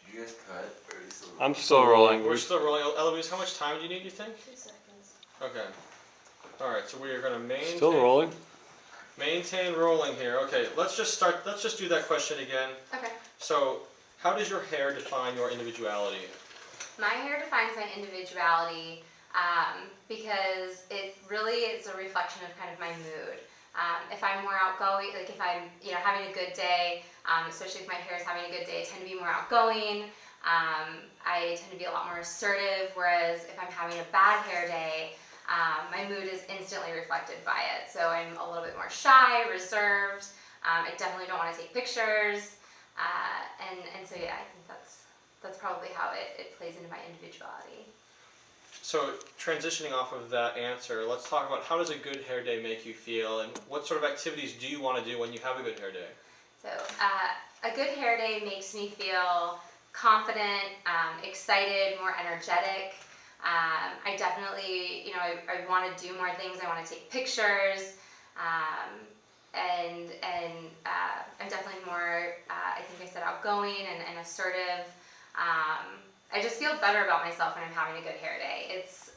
Did you guys cut or are you still? I'm still rolling. We're still rolling. Eloise, how much time do you need, you think? 2 seconds. Okay. Alright, so we are going to maintain... Still rolling? Maintain rolling here. Okay, let's just do that question again. Okay. So, how does your hair define your individuality? My hair defines my individuality because it really is a reflection of kind of my mood. If I'm more outgoing, like if I'm, you know, having a good day, especially if my hair is having a good day, I tend to be more outgoing. I tend to be a lot more assertive, whereas if I'm having a bad hair day, my mood is instantly reflected by it. So I'm a little bit more shy, reserved. I definitely don't want to take pictures. And so yeah, I think that's probably how it plays into my individuality. So, transitioning off of that answer, let's talk about how does a good hair day make you feel, and what sort of activities do you want to do when you have a good hair day? So, a good hair day makes me feel confident, excited, more energetic. I definitely, you know, I want to do more things. I want to take pictures, and I'm definitely more, I think I said outgoing and assertive. I just feel better about myself when I'm having a good hair day. It's,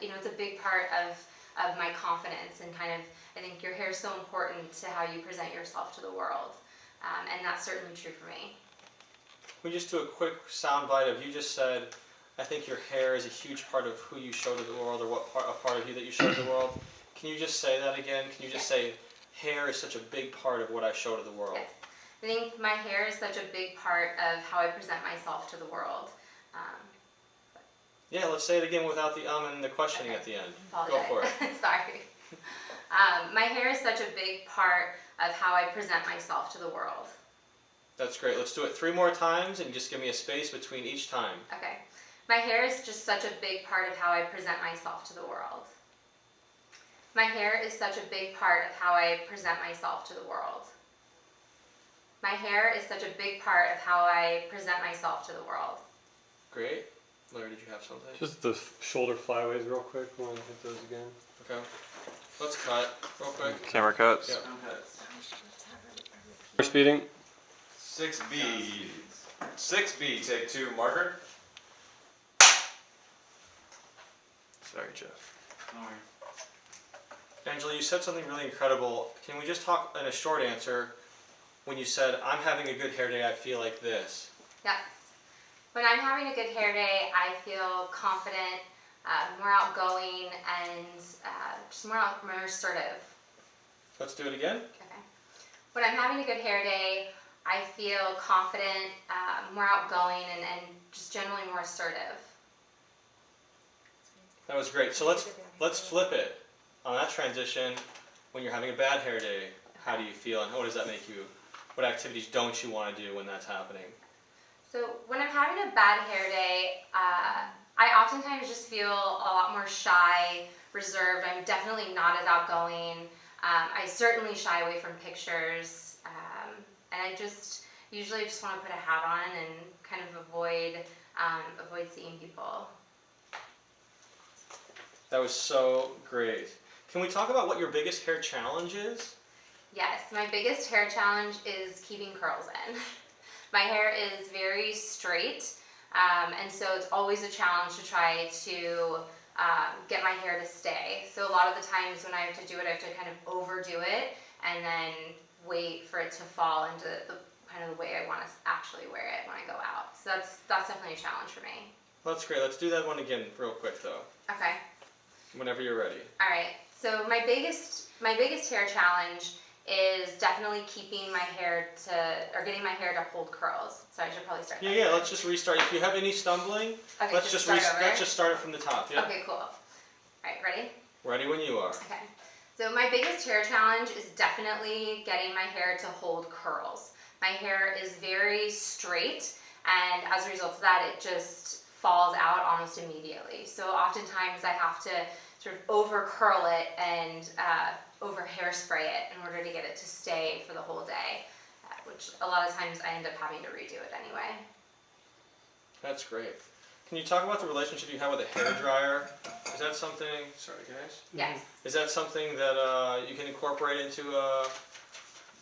you know, it's a big part of my confidence, and kind of, I think your hair is so important to how you present yourself to the world, and that's certainly true for me. We just do a quick sound bite of you just said, I think your hair is a huge part of who you show to the world, or a part of you that you show to the world. Can you just say that again? Can you just say, hair is such a big part of what I show to the world? Yes. I think my hair is such a big part of how I present myself to the world. Yeah, let's say it again without the and the questioning at the end. Apologize. Go for it. Sorry. My hair is such a big part of how I present myself to the world. That's great. Let's do it 3 more times, and just give me a space between each time. Okay. My hair is just such a big part of how I present myself to the world. My hair is such a big part of how I present myself to the world. My hair is such a big part of how I present myself to the world. Great. Larry, did you have something? Just the shoulder flyaways real quick. Want to hit those again? Okay. Let's cut real quick. Camera cuts. Yep. We're speeding. 6B. 6B, take 2, marker. Sorry, Jeff. Don't worry. Angela, you said something really incredible. Can we just talk in a short answer when you said, I'm having a good hair day, I feel like this? Yes. When I'm having a good hair day, I feel confident, more outgoing, and just more assertive. Let's do it again. Okay. When I'm having a good hair day, I feel confident, more outgoing, and just generally more assertive. That was great. So let's flip it. On that transition, when you're having a bad hair day, how do you feel and what does that make you? What activities don't you want to do when that's happening? So when I'm having a bad hair day, I oftentimes just feel a lot more shy, reserved. I'm definitely not as outgoing. I certainly shy away from pictures, and I usually just want to put a hat on and kind of avoid seeing people. That was so great. Can we talk about what your biggest hair challenge is? Yes, my biggest hair challenge is keeping curls in. My hair is very straight, and so it's always a challenge to try to get my hair to stay. So a lot of the times when I have to do it, I have to kind of overdo it and then wait for it to fall into the kind of the way I want to actually wear it when I go out. So that's definitely a challenge for me. That's great. Let's do that one again real quick though. Okay. Whenever you're ready. All right. So my biggest hair challenge is definitely keeping my hair getting my hair to hold curls. So I should probably start. Yeah, let's just restart. If you have any stumbling, Okay, let's just start it from the top. Yeah. Okay, cool. All right, ready? Ready when you are. Okay. So my biggest hair challenge is definitely getting my hair to hold curls. My hair is very straight, and as a result of that, it just falls out almost immediately. So oftentimes I have to sort of over curl it and over hairspray it in order to get it to stay for the whole day, which a lot of times I end up having to redo it anyway. That's great. Can you talk about the relationship you have with a hairdryer? Is that something, sorry guys. Yes. Is that something that you can incorporate into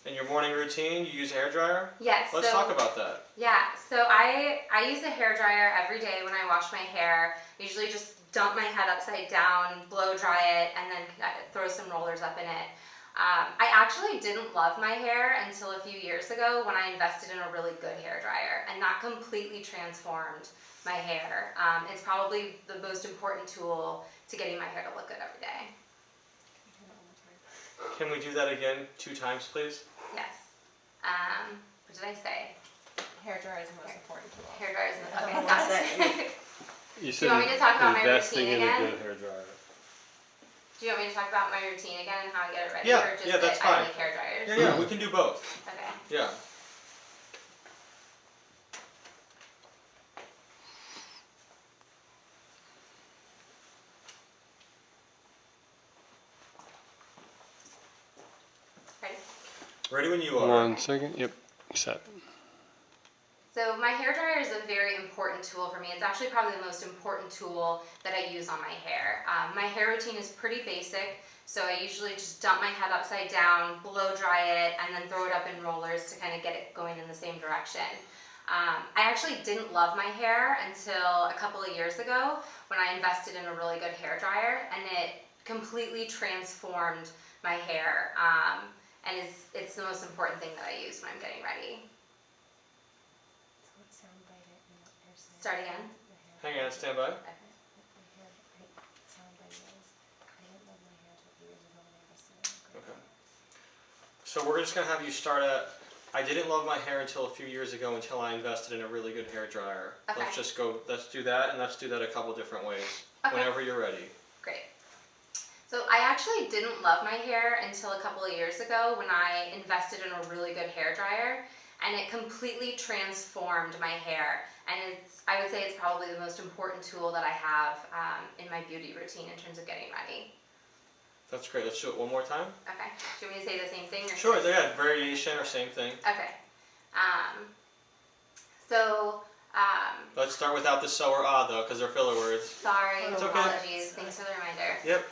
in your morning routine? You use a hairdryer? Yes. Let's talk about that. Yeah, so I use a hairdryer every day when I wash my hair. I usually just dump my head upside down, blow dry it, and then throw some rollers up in it. I actually didn't love my hair until a few years ago when I invested in a really good hairdryer, and that completely transformed my hair. It's probably the most important tool to getting my hair to look good every day. Can we do that again 2 times, please? Yes. What did I say? Hairdryer is the most important tool. Hairdryer is the Okay, got it. Do you want me to talk about my routine again? In a good hairdryer. Do you want me to talk about my routine again and how I get it ready? Yeah, or just yeah, that's that I fine. like hair dryers? Yeah, we can do both. Okay. Yeah. Ready? Ready when you are. 1 second. Yep. Set. So my hair dryer is a very important tool for me. It's actually probably the most important tool that I use on my hair. My hair routine is pretty basic, so I usually just dump my head upside down, blow dry it, and then throw it up in rollers to kind of get it going in the same direction. I actually didn't love my hair until a couple of years ago when I invested in a really good hair dryer, and it completely transformed my hair. And it's the most important thing that I use when I'm getting ready. Start again. Hang on, stand by. Okay. So we're just going to have you start at, I didn't love my hair until a few years ago until I invested in a really good hair dryer. Okay. Let's do that, and let's do that a couple different ways. Okay. Whenever you're ready. Great. So I actually didn't love my hair until a couple of years ago when I invested in a really good hair dryer, and it completely transformed my hair. And I would say it's probably the most important tool that I have in my beauty routine in terms of getting ready. That's great. Let's do it one more time. Okay. Do you want me to say the same thing? Or Sure, yeah, variation or same thing. Okay. So. Let's start without the so or ah though, because they're filler words. Sorry, It's okay. apologies. Thanks for the reminder. Yep.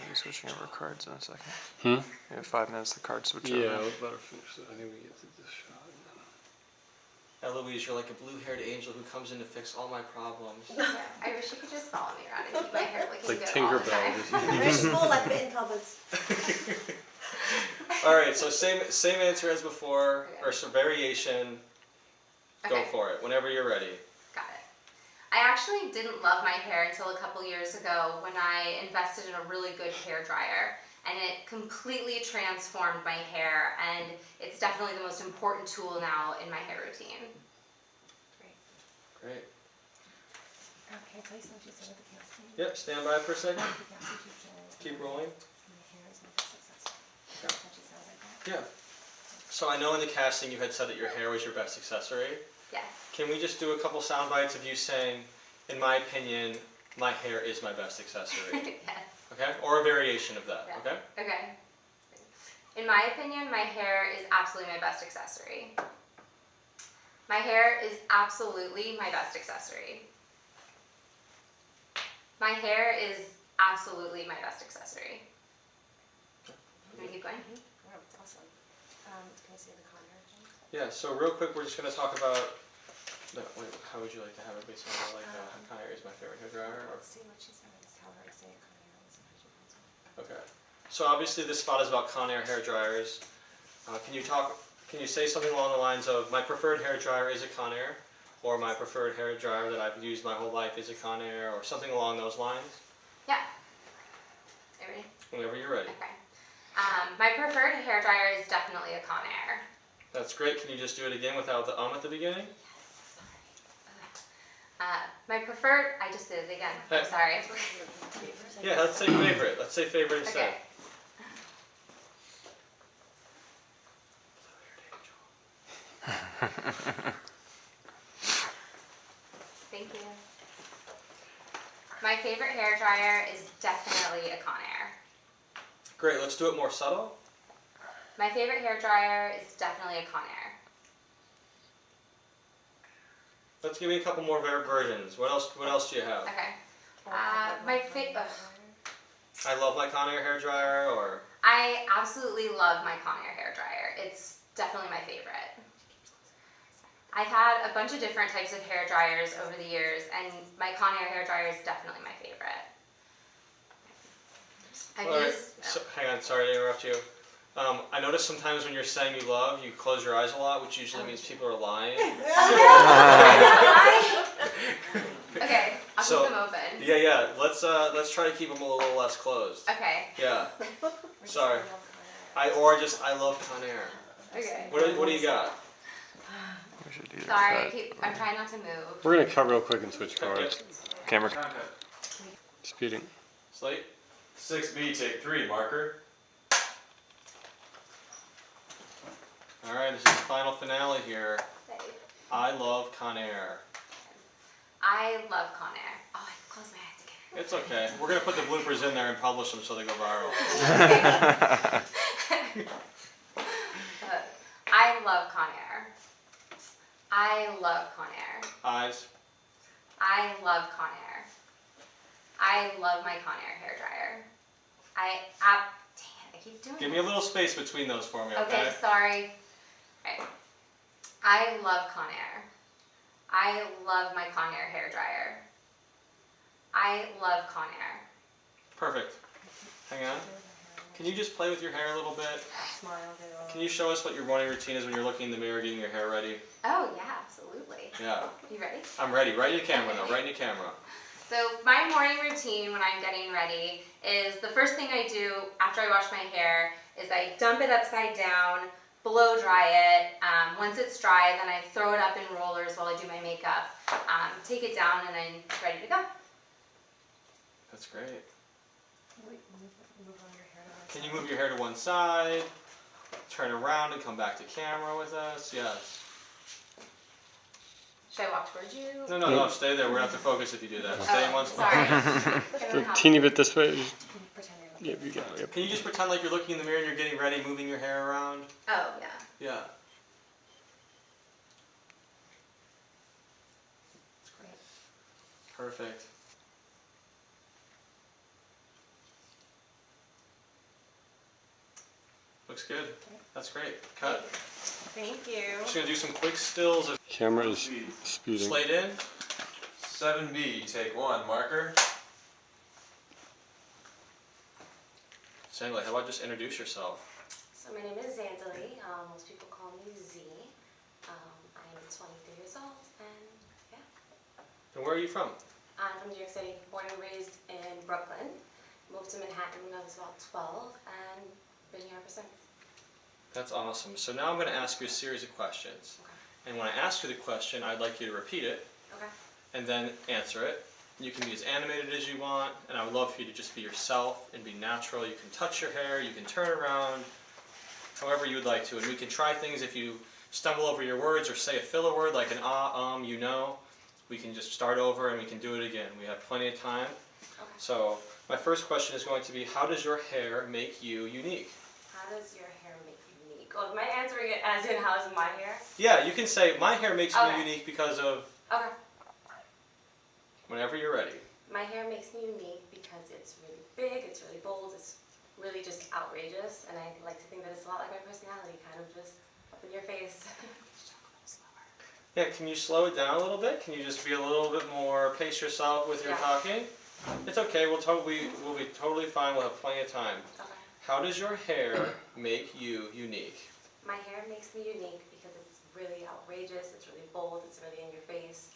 We're switching over cards in a second. Hmm? We have 5 minutes to card switch Yeah, over. we better finish that. I think we get to this shot. Eloise, you're like a blue-haired angel who comes in to fix all my problems. Yeah, I wish you could just follow me around and keep my hair looking Like good all the time. Tinkerbell. Wishful left it in cupboards. All right, so same answer as before, or some variation. Go Okay. for it. Whenever you're ready. Got it. I actually didn't love my hair until a couple years ago when I invested in a really good hair dryer, and it completely transformed my hair, and it's definitely the most important tool now in my hair routine. Great. place what she said at the casting? Yep, stand by for a second. The casting she said. Keep rolling. My hair is my best accessory. Okay. That she sounded like that? Yeah. So I know in the casting you had said that your hair was your best accessory. Yes. Can we just do a couple sound bites of you saying, in my opinion, my hair is my best accessory? Yes. Okay? Or a variation of that, Yeah. okay? Okay. In my opinion, my hair is absolutely my best accessory. My hair is absolutely my best accessory. My hair is absolutely my best accessory. Can I keep going? Wow, it's awesome. Can I see the Conair thing? Yeah, so real quick, we're just going to talk about, how would you like to have it based on like Conair is my favorite hair dryer? Or? Let's see what she said. Let's tell her to say it Conair. Let's see how she calls it. Okay. So obviously this spot is about Conair hair dryers. Can you say something along the lines of, my preferred hair dryer is a Conair, or my preferred hair dryer that I've used my whole life is a Conair, or something along those lines? Yeah. Are you ready? Whenever you're ready. Okay. My preferred hair dryer is definitely a Conair. That's great. Can you just do it again without the at the beginning? My preferred, I just did it again. Hey. I'm sorry. Yeah, let's say favorite. Let's say favorite instead. Okay. Thank you. My favorite hair dryer is definitely a Conair. Great. Let's do it more subtle. My favorite hair dryer is definitely a Conair. Let's give me a couple more versions. What else do you have? Okay. I love my Conair hair dryer, or I absolutely love my Conair hair dryer. It's definitely my favorite. I've had a bunch of different types of hair dryers over the years, and my Conair hair dryer is definitely my favorite. Hang on, sorry to interrupt you. I notice sometimes when you're saying you love, you close your eyes a lot, which usually means people are lying. Okay, I'll keep them open. Yeah. Let's try to keep them a little less closed. Okay. Yeah. Sorry. I love Conair. Okay. What do you got? Sorry, I'm trying not to move. We're gonna cut real quick and switch cards. Camera. Speeding. Slate. 6B, take 3, marker. All right, this is the final finale here. I love Conair. I love Conair. Oh, I closed my eyes again. It's okay. We're gonna put the bloopers in there and publish them so they go viral. I love Conair. I love Conair. Eyes. I love Conair. I love my Conair hair dryer. Dang it, I keep doing Give me a little space between those for me, okay? Okay, sorry. Right. I love Conair. I love my Conair hair dryer. I love Conair. Perfect. Hang on. Can you just play with your hair a little bit? Smile, girl. Can you show us what your morning routine is when you're looking in the mirror getting your hair ready? Oh yeah, absolutely. Yeah. You ready? I'm ready. Right in the camera now. Right in the camera. So my morning routine when I'm getting ready is the first thing I do after I wash my hair is I dump it upside down, blow dry it. Once it's dry, then I throw it up in rollers while I do my makeup. Take it down and then it's ready to go. That's great. Move on your hair to Can you move your hair to one side? Turn around and come back to camera with us? Yes. Should I walk towards you? No, stay there. We're going to have to focus if you do that. Stay in one spot. Sorry. A teeny bit this way. pretend you're looking. Yep, you got it. Yep. Can you just pretend like you're looking in the mirror and you're getting ready, moving your hair around? Oh, yeah. Yeah. It's great. Perfect. Looks good. That's great. Cut. Thank you. Just gonna do some quick stills of Camera is speeding. Slate in. 7B, take 1, marker. Sandley, how about just introduce yourself? So my name is Zandali. Most people call me Z. I'm 23 years old, and yeah. And where are you from? I'm from New York City, born and raised in Brooklyn. Moved to Manhattan when I was about 12, and been here ever since. That's awesome. So now I'm going to ask you a series of questions. Okay. And when I ask you the question, I'd like you to repeat it Okay. and then answer it. You can be as animated as you want, and I would love for you to just be yourself and be natural. You can touch your hair, you can turn around, however you would like to. And we can try things if you stumble over your words or say a filler word like an you know. We can just start over and we can do it again. We have plenty of time. Okay. So my first question is going to be, how does your hair make you unique? How does your hair make you unique? Well, am I answering it as in how's my hair? Yeah, you can say, my hair makes Okay. me unique because of, Okay. whenever you're ready. My hair makes me unique because it's really big, it's really bold, it's really just outrageous, and I like to think that it's a lot like my personality, kind of just up in your face. Yeah, can you slow it down a little bit? Can you just be a little bit more, pace yourself with your Yeah. talking? It's okay, we'll be totally fine, we'll have plenty of time. Okay. How does your hair make you unique? My hair makes me unique because it's really outrageous, it's really bold, it's really in your face.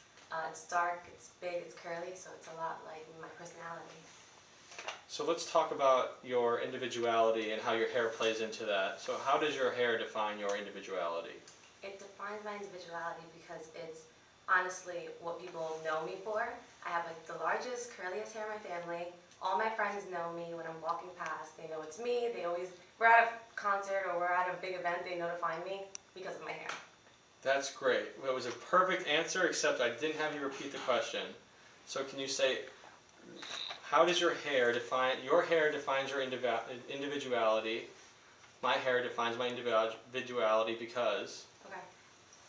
It's dark, it's big, it's curly, so it's a lot like my personality. So let's talk about your individuality and how your hair plays into that. So how does your hair define your individuality? It defines my individuality because it's honestly what people know me for. I have like the largest, curliest hair in my family. All my friends know me when I'm walking past. They know it's me. We're at a concert or we're at a big event, they know to find me because of my hair. That's great. That was a perfect answer, except I didn't have you repeat the question. So can you say, how does your hair defines your individuality? My hair defines my individuality because? Okay.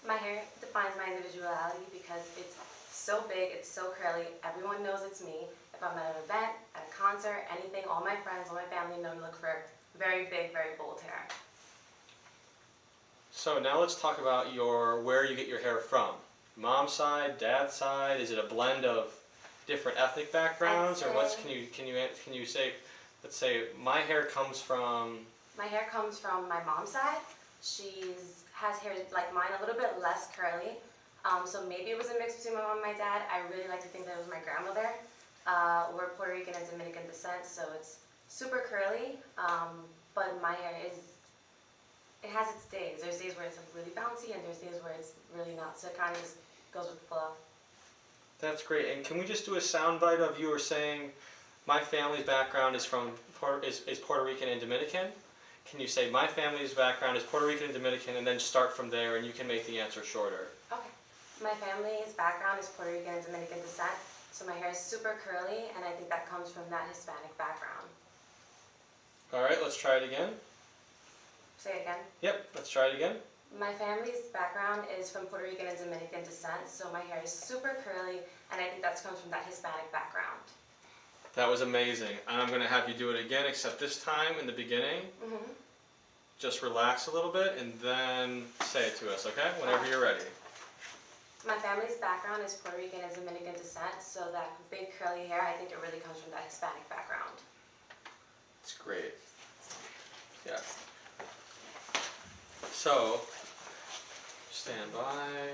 My hair defines my individuality because it's so big, it's so curly, everyone knows it's me. If I'm at an event, at a concert, anything, all my friends, all my family know to look for very big, very bold hair. So now let's talk about where you get your hair from. Mom's side, dad's side. Is it a blend of different ethnic backgrounds, or what's? Can you say? Let's say my hair comes from. My hair comes from my mom's side. She has hair like mine, a little bit less curly. So maybe it was a mix between my mom and my dad. I really like to think that it was my grandmother. We're Puerto Rican and Dominican descent, so it's super curly. But my hair it has its days. There's days where it's like really bouncy, and there's days where it's really not. So it kind of just goes with the flow. That's great. And can we just do a soundbite of you saying, my family's background is Puerto Rican and Dominican? Can you say, my family's background is Puerto Rican and Dominican, and then start from there, and you can make the answer shorter. Okay. My family's background is Puerto Rican and Dominican descent, so my hair is super curly, and I think that comes from that Hispanic background. All right, let's try it again. Say it again. Yep, let's try it again. My family's background is from Puerto Rican and Dominican descent, so my hair is super curly, and I think that comes from that Hispanic background. That was amazing. And I'm going to have you do it again, except this time in the beginning. Mm-hmm. Just relax a little bit and then say it to us, okay? Whenever you're ready. My family's background is Puerto Rican and Dominican descent, so that big curly hair, I think it really comes from that Hispanic background. It's great. Yeah. So, stand by.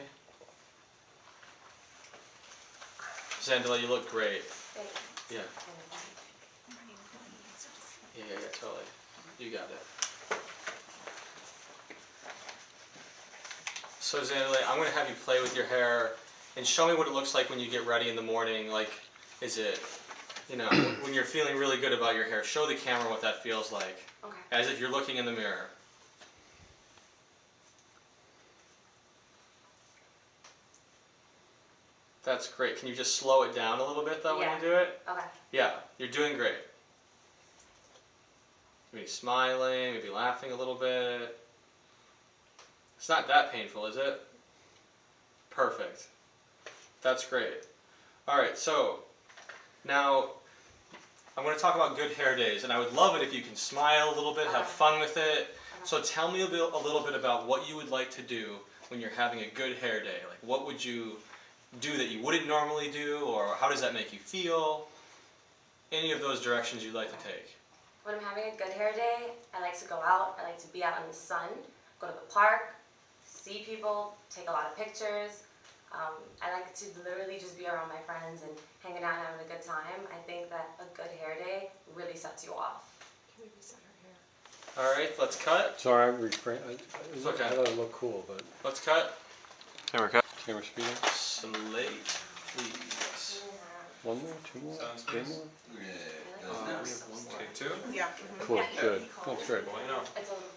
Zandela, you look great. Thanks. Yeah. Yeah, totally. You got it. So Zandela, I'm going to have you play with your hair and show me what it looks like when you get ready in the morning. Like, is it, when you're feeling really good about your hair, show the camera what that feels like. Okay. As if you're looking in the mirror. That's great. Can you just slow it down a little bit though when you do it? Okay. Yeah, you're doing great. Maybe smiling, maybe laughing a little bit. It's not that painful, is it? Perfect. That's great. All right, so now I'm going to talk about good hair days, and I would love it if you can smile a little bit, have fun with it. So tell me a little bit about what you would like to do when you're having a good hair day. Like, what would you do that you wouldn't normally do, or how does that make you feel? Any of those directions you'd like to take. When I'm having a good hair day, I like to go out. I like to be out in the sun, go to the park, see people, take a lot of pictures. I like to literally just be around my friends and hanging out and having a good time. I think that a good hair day really sets you off. Can we reset her hair? All right, let's cut. Sorry, I refrain. It's okay. I thought it looked cool, but Let's cut. Camera cut. camera speeding. Slate. please. One more, two more, Sounds three good. more? We have one more. Take two? Yeah. Cool, good. That's great. Well, you know. It's a little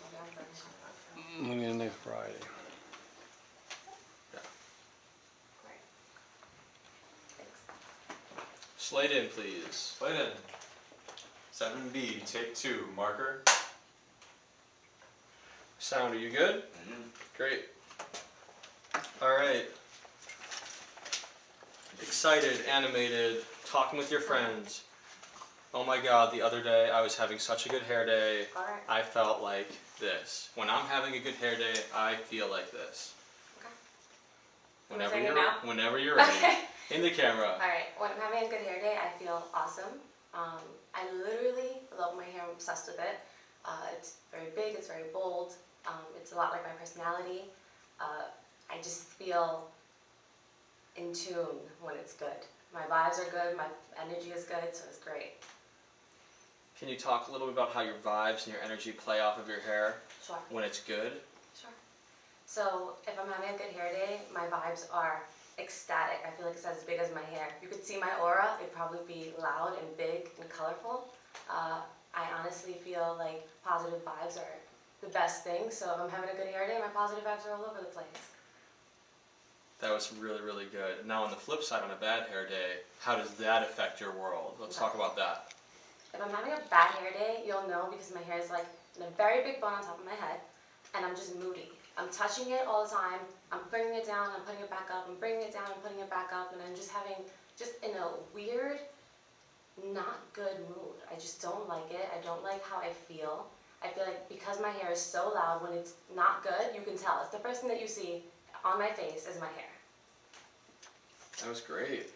more than Maybe next Friday. Slate in, please. Slide in. 7B, take two, marker. Sound, are you good? Mhm. Great. All right. Excited, animated, talking with your friends. Oh my God, the other day I was having such a good hair day. Alright. I felt like this. When I'm having a good hair day, I feel like this. Okay. Whenever saying it you're, now? whenever you're ready. Okay. In the camera. Alright, when I'm having a good hair day, I feel awesome. I literally love my hair, I'm obsessed with it. It's very big, it's very bold. It's a lot like my personality. I just feel in tune when it's good. My vibes are good, my energy is good, so it's great. Can you talk a little bit about how your vibes and your energy play off of your hair Sure. when it's good? Sure. So if I'm having a good hair day, my vibes are ecstatic. I feel like it's as big as my hair. If you could see my aura, it'd probably be loud and big and colorful. I honestly feel like positive vibes are the best thing. So if I'm having a good hair day, my positive vibes are all over the place. That was really, really good. Now on the flip side, on a bad hair day, how does that affect your world? Let's talk about that. If I'm having a bad hair day, you'll know because my hair is like in a very big bun on top of my head, and I'm just moody. I'm touching it all the time. I'm bringing it down, I'm putting it back up, I'm bringing it down, I'm putting it back up, and I'm just having, just in a weird, not good mood. I just don't like it. I don't like how I feel. I feel like because my hair is so loud, when it's not good, you can tell. It's the first thing that you see on my face is my hair. That was great.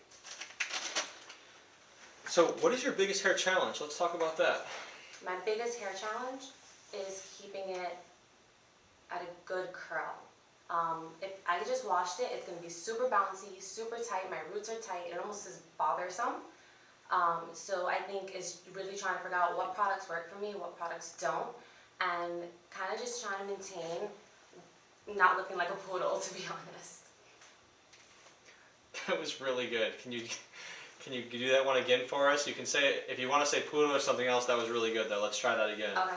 So what is your biggest hair challenge? Let's talk about that. My biggest hair challenge is keeping it at a good curl. If I just washed it, it's going to be super bouncy, super tight. My roots are tight. It almost is bothersome. So I think it's really trying to figure out what products work for me, what products don't, and kind of just trying to maintain not looking like a poodle, to be honest. That was really good. Can you do that one again for us? You can say, if you want to say poodle or something else, that was really good though. Let's try that again. Okay.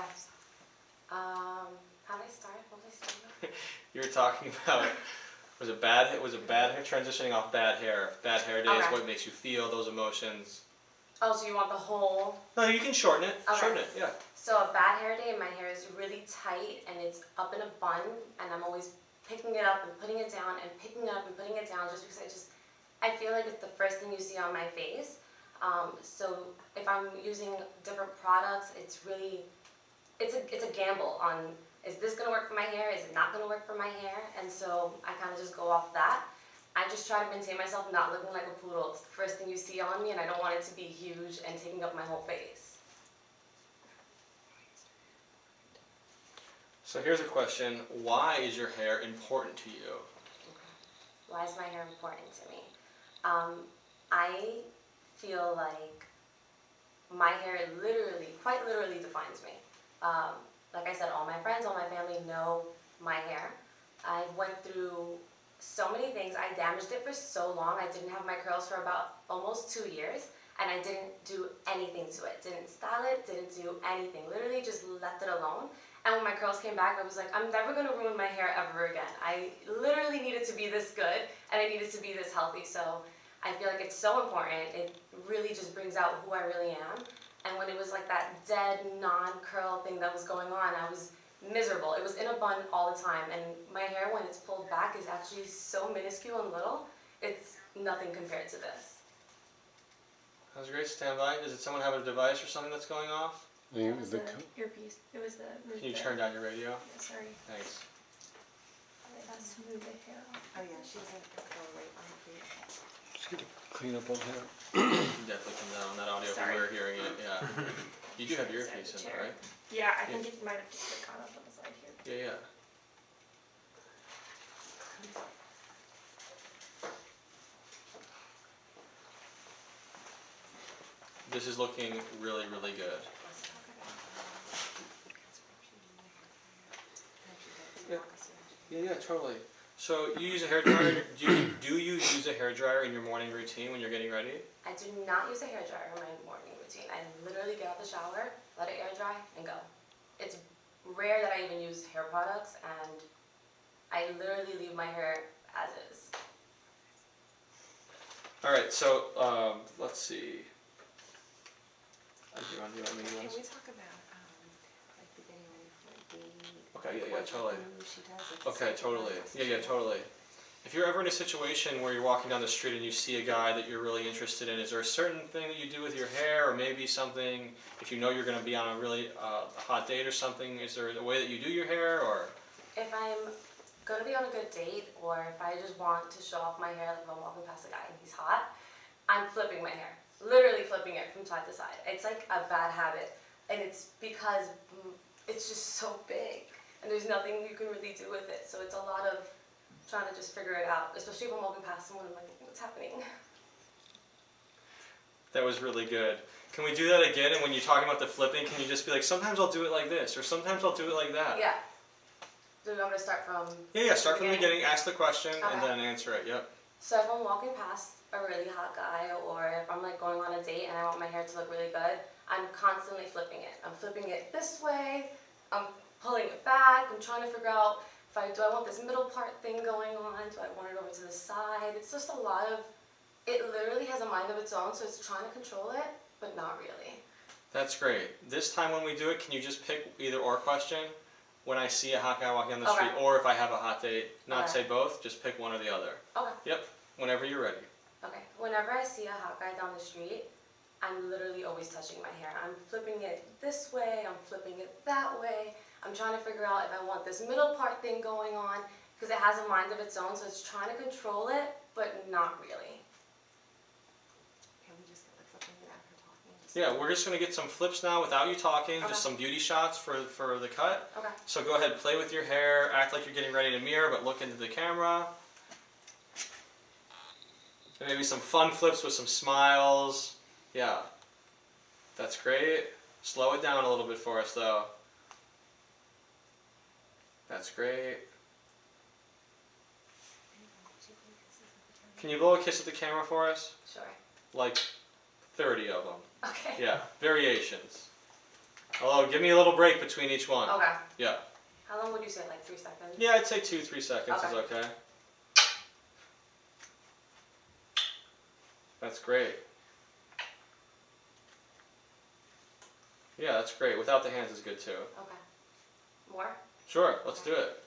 How did I start? What was I starting You were talking about, was it bad hair, transitioning off bad hair. Bad hair day is Okay. what makes you feel those emotions. Oh, so you want the whole... No, you can shorten it. Okay. Shorten it, yeah. So a bad hair day, my hair is really tight and it's up in a bun, and I'm always picking it up and putting it down and picking it up and putting it down just because I feel like it's the first thing you see on my face. So if I'm using different products, it's a gamble on, is this gonna work for my hair? Is it not gonna work for my hair? And so I kind of just go off that. I just try to maintain myself not looking like a poodle. It's the first thing you see on me, and I don't want it to be huge and taking up my whole face. So here's a question. Why is your hair important to you? Why is my hair important to me? I feel like my hair quite literally defines me. Like I said, all my friends, all my family know my hair. I went through so many things. I damaged it for so long. I didn't have my curls for about almost 2 years, and I didn't do anything to it. Didn't style it, didn't do anything. Literally just left it alone. And when my curls came back, I was like, I'm never gonna ruin my hair ever again. I literally needed to be this good, and I needed to be this healthy. So I feel like it's so important. It really just brings out who I really am. And when it was like that dead, non-curl thing that was going on, I was miserable. It was in a bun all the time, and my hair, when it's pulled back, is actually so minuscule and little. It's nothing compared to this. That was great. Stand by. Does someone have a device or something that's going off? It was the earpiece. It was the... Can you turn down your radio? Yeah, sorry. Thanks. It has to move the hair off. Oh yeah, she doesn't go right on the feet. Just get to clean up on here. Definitely come down on that audio if Sorry. we were hearing it, yeah. You do have your earpiece in there, right? Yeah, I think it might have just like gone up on the side here. Yeah, yeah. This is looking really, really good. Yeah, yeah, totally. So you use a hair dryer. Do you use a hair dryer in your morning routine when you're getting ready? I do not use a hair dryer in my morning routine. I literally get out the shower, let it air dry, and go. It's rare that I even use hair products, and I literally leave my hair as is. All right. So let's see. Do you want me to Can do we this? talk about, like the getting ready for a date? Okay. Yeah. What Totally. she does, like, the Okay. circle Totally. process Yeah. she does. Totally. If you're ever in a situation where you're walking down the street and you see a guy that you're really interested in, is there a certain thing that you do with your hair, or maybe something, if you know you're going to be on a really hot date or something, is there a way that you do your hair, or? If I'm gonna be on a good date, or if I just want to show off my hair, like if I'm walking past a guy and he's hot, I'm flipping my hair. Literally flipping it from side to side. It's like a bad habit, and it's because it's just so big, and there's nothing you can really do with it, so it's a lot of trying to just figure it out, especially if I'm walking past someone, I'm like, what's happening? That was really good. Can we do that again? And when you're talking about the flipping, can you just be like, sometimes I'll do it like this, or sometimes I'll do it like that? Yeah. Do you want me to start from? Yeah, start from the beginning, ask the question, and Okay. then answer it, yep. So if I'm walking past a really hot guy, or if I'm like going on a date and I want my hair to look really good, I'm constantly flipping it. I'm flipping it this way, I'm pulling it back, I'm trying to figure out do I want this middle part thing going on, do I want it over to the side? It's just a lot of, it literally has a mind of its own, so it's trying to control it, but not really. That's great. This time when we do it, can you just pick either or question? When I see a hot guy walking on the street, or if I have a hot date, not say both, just pick one or the other. Okay. Yep, whenever you're ready. Okay, whenever I see a hot guy down the street, I'm literally always touching my hair. I'm flipping it this way, I'm flipping it that way. I'm trying to figure out if I want this middle part thing going on, because it has a mind of its own, so it's trying to control it, but not really. Can we just get like flipping without her talking? Yeah, we're just going to get some flips now without you talking, Okay. just some beauty shots for the cut. Okay. So go ahead, play with your hair, act like you're getting ready to mirror, but look into the camera. And maybe some fun flips with some smiles. Yeah, that's great. Slow it down a little bit for us though. That's great. Can you blow a kiss at the camera for us? Sure. Like 30 of them. Okay. Yeah, variations. Hello, give me a little break between each one. Okay. Yeah. How long would you say, like 3 seconds? Yeah, I'd say 2-3 seconds is Okay. okay. That's great. Yeah, that's great. Without the hands is good too. Okay. More? Sure, let's do it.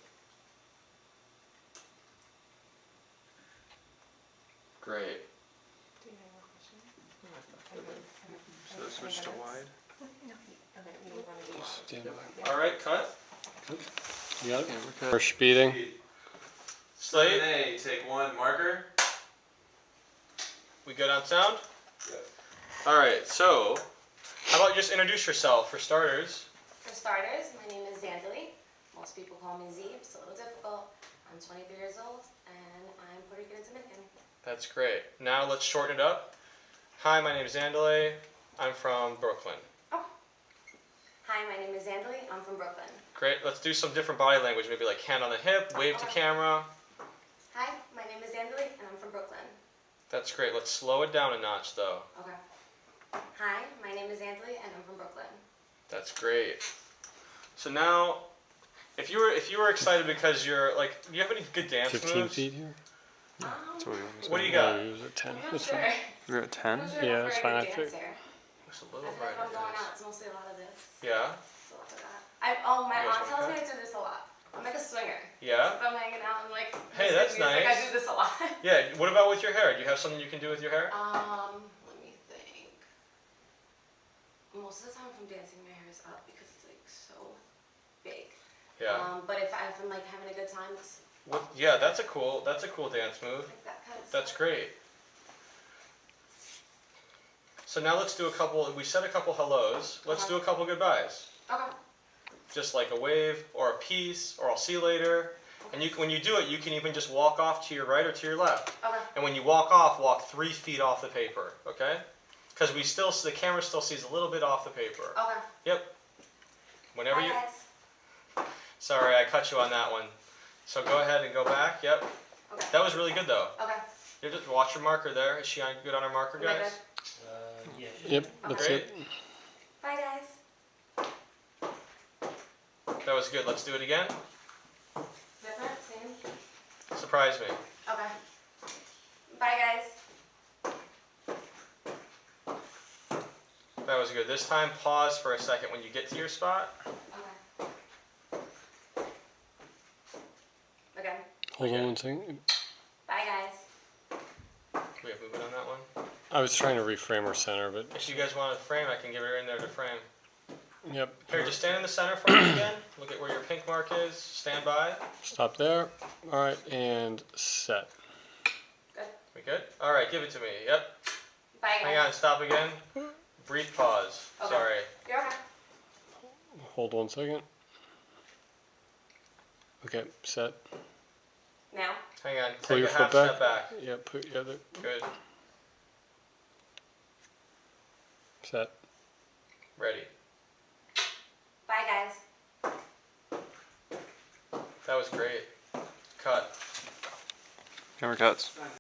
Great. Do you have a question? So switch to wide. No. Okay, we want to do Stand by. All right, cut. Yep. Yeah, we're good. We're speeding. Slate, 7A, take 1, marker. we good on sound? Yep. All right, so how about you just introduce yourself for starters? For starters, my name is Zandali. Most people call me Z. It's a little difficult. I'm 23 years old, and I'm Puerto Rican and Dominican. That's great. Now let's shorten it up. Hi, my name is Zandale. I'm from Brooklyn. Hi, my name is Zandali. I'm from Brooklyn. Great. Let's do some different body language. Maybe like hand on the hip, wave to camera. Hi, my name is Zandali, and I'm from Brooklyn. That's great. Let's slow it down a notch though. Okay. Hi, my name is Zandali, and I'm from Brooklyn. That's great. So now, if you were excited because you're like, do you have any good dance 15 moves? feet here. That's what we want to What do you Yeah, got? it was at 10. I'm not That's sure. fine. We're at 10? I'm not sure Yeah, if I'm that's a fine. very I good think- dancer. It's a I little feel like if I'm brighter. going out, it's mostly a lot of this. Yeah. It's a lot of that. My You guys aunt tells wanna me I do this a lot. I'm like a swinger. Yeah. If I'm hanging out and like, Hey, listening that's to music, nice. I do this a lot. Yeah. What about with your hair? Do you have something you can do with your hair? Let me think. Most of the time, if I'm dancing, my hair is up because it's like so big. Yeah. But if I'm like having a good time, it's Yeah, that's a cool dance move. like that kind of That's stuff. great. So now let's do a couple. We said a couple hellos. Let's do a couple goodbyes. Okay. Just like a wave or a peace or I'll see you later. And when you do it, you can even just walk off to your right or to your left. Okay. And when you walk off, walk 3 feet off the paper. Okay? Because the camera still sees a little bit off the paper. Okay. Yep. Whenever Bye, you. guys. Sorry, I cut you on that one. So go ahead and go back. Yep. Okay. That was really good though. Okay. You just watch your marker there. Is she good on her marker, Am I guys? Yeah. Yep, that's Great. it. Bye, guys. That was good. Let's do it again. Different, same. Surprise me. Okay. Bye, guys. That was good. This time, pause for a second when you get to your spot. Okay. Okay. Hold on one second. Bye, guys. We have movement on that one. I was trying to reframe her center, but If you guys want to frame, I can give her in there to frame. yep. Here, just stand in the center for me again. Look at where your pink mark is. Stand by. Stop there. All right, and set. Good. We good? All right, give it to me. Yep. Bye, guys. Hang on. Stop again. Brief pause. Okay. Sorry. You're okay. Hold 1 second. Okay, set. Now. Hang on. Pull Take your a foot half back. step back. Yeah, put your other Good. set. Ready. Bye, guys. That was great. Cut. Camera cuts.